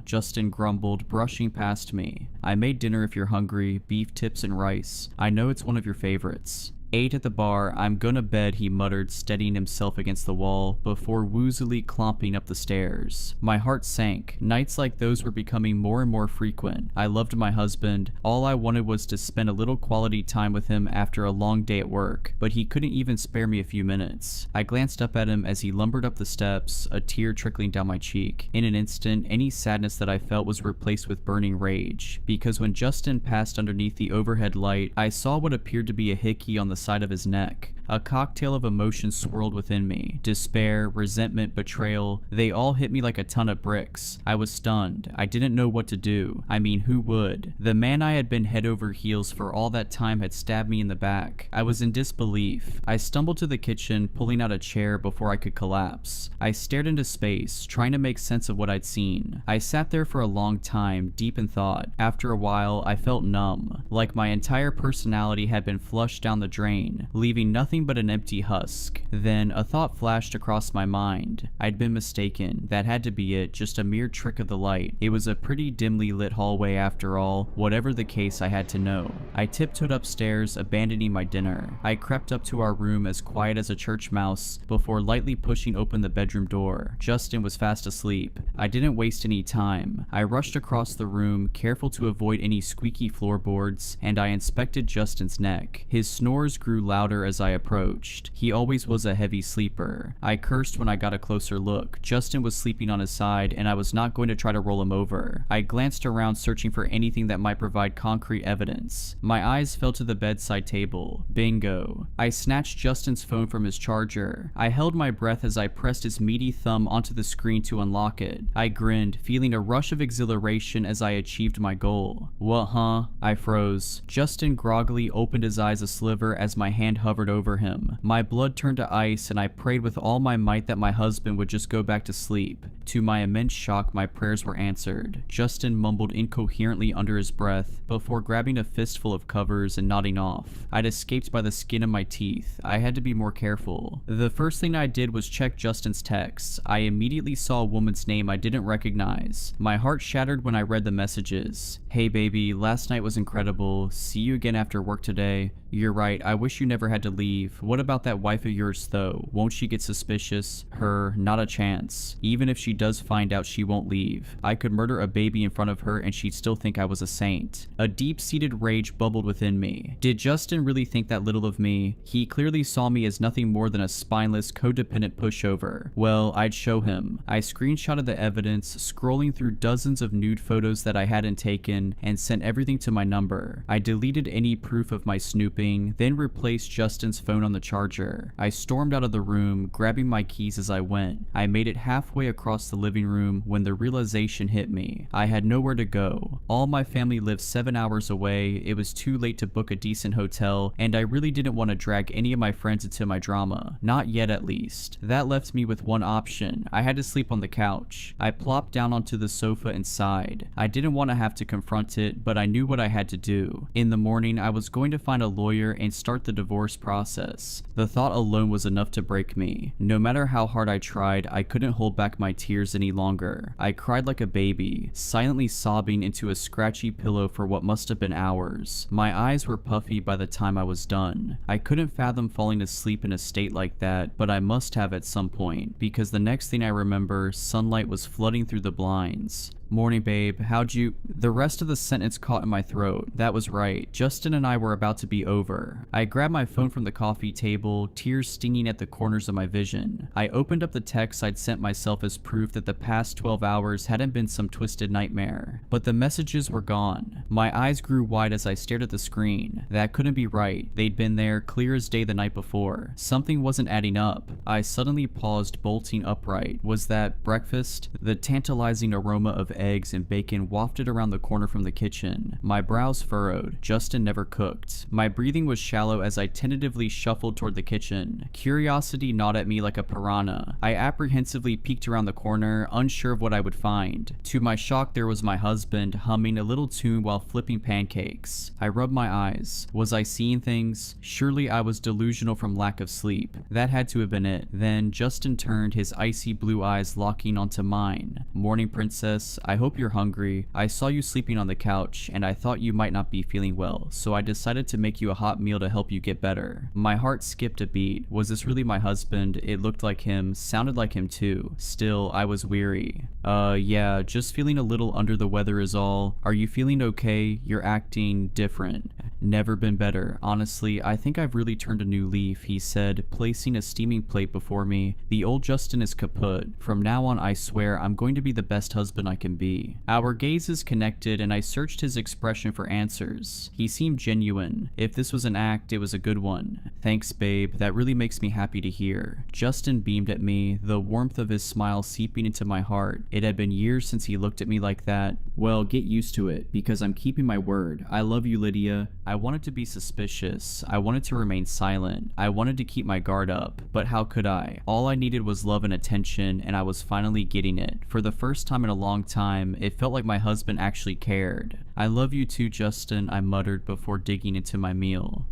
Justin grumbled, brushing past me. I made dinner if you're hungry, beef tips and rice. I know it's one of your favorites. Ate at the bar. I'm gonna bed, he muttered, steadying himself against the wall, before woozily clomping up the stairs. My heart sank. Nights like those were becoming more and more frequent. I loved my husband. All I wanted was to spend a little quality time with him after a long day at work, but he couldn't even spare me a few minutes. I glanced up at him as he lumbered up the steps, a tear trickling down my cheek. In an instant, any sadness that I felt was replaced with burning rage, because when Justin passed underneath the overhead light, I saw what appeared to be a hickey on the side of his neck. A cocktail of emotions swirled within me. Despair, resentment, betrayal, they all hit me like a ton of bricks. I was stunned. I didn't know what to do. I mean, who would? The man I had been head over heels for all that time had stabbed me in the back. I was in disbelief. I stumbled to the kitchen, pulling out a chair before I could collapse. I stared into space, trying to make sense of what I'd seen. I sat there for a long time, deep in thought. After a while, I felt numb, like my entire personality had been flushed down the drain, leaving nothing but an empty husk. Then a thought flashed across my mind. I'd been mistaken. That had to be it, just a mere trick of the light. It was a pretty dimly lit hallway after all. Whatever the case, I had to know. I tiptoed upstairs, abandoning my dinner. I crept up to our room as quiet as a church mouse before lightly pushing open the bedroom door. Justin was fast asleep. I didn't waste any time. I rushed across the room, careful to avoid any squeaky floorboards, and I inspected Justin's neck. His snores grew louder as I approached. He always was a heavy sleeper. I cursed when I got a closer look. Justin was sleeping on his side, and I was not going to try to roll him over. I glanced around, searching for anything that might provide concrete evidence. My eyes fell to the bedside table. Bingo. I snatched Justin's phone from his charger. I held my breath as I pressed his meaty thumb onto the screen to unlock it. I grinned, feeling a rush of exhilaration as I achieved my goal. What, huh? I froze. Justin groggily opened his eyes a sliver as my hand hovered over him. My blood turned to ice, and I prayed with all my might that my husband would just go back to sleep. To my immense shock, my prayers were answered. Justin mumbled incoherently under his breath before grabbing a fistful of covers and nodding off. I'd escaped by the skin of my teeth. I had to be more careful. The first thing I did was check Justin's texts. I immediately saw a woman's name I didn't recognize. My heart shattered when I read the messages. Hey baby, last night was incredible. See you again after work today. You're right, I wish you never had to leave. What about that wife of yours though? Won't she get suspicious? Her, not a chance. Even if she does find out, she won't leave. I could murder a baby in front of her and she'd still think I was a saint. A deep-seated rage bubbled within me. Did Justin really think that little of me? He clearly saw me as nothing more than a spineless, codependent pushover. Well, I'd show him. I screenshotted the evidence, scrolling through dozens of nude photos that I hadn't taken, and sent everything to my number. I deleted any proof of my snooping, then replaced Justin's phone on the charger. I stormed out of the room, grabbing my keys as I went. I made it halfway across the living room when the realization hit me. I had nowhere to go. All my family lived 7 hours away, it was too late to book a decent hotel, and I really didn't want to drag any of my friends into my drama. Not yet, at least. That left me with one option. I had to sleep on the couch. I plopped down onto the sofa and sighed. I didn't want to have to confront it, but I knew what I had to do. In the morning, I was going to find a lawyer and start the divorce process. The thought alone was enough to break me. No matter how hard I tried, I couldn't hold back my tears any longer. I cried like a baby, silently sobbing into a scratchy pillow for what must have been hours. My eyes were puffy by the time I was done. I couldn't fathom falling asleep in a state like that, but I must have at some point, because the next thing I remember, sunlight was flooding through the blinds. Morning, babe. How'd you... The rest of the sentence caught in my throat. That was right. Justin and I were about to be over. I grabbed my phone from the coffee table, tears stinging at the corners of my vision. I opened up the text I'd sent myself as proof that the past 12 hours hadn't been some twisted nightmare. But the messages were gone. My eyes grew wide as I stared at the screen. That couldn't be right. They'd been there, clear as day the night before. Something wasn't adding up. I suddenly paused, bolting upright. Was that breakfast? The tantalizing aroma of eggs and bacon wafted around the corner from the kitchen. My brows furrowed. Justin never cooked. My breathing was shallow as I tentatively shuffled toward the kitchen. Curiosity gnawed at me like a piranha. I apprehensively peeked around the corner, unsure of what I would find. To my shock, there was my husband, humming a little tune while flipping pancakes. I rubbed my eyes. Was I seeing things? Surely I was delusional from lack of sleep. That had to have been it. Then Justin turned, his icy blue eyes locking onto mine. Morning, princess. I hope you're hungry. I saw you sleeping on the couch, and I thought you might not be feeling well, so I decided to make you a hot meal to help you get better. My heart skipped a beat. Was this really my husband? It looked like him, sounded like him too. Still, I was weary. Yeah, just feeling a little under the weather is all. Are you feeling okay? You're acting different. Never been better. Honestly, I think I've really turned a new leaf, he said, placing a steaming plate before me. The old Justin is kaput. From now on, I swear, I'm going to be the best husband I can be. Our gazes connected and I searched his expression for answers. He seemed genuine. If this was an act, it was a good one. Thanks, babe. That really makes me happy to hear. Justin beamed at me, the warmth of his smile seeping into my heart. It had been years since he looked at me like that. Well, get used to it, because I'm keeping my word. I love you, Lydia. I wanted to be suspicious. I wanted to remain silent. I wanted to keep my guard up. But how could I? All I needed was love and attention, and I was finally getting it. For the first time in a long time, it felt like my husband actually cared. I love you too, Justin, I muttered before digging into my meal.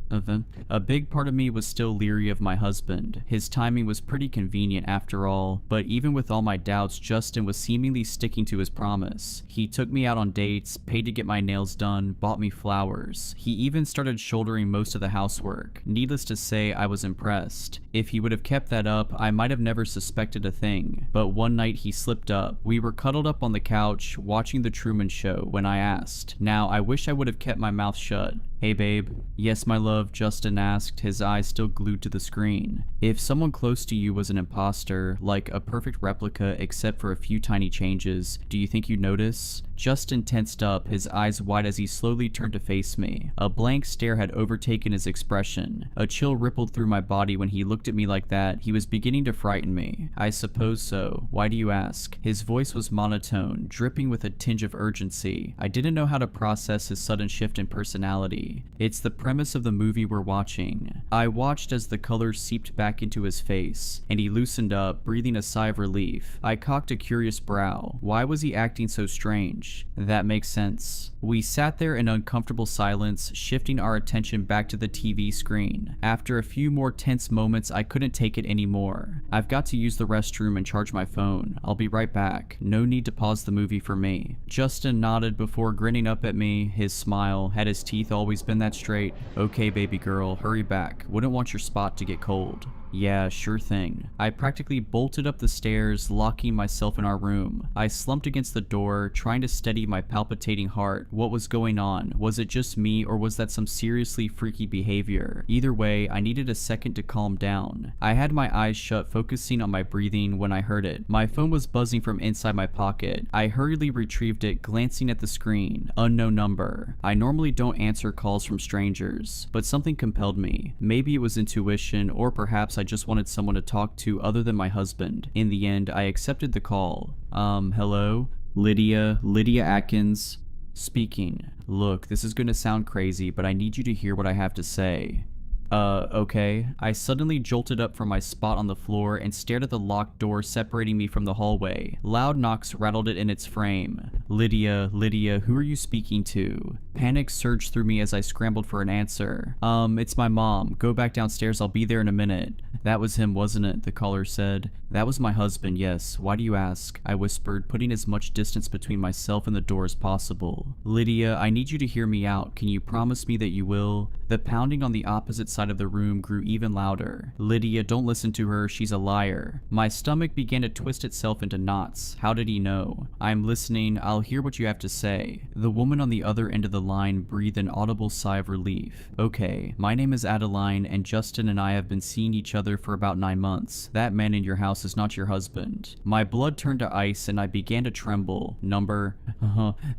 A big part of me was still leery of my husband. His timing was pretty convenient after all, but even with all my doubts, Justin was seemingly sticking to his promise. He took me out on dates, paid to get my nails done, bought me flowers. He even started shouldering most of the housework. Needless to say, I was impressed. If he would have kept that up, I might have never suspected a thing. But one night he slipped up. We were cuddled up on the couch, watching The Truman Show, when I asked. Now, I wish I would have kept my mouth shut. Hey babe. Yes, my love, Justin asked, his eyes still glued to the screen. If someone close to you was an impostor, like a perfect replica except for a few tiny changes, do you think you'd notice? Justin tensed up, his eyes wide as he slowly turned to face me. A blank stare had overtaken his expression. A chill rippled through my body when he looked at me like that. He was beginning to frighten me. I suppose so. Why do you ask? His voice was monotone, dripping with a tinge of urgency. I didn't know how to process his sudden shift in personality. It's the premise of the movie we're watching. I watched as the colors seeped back into his face, and he loosened up, breathing a sigh of relief. I cocked a curious brow. Why was he acting so strange? That makes sense. We sat there in uncomfortable silence, shifting our attention back to the TV screen. After a few more tense moments, I couldn't take it anymore. I've got to use the restroom and charge my phone. I'll be right back. No need to pause the movie for me. Justin nodded before grinning up at me. His smile, had his teeth always been that straight? Okay, baby girl, hurry back. Wouldn't want your spot to get cold. Yeah, sure thing. I practically bolted up the stairs, locking myself in our room. I slumped against the door, trying to steady my palpitating heart. What was going on? Was it just me, or was that some seriously freaky behavior? Either way, I needed a second to calm down. I had my eyes shut, focusing on my breathing when I heard it. My phone was buzzing from inside my pocket. I hurriedly retrieved it, glancing at the screen. Unknown number. I normally don't answer calls from strangers, but something compelled me. Maybe it was intuition, or perhaps I just wanted someone to talk to other than my husband. In the end, I accepted the call. Hello? Lydia Atkins speaking. Look, this is gonna sound crazy, but I need you to hear what I have to say. Okay. I suddenly jolted up from my spot on the floor and stared at the locked door separating me from the hallway. Loud knocks rattled it in its frame. Lydia, who are you speaking to? Panic surged through me as I scrambled for an answer. It's my mom. Go back downstairs, I'll be there in a minute. That was him, wasn't it? The caller said. That was my husband, yes. Why do you ask? I whispered, putting as much distance between myself and the door as possible. Lydia, I need you to hear me out. Can you promise me that you will? The pounding on the opposite side of the room grew even louder. Lydia, don't listen to her. She's a liar. My stomach began to twist itself into knots. How did he know? I'm listening. I'll hear what you have to say. The woman on the other end of the line breathed an audible sigh of relief. Okay, my name is Adeline, and Justin and I have been seeing each other for about 9 months. That man in your house is not your husband. My blood turned to ice and I began to tremble. Number?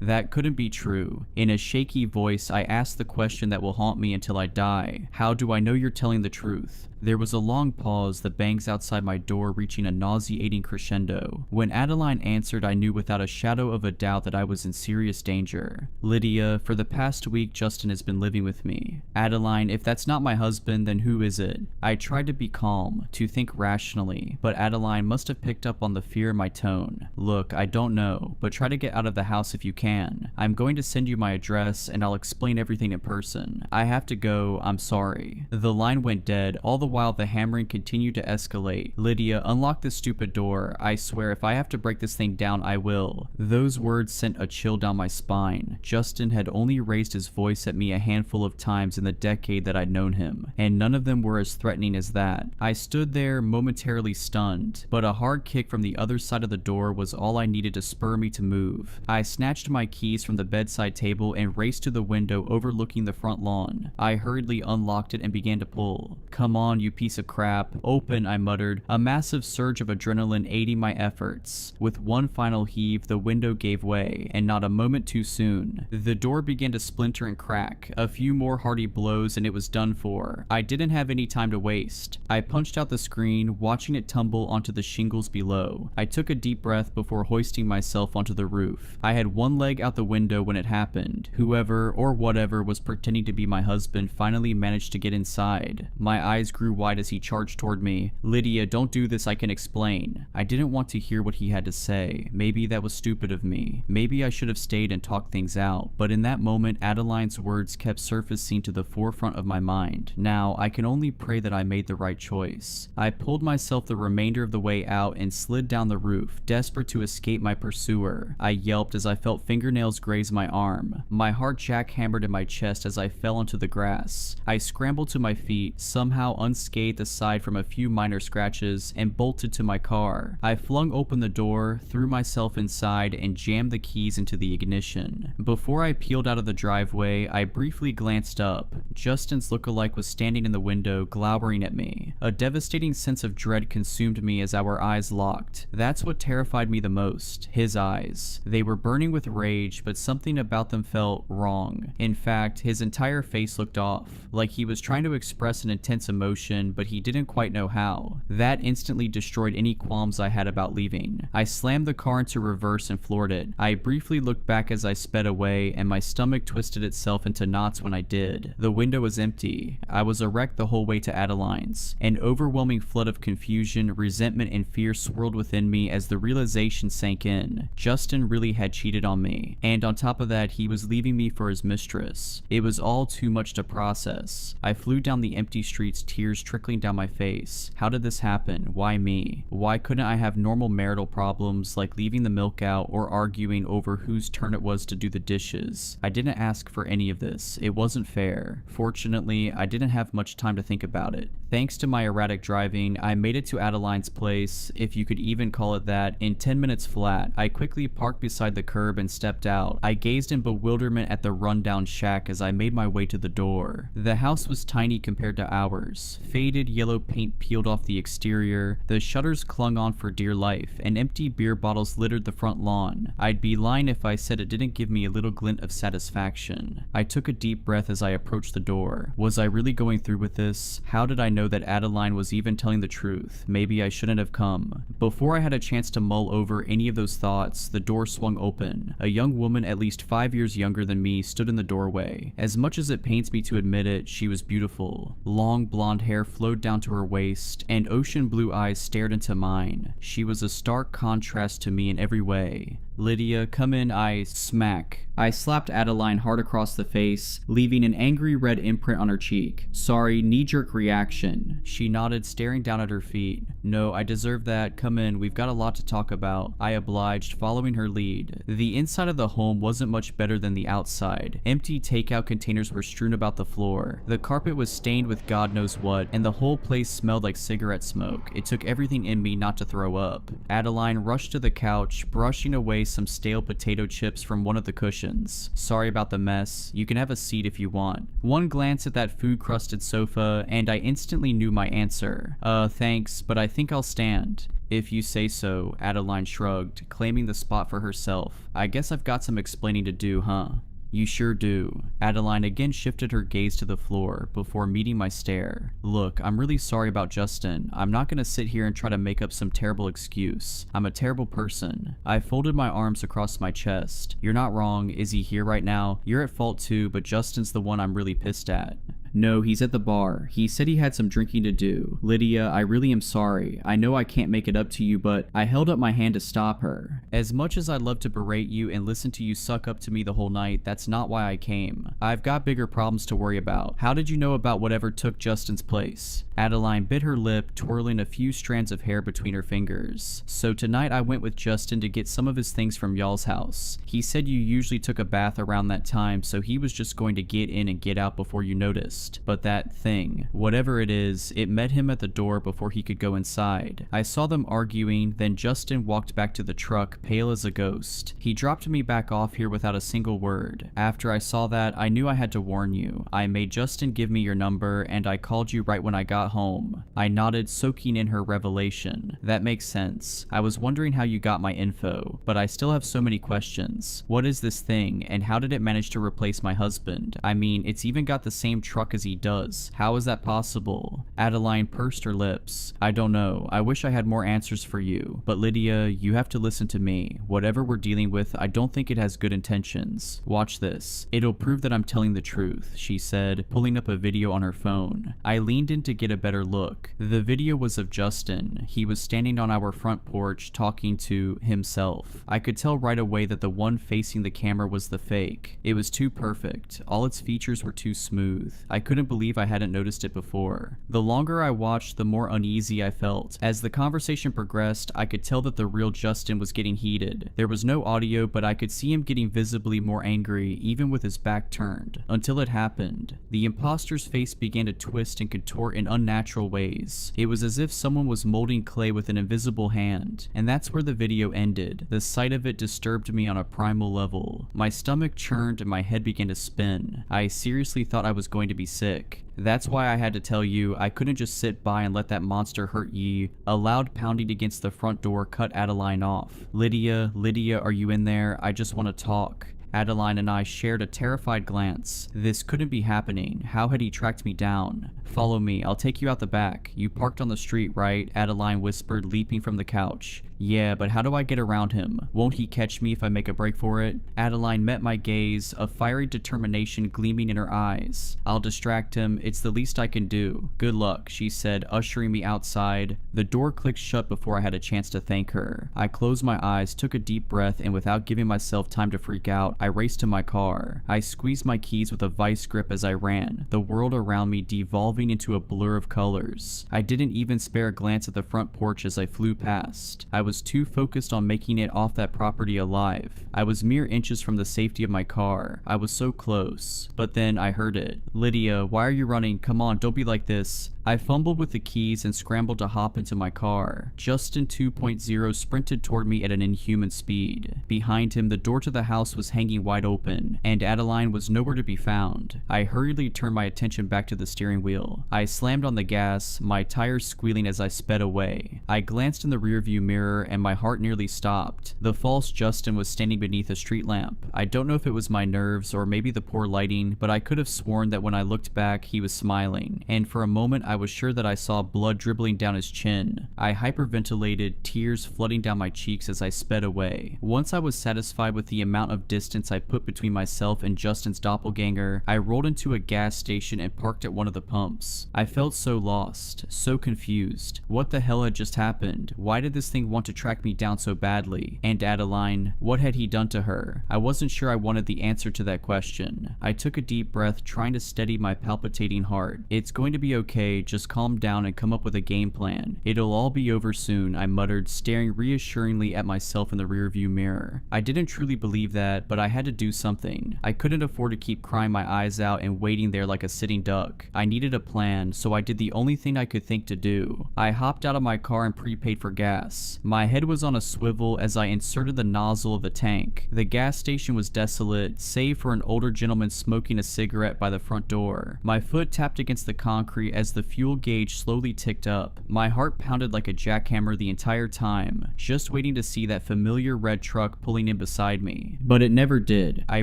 That couldn't be true. In a shaky voice, I asked the question that will haunt me until I die. How do I know you're telling the truth? There was a long pause, the bangs outside my door reaching a nauseating crescendo. When Adeline answered, I knew without a shadow of a doubt that I was in serious danger. Lydia, for the past week, Justin has been living with me. Adeline, if that's not my husband, then who is it? I tried to be calm, to think rationally, but Adeline must have picked up on the fear in my tone. Look, I don't know, but try to get out of the house if you can. I'm going to send you my address, and I'll explain everything in person. I have to go, I'm sorry. The line went dead. All the while the hammering continued to escalate. "Lydia, unlock this stupid door. I swear if I have to break this thing down, I will." Those words sent a chill down my spine. Justin had only raised his voice at me a handful of times in the decade that I'd known him, and none of them were as threatening as that. I stood there momentarily stunned, but a hard kick from the other side of the door was all I needed to spur me to move. I snatched my keys from the bedside table and raced to the window overlooking the front lawn. I hurriedly unlocked it and began to pull. "Come on, you piece of crap. Open," I muttered, a massive surge of adrenaline aiding my efforts. With one final heave, the window gave way, and not a moment too soon. The door began to splinter and crack. A few more hearty blows and it was done for. I didn't have any time to waste. I punched out the screen, watching it tumble onto the shingles below. I took a deep breath before hoisting myself onto the roof. I had one leg out the window when it happened. Whoever or whatever was pretending to be my husband finally managed to get inside. My eyes grew wide as he charged toward me. "Lydia, don't do this, I can explain." I didn't want to hear what he had to say. Maybe that was stupid of me. Maybe I should have stayed and talked things out. But in that moment, Adeline's words kept surfacing to the forefront of my mind. Now, I can only pray that I made the right choice. I pulled myself the remainder of the way out and slid down the roof, desperate to escape my pursuer. I yelped as I felt fingernails graze my arm. My heart jackhammered in my chest as I fell onto the grass. I scrambled to my feet, somehow unscathed aside from a few minor scratches, and bolted to my car. I flung open the door, threw myself inside, and jammed the keys into the ignition. Before I peeled out of the driveway, I briefly glanced up. Justin's lookalike was standing in the window, glowering at me. A devastating sense of dread consumed me as our eyes locked. That's what terrified me the most. His eyes. They were burning with rage, but something about them felt wrong. In fact, his entire face looked off, like he was trying to express an intense emotion, but he didn't quite know how. That instantly destroyed any qualms I had about leaving. I slammed the car into reverse and floored it. I briefly looked back as I sped away, and my stomach twisted itself into knots when I did. The window was empty. I was a wreck the whole way to Adeline's. An overwhelming flood of confusion, resentment, and fear swirled within me as the realization sank in. Justin really had cheated on me, and on top of that, he was leaving me for his mistress. It was all too much to process. I flew down the empty streets, tears trickling down my face. How did this happen? Why me? Why couldn't I have normal marital problems like leaving the milk out or arguing over whose turn it was to do the dishes? I didn't ask for any of this. It wasn't fair. Fortunately, I didn't have much time to think about it. Thanks to my erratic driving, I made it to Adeline's place, if you could even call it that, in 10 minutes flat. I quickly parked beside the curb and stepped out. I gazed in bewilderment at the rundown shack as I made my way to the door. The house was tiny compared to ours. Faded yellow paint peeled off the exterior, the shutters clung on for dear life, and empty beer bottles littered the front lawn. I'd be lying if I said it didn't give me a little glint of satisfaction. I took a deep breath as I approached the door. Was I really going through with this? How did I know that Adeline was even telling the truth? Maybe I shouldn't have come. Before I had a chance to mull over any of those thoughts, the door swung open. A young woman at least 5 years younger than me stood in the doorway. As much as it pains me to admit it, she was beautiful. Long blonde hair flowed down to her waist, and ocean blue eyes stared into mine. She was a stark contrast to me in every way. "Lydia, come in," smack. I slapped Adeline hard across the face, leaving an angry red imprint on her cheek. "Sorry, knee-jerk reaction." She nodded, staring down at her feet. "No, I deserve that. Come in, we've got a lot to talk about." I obliged, following her lead. The inside of the home wasn't much better than the outside. Empty takeout containers were strewn about the floor. The carpet was stained with God knows what, and the whole place smelled like cigarette smoke. It took everything in me not to throw up. Adeline rushed to the couch, brushing away some stale potato chips from one of the cushions. "Sorry about the mess. You can have a seat if you want." One glance at that food-crusted sofa, and I instantly knew my answer. Thanks, but I think I'll stand." "If you say so," Adeline shrugged, claiming the spot for herself. "I guess I've got some explaining to do, huh?" "You sure do." Adeline again shifted her gaze to the floor before meeting my stare. "Look, I'm really sorry about Justin. I'm not gonna sit here and try to make up some terrible excuse. I'm a terrible person." I folded my arms across my chest. "You're not wrong. Is he here right now? You're at fault too, but Justin's the one I'm really pissed at." No, he's at the bar. He said he had some drinking to do. Lydia, I really am sorry. I know I can't make it up to you, but I held up my hand to stop her. As much as I'd love to berate you and listen to you suck up to me the whole night, that's not why I came. I've got bigger problems to worry about. How did you know about whatever took Justin's place? Adeline bit her lip, twirling a few strands of hair between her fingers. So tonight I went with Justin to get some of his things from y'all's house. He said you usually took a bath around that time, so he was just going to get in and get out before you noticed. But that thing, whatever it is, it met him at the door before he could go inside. I saw them arguing, then Justin walked back to the truck, pale as a ghost. He dropped me back off here without a single word. After I saw that, I knew I had to warn you. I made Justin give me your number, and I called you right when I got home. I nodded, soaking in her revelation. That makes sense. I was wondering how you got my info, but I still have so many questions. What is this thing, and how did it manage to replace my husband? I mean, it's even got the same truck as he does. How is that possible? Adeline pursed her lips. I don't know. I wish I had more answers for you. But Lydia, you have to listen to me. Whatever we're dealing with, I don't think it has good intentions. Watch this. It'll prove that I'm telling the truth, she said, pulling up a video on her phone. I leaned in to get a better look. The video was of Justin. He was standing on our front porch talking to himself. I could tell right away that the one facing the camera was the fake. It was too perfect. All its features were too smooth. I couldn't believe I hadn't noticed it before. The longer I watched, the more uneasy I felt. As the conversation progressed, I could tell that the real Justin was getting heated. There was no audio, but I could see him getting visibly more angry, even with his back turned. Until it happened. The imposter's face began to twist and contort in unnatural ways. It was as if someone was molding clay with an invisible hand. And that's where the video ended. The sight of it disturbed me on a primal level. My stomach churned and my head began to spin. I seriously thought I was going to be sick. That's why I had to tell you, I couldn't just sit by and let that monster hurt ye. A loud pounding against the front door cut Adeline off. Lydia, are you in there? I just want to talk. Adeline and I shared a terrified glance. This couldn't be happening. How had he tracked me down? Follow me, I'll take you out the back. You parked on the street, right? Adeline whispered, leaping from the couch. Yeah, but how do I get around him? Won't he catch me if I make a break for it? Adeline met my gaze, a fiery determination gleaming in her eyes. I'll distract him, it's the least I can do. Good luck, she said, ushering me outside. The door clicked shut before I had a chance to thank her. I closed my eyes, took a deep breath, and without giving myself time to freak out, I raced to my car. I squeezed my keys with a vice grip as I ran, the world around me devolving into a blur of colors. I didn't even spare a glance at the front porch as I flew past. I was too focused on making it off that property alive. I was mere inches from the safety of my car. I was so close. But then I heard it. Lydia, why are you running? Come on, don't be like this. I fumbled with the keys and scrambled to hop into my car. Justin 2.0 sprinted toward me at an inhuman speed. Behind him, the door to the house was hanging wide open, and Adeline was nowhere to be found. I hurriedly turned my attention back to the steering wheel. I slammed on the gas, my tires squealing as I sped away. I glanced in the rearview mirror, and my heart nearly stopped. The false Justin was standing beneath a street lamp. I don't know if it was my nerves or maybe the poor lighting, but I could have sworn that when I looked back, he was smiling, and for a moment I was sure that I saw blood dribbling down his chin. I hyperventilated, tears flooding down my cheeks as I sped away. Once I was satisfied with the amount of distance I put between myself and Justin's doppelganger, I rolled into a gas station and parked at one of the pumps. I felt so lost, so confused. What the hell had just happened? Why did this thing want to track me down so badly? And Adeline, what had he done to her? I wasn't sure I wanted the answer to that question. I took a deep breath, trying to steady my palpitating heart. It's going to be okay, just calm down and come up with a game plan. It'll all be over soon, I muttered, staring reassuringly at myself in the rearview mirror. I didn't truly believe that, but I had to do something. I couldn't afford to keep crying my eyes out and waiting there like a sitting duck. I needed a plan, so I did the only thing I could think to do. I hopped out of my car and prepaid for gas. My head was on a swivel as I inserted the nozzle of the tank. The gas station was desolate, save for an older gentleman smoking a cigarette by the front door. My foot tapped against the concrete as the fuel gauge slowly ticked up. My heart pounded like a jackhammer the entire time, just waiting to see that familiar red truck pulling in beside me. But it never did. I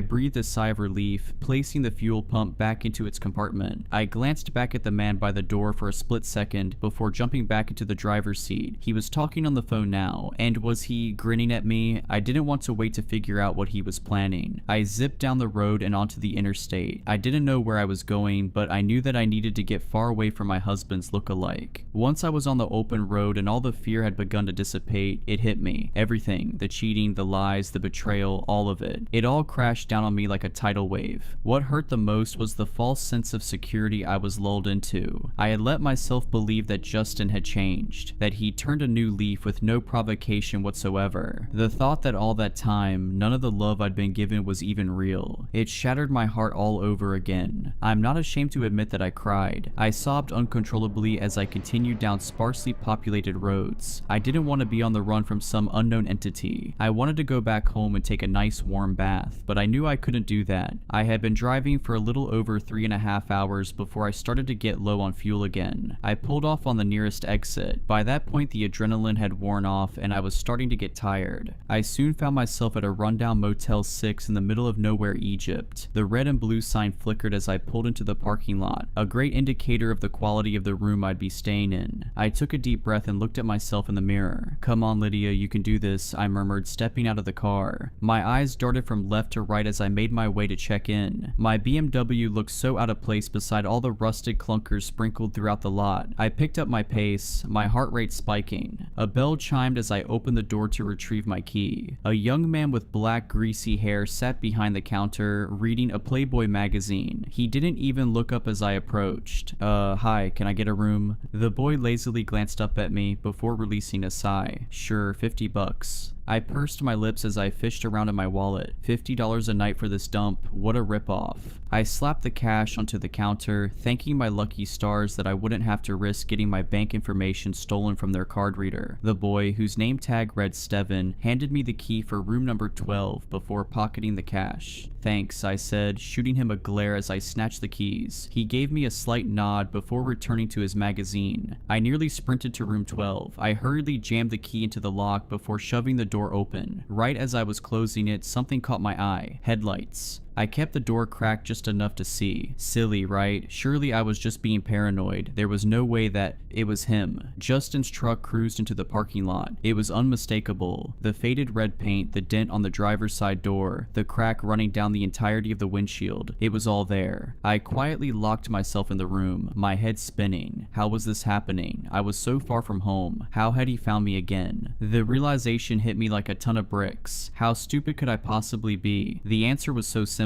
breathed a sigh of relief, placing the fuel pump back into its compartment. I glanced back at the man by the door for a split second before jumping back into the driver's seat. He was talking on the phone now, and was he grinning at me? I didn't want to wait to figure out what he was planning. I zipped down the road and onto the interstate. I didn't know where I was going, but I knew that I needed to get far away from my husband's look-alike. Once I was on the open road and all the fear had begun to dissipate, it hit me. Everything. The cheating, the lies, the betrayal, all of it. It all crashed down on me like a tidal wave. What hurt the most was the false sense of security I was lulled into. I had let myself believe that Justin had changed, that he turned a new leaf with no provocation whatsoever. The thought that all that time, none of the love I'd been given was even real. It shattered my heart all over again. I'm not ashamed to admit that I cried. I sobbed uncontrollably as I continued down sparsely populated roads. I didn't want to be on the run from some unknown entity. I wanted to go back home and take a nice warm bath, but I knew I couldn't do that. I had been driving for a little over 3.5 hours before I started to get low on fuel again. I pulled off on the nearest exit. By that point, the adrenaline had worn off and I was starting to get tired. I soon found myself at a rundown Motel 6 in the middle of nowhere, Egypt. The red and blue sign flickered as I pulled into the parking lot, a great indicator of the quality of the room I'd be staying in. I took a deep breath and looked at myself in the mirror. "Come on, Lydia, you can do this," I murmured, stepping out of the car. My eyes darted from left to right as I made my way to check in. My BMW looked so out of place beside all the rusted clunkers sprinkled throughout the lot. I picked up my pace, my heart rate spiking. A bell chimed as I opened the door to retrieve my key. A young man with black, greasy hair sat behind the counter, reading a Playboy magazine. He didn't even look up as I approached. Hi, can I get a room?" The boy lazily glanced up at me before releasing a sigh. "Sure, $50. I pursed my lips as I fished around in my wallet. $50 a night for this dump, what a ripoff. I slapped the cash onto the counter, thanking my lucky stars that I wouldn't have to risk getting my bank information stolen from their card reader. The boy, whose name tag read Steven, handed me the key for room number 12 before pocketing the cash. "Thanks," I said, shooting him a glare as I snatched the keys. He gave me a slight nod before returning to his magazine. I nearly sprinted to room 12. I hurriedly jammed the key into the lock before shoving the door open. Right as I was closing it, something caught my eye. Headlights. I kept the door cracked just enough to see. Silly, right? Surely I was just being paranoid. There was no way that it was him. Justin's truck cruised into the parking lot. It was unmistakable. The faded red paint, the dent on the driver's side door, the crack running down the entirety of the windshield. It was all there. I quietly locked myself in the room, my head spinning. How was this happening? I was so far from home. How had he found me again? The realization hit me like a ton of bricks. How stupid could I possibly be? The answer was so simple.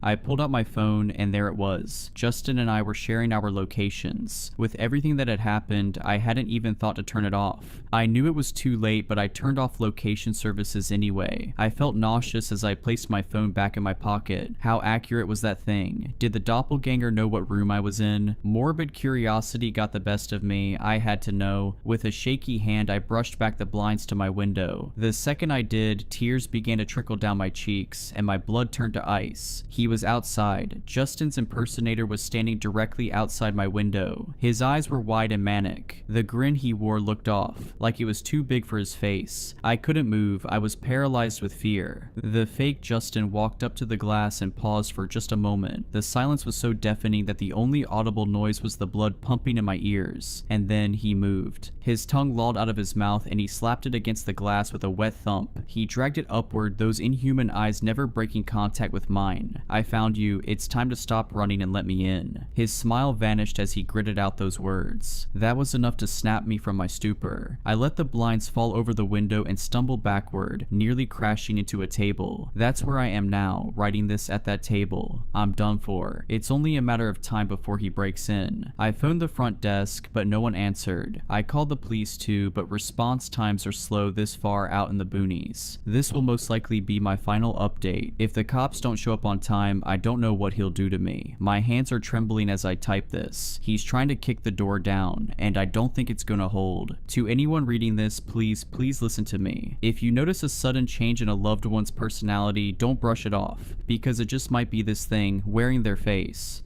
I pulled out my phone and there it was. Justin and I were sharing our locations. With everything that had happened, I hadn't even thought to turn it off. I knew it was too late, but I turned off location services anyway. I felt nauseous as I placed my phone back in my pocket. How accurate was that thing? Did the doppelganger know what room I was in? Morbid curiosity got the best of me. I had to know. With a shaky hand, I brushed back the blinds to my window. The second I did, tears began to trickle down my cheeks, and my blood turned to ice. He was outside. Justin's impersonator was standing directly outside my window. His eyes were wide and manic. The grin he wore looked off, like it was too big for his face. I couldn't move. I was paralyzed with fear. The fake Justin walked up to the glass and paused for just a moment. The silence was so deafening that the only audible noise was the blood pumping in my ears. And then he moved. His tongue lolled out of his mouth and he slapped it against the glass with a wet thump. He dragged it upward, those inhuman eyes never breaking contact with mine. "I found you. It's time to stop running and let me in." His smile vanished as he gritted out those words. That was enough to snap me from my stupor. I let the blinds fall over the window and stumbled backward, nearly crashing into a table. That's where I am now, writing this at that table. I'm done for. It's only a matter of time before he breaks in. I phoned the front desk, but no one answered. I called the police too, but response times are slow this far out in the boonies. This will most likely be my final update. If the cops don't show up on time, I don't know what he'll do to me. My hands are trembling as I type this. He's trying to kick the door down, and I don't think it's gonna hold. To anyone reading this, please listen to me. If you notice a sudden change in a loved one's personality, don't brush it off, because it just might be this thing wearing their face.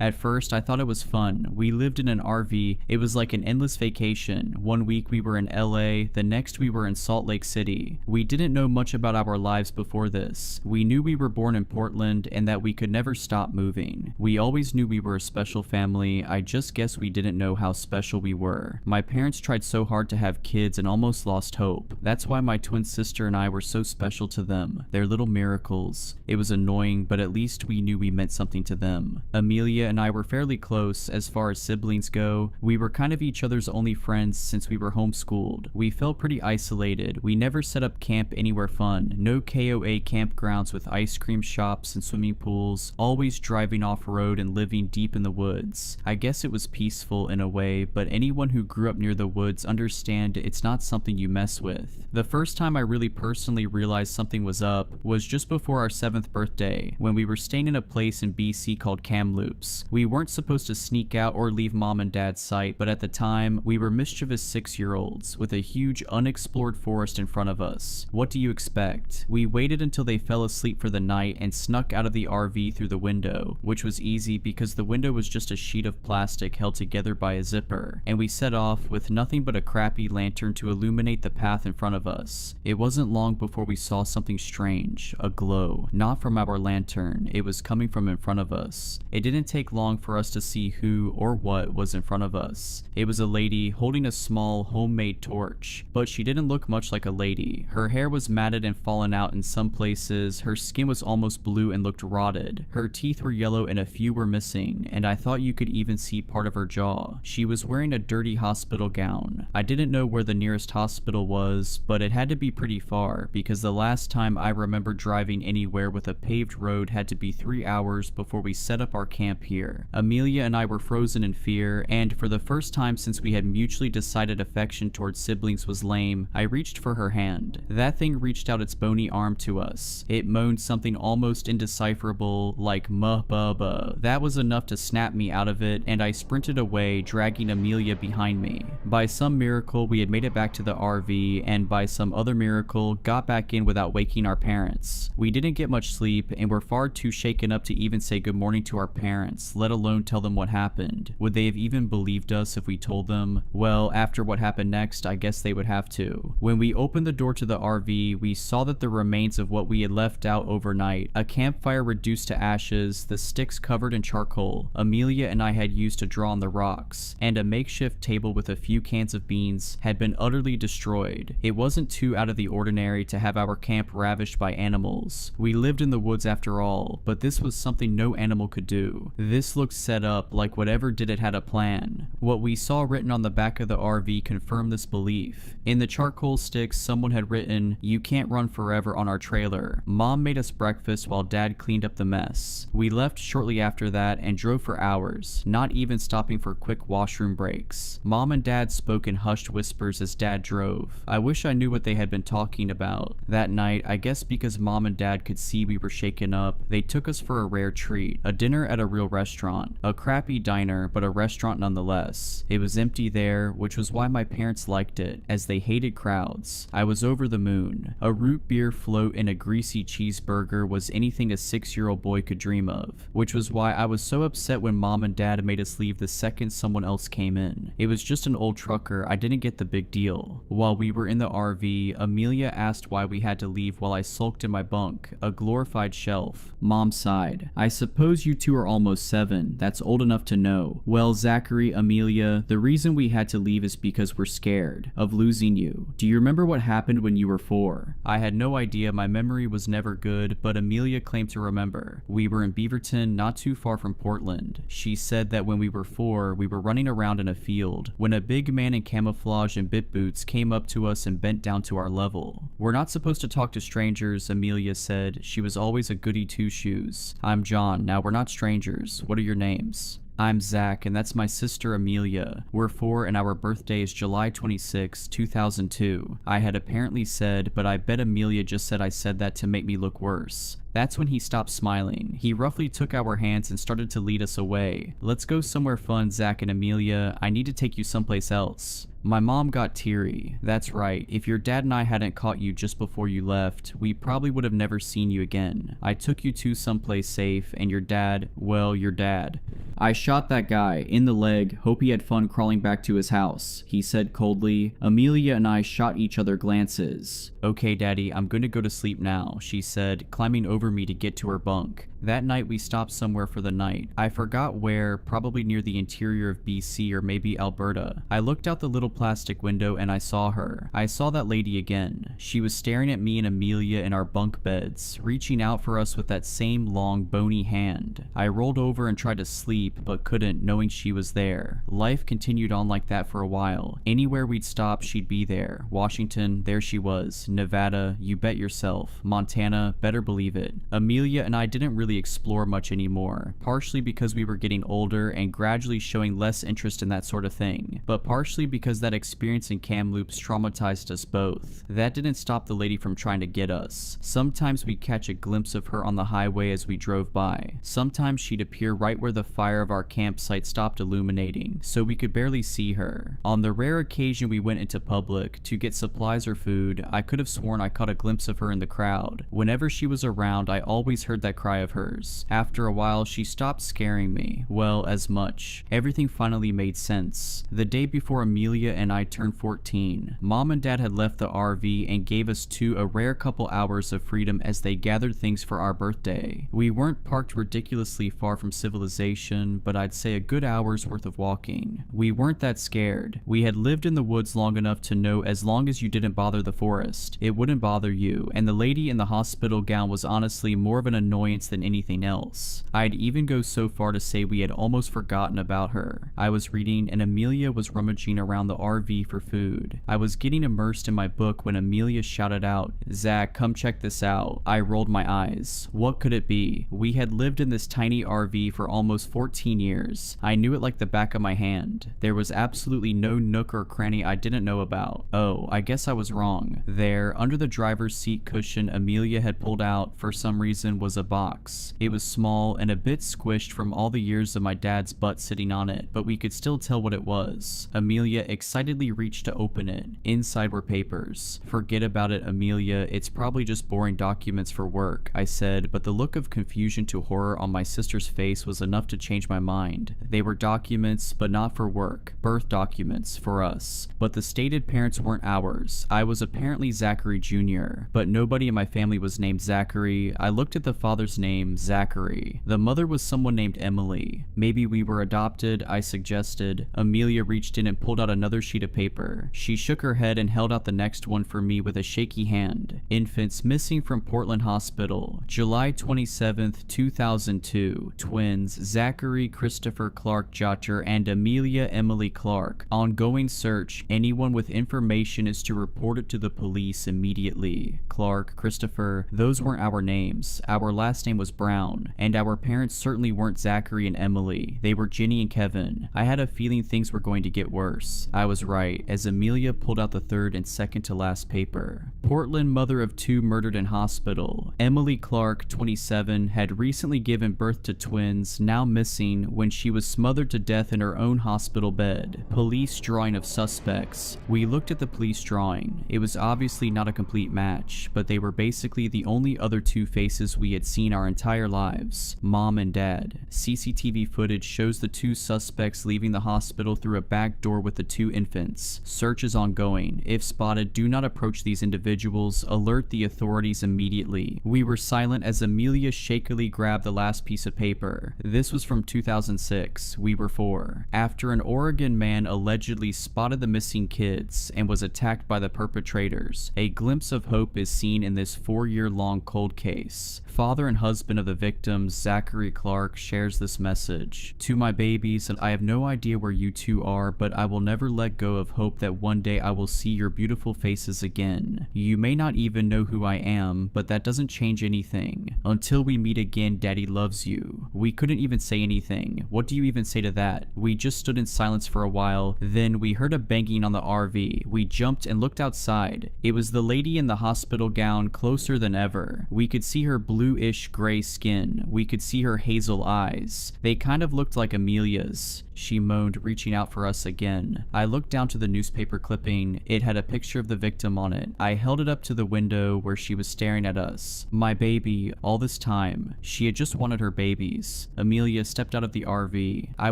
At first, I thought it was fun. We lived in an RV. It was like an endless vacation. One week we were in LA, the next we were in Salt Lake City. We didn't know much about our lives before this. We knew we were born in Portland and that we could never stop moving. We always knew we were a special family. I just guess we didn't know how special we were. My parents tried so hard to have kids and almost lost hope. That's why my twin sister and I were so special to them. They're little miracles. It was annoying, but at least we knew we meant something to them. Amelia and I were fairly close as far as siblings go. We were kind of each other's only friends since we were homeschooled. We felt pretty isolated. We never set up camp anywhere fun. No KOA campgrounds with ice cream shops and swimming pools. Always driving off-road and living deep in the woods. I guess it was peaceful in a way, but anyone who grew up near the woods understand it's not something you mess with. The first time I really personally realized something was up was just before our 7th birthday, when we were staying in a place in BC called Kamloops. We weren't supposed to sneak out or leave mom and dad's sight, but at the time, we were mischievous 6-year-olds with a huge unexplored forest in front of us. What do you expect? We waited until they fell asleep for the night and snuck out of the RV through the window, which was easy because the window was just a sheet of plastic held together by a zipper, and we set off with nothing but a crappy lantern to illuminate the path in front of us. It wasn't long before we saw something strange, a glow, not from our lantern, it was coming from in front of us. It didn't take long for us to see who or what was in front of us. It was a lady holding a small homemade torch, but she didn't look much like a lady. Her hair was matted and fallen out in some places, her skin was almost blue and looked rotted. Her teeth were yellow and a few were missing, and I thought you could even see part of her jaw. She was wearing a dirty hospital gown. I didn't know where the nearest hospital was, but it had to be pretty far, because the last time I remember driving anywhere with a paved road had to be 3 hours before we set up our camp here. Amelia and I were frozen in fear, and for the first time since we had mutually decided affection towards siblings was lame, I reached for her hand. That thing reached out its bony arm to us. It moaned something almost indecipherable, like muh-buh-buh. That was enough to snap me out of it, and I sprinted away, dragging Amelia behind me. By some miracle, we had made it back to the RV, and by some other miracle, got back in without waking our parents. We didn't get much sleep, and were far too shaken up to even say good morning to our parents, let alone tell them what happened. Would they have even believed us if we told them? Well, after what happened next, I guess they would have to. When we opened the door to the RV, we saw that the remains of what we had left out overnight, a campfire reduced to ashes, the sticks covered in charcoal Amelia and I had used to draw on the rocks, and a makeshift table with a few cans of beans had been utterly destroyed. It wasn't too out of the ordinary to have our camp ravished by animals. We lived in the woods after all, but this was something no animal could do. This looked set up like whatever did it had a plan. What we saw written on the back of the RV confirmed this belief. In the charcoal sticks, someone had written, "You can't run forever," on our trailer. Mom made us breakfast while Dad cleaned up the mess. We left shortly after that and drove for hours, not even stopping for quick washroom breaks. Mom and Dad spoke in hushed whispers as Dad drove. I wish I knew what they had been talking about. That night, I guess because Mom and Dad could see we were shaken up, they took us for a rare treat, a dinner at a real restaurant. A crappy diner, but a restaurant nonetheless. It was empty there, which was why my parents liked it, as they hated crowds. I was over the moon. A root beer float and a greasy cheeseburger was anything a 6-year-old boy could dream of, which was why I was so upset when Mom and Dad made us leave the second someone else came in. It was just an old trucker, I didn't get the big deal. While we were in the RV, Amelia asked why we had to leave while I sulked in my bunk, a glorified shelf. Mom sighed. "I suppose you two are almost 7, that's old enough to know. Well, Zachary, Amelia, the reason we had to leave is because we're scared of losing you. Do you remember what happened when you were 4? I had no idea, my memory was never good, but Amelia claimed to remember. We were in Beaverton, not too far from Portland. She said that when we were 4, we were running around in a field, when a big man in camouflage and bit boots came up to us and bent down to our level. We're not supposed to talk to strangers, Amelia said. She was always a goody two-shoes. I'm John, now we're not strangers. What are your names? I'm Zach, and that's my sister Amelia. We're 4 and our birthday is July 26, 2002. I had apparently said, but I bet Amelia just said I said that to make me look worse. That's when he stopped smiling. He roughly took our hands and started to lead us away. Let's go somewhere fun, Zach and Amelia. I need to take you someplace else. My mom got teary. That's right, if your dad and I hadn't caught you just before you left, we probably would have never seen you again. I took you to someplace safe, and your dad, well, your dad. "I shot that guy in the leg, hope he had fun crawling back to his house," he said coldly. Amelia and I shot each other glances. "Okay, Daddy, I'm gonna go to sleep now," she said, climbing over me to get to her bunk. That night we stopped somewhere for the night. I forgot where, probably near the interior of BC or maybe Alberta. I looked out the little plastic window and I saw her. I saw that lady again. She was staring at me and Amelia in our bunk beds, reaching out for us with that same long, bony hand. I rolled over and tried to sleep, but couldn't, knowing she was there. Life continued on like that for a while. Anywhere we'd stop, she'd be there. Washington, there she was. Nevada, you bet yourself. Montana, better believe it. Amelia and I didn't really explore much anymore, partially because we were getting older and gradually showing less interest in that sort of thing, but partially because that experience in Kamloops traumatized us both. That didn't stop the lady from trying to get us. Sometimes we'd catch a glimpse of her on the highway as we drove by. Sometimes she'd appear right where the fire of our campsite stopped illuminating, so we could barely see her. On the rare occasion we went into public to get supplies or food, I could have sworn I caught a glimpse of her in the crowd. Whenever she was around, I always heard that cry of hers. After a while, she stopped scaring me. Well, as much. Everything finally made sense. The day before Amelia and I turned 14, Mom and Dad had left the RV and gave us a rare couple hours of freedom as they gathered things for our birthday. We weren't parked ridiculously far from civilization, but I'd say a good hour's worth of walking. We weren't that scared. We had lived in the woods long enough to know as long as you didn't bother the forest, it wouldn't bother you, and the lady in the hospital gown was honestly more of an annoyance than anything else. I'd even go so far to say we had almost forgotten about her. I was reading and Amelia was rummaging around the RV for food. I was getting immersed in my book when Amelia shouted out, "Zach, come check this out." I rolled my eyes. What could it be? We had lived in this tiny RV for almost 14 years. I knew it like the back of my hand. There was absolutely no nook or cranny I didn't know about. Oh, I guess I was wrong. There, under the driver's seat cushion Amelia had pulled out, for some reason, was a box. It was small and a bit squished from all the years of my dad's butt sitting on it, but we could still tell what it was. Amelia excitedly reached to open it. Inside were papers. "Forget about it, Amelia. It's probably just boring documents for work," I said, but the look of confusion to horror on my sister's face was enough to change my mind. They were documents, but not for work. Birth documents, for us. But the stated parents weren't ours. I was apparently Zachary Jr., but nobody in my family was named Zachary. I looked at the father's name, Zachary. The mother was someone named Emily. Maybe we were adopted, I suggested. Amelia reached in and pulled out another sheet of paper. She shook her head and held out the next one for me with a shaky hand. "Infants missing from Portland Hospital. July 27th, 2002. Twins, Zachary Christopher Clark Jotter and Amelia Emily Clark. Ongoing search. Anyone with information is to report it to the police immediately. Clark, Christopher, those weren't our names. Our last name was Brown, and our parents certainly weren't Zachary and Emily. They were Ginny and Kevin. I had a feeling things were going to get worse. I was right, as Amelia pulled out the third and second to last paper. Portland mother of 2 murdered in hospital. Emily Clark, 27, had recently given birth to twins, now missing, when she was smothered to death in her own hospital bed. Police drawing of suspects. We looked at the police drawing. It was obviously not a complete match, but they were basically the only other 2 faces we had seen our entire lives. Mom and Dad. CCTV footage shows the 2 suspects leaving the hospital through a back door with the 2 infants. Search is ongoing. If spotted, do not approach these individuals. Alert the authorities immediately. We were silent as Amelia shakily grabbed the last piece of paper. This was from 2006. We were 4. After an Oregon man allegedly spotted the missing kids and was attacked by the perpetrators, a glimpse of hope is seen in this 4-year-long cold case. Father and husband of the victims, Zachary Clark, shares this message. "To my babies, and I have no idea where you 2 are, but I will never let go of hope that one day I will see your beautiful faces again. You may not even know who I am, but that doesn't change anything. Until we meet again, Daddy loves you." We couldn't even say anything. What do you even say to that? We just stood in silence for a while. Then we heard a banging on the RV. We jumped and looked outside. It was the lady in the hospital gown, closer than ever. We could see her bluish gray skin. We could see her hazel eyes. They kind of looked like Amelia's. She moaned, reaching out for us again. I looked down to the newspaper clipping. It had a picture of the victim on it. I held it up to the window where she was staring at us. My baby, all this time. She had just wanted her babies. Amelia stepped out of the RV. I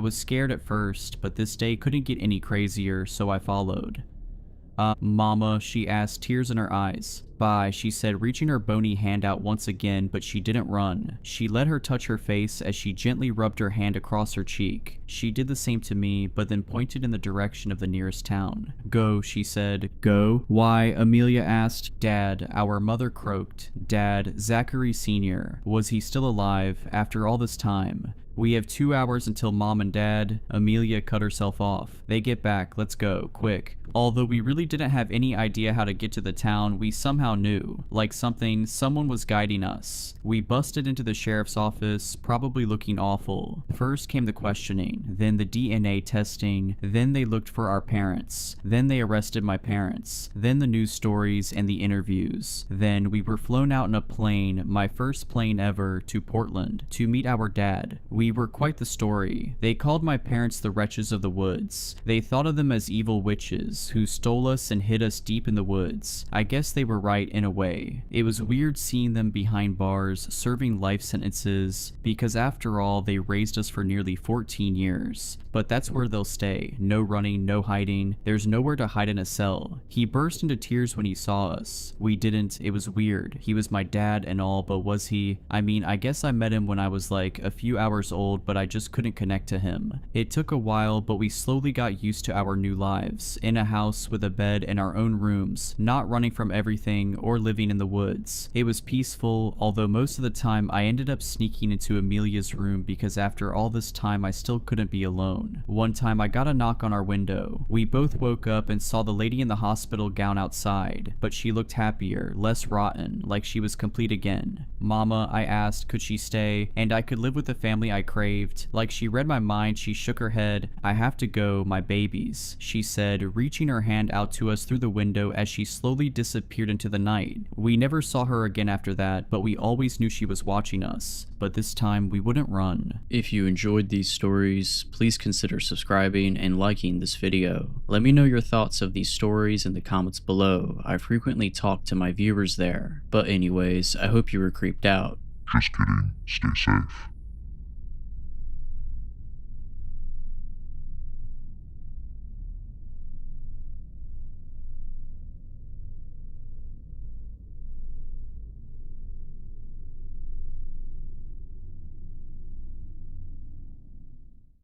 was scared at first, but this day couldn't get any crazier, so I followed. Mama, she asked, tears in her eyes. Bye, she said, reaching her bony hand out once again, but she didn't run. She let her touch her face as she gently rubbed her hand across her cheek. She did the same to me, but then pointed in the direction of the nearest town. Go, she said. Go? Why? Amelia asked. Dad, our mother croaked. Dad, Zachary Sr. Was he still alive after all this time? We have 2 hours until Mom and Dad. Amelia cut herself off. They get back. Let's go. Quick. Although we really didn't have any idea how to get to the town, we somehow knew. Like someone was guiding us. We busted into the sheriff's office, probably looking awful. First came the questioning, then the DNA testing, then they looked for our parents. Then they arrested my parents. Then the news stories and the interviews. Then we were flown out in a plane, my first plane ever, to Portland, to meet our dad. We were quite the story. They called my parents the wretches of the woods. They thought of them as evil witches who stole us and hid us deep in the woods. I guess they were right in a way. It was weird seeing them behind bars, serving life sentences, because after all, they raised us for nearly 14 years. But that's where they'll stay. No running, no hiding. There's nowhere to hide in a cell. He burst into tears when he saw us. We didn't. It was weird. He was my dad and all, but was he? I mean, I guess I met him when I was like a few hours old, but I just couldn't connect to him. It took a while, but we slowly got used to our new lives. In a house with a bed and our own rooms, not running from everything or living in the woods. It was peaceful, although most of the time I ended up sneaking into Amelia's room because after all this time I still couldn't be alone. One time I got a knock on our window. We both woke up and saw the lady in the hospital gown outside, but she looked happier, less rotten, like she was complete again. Mama, I asked, could she stay, and I could live with the family I craved. Like she read my mind, she shook her head. I have to go, my babies, she said, reaching her hand out to us through the window as she slowly disappeared into the night. We never saw her again after that, but we always knew she was watching us. But this time we wouldn't run. If you enjoyed these stories, please consider subscribing and liking this video. Let me know your thoughts of these stories in the comments below. I frequently talk to my viewers there. But anyways, I hope you were creeped out. Just kidding. Stay safe.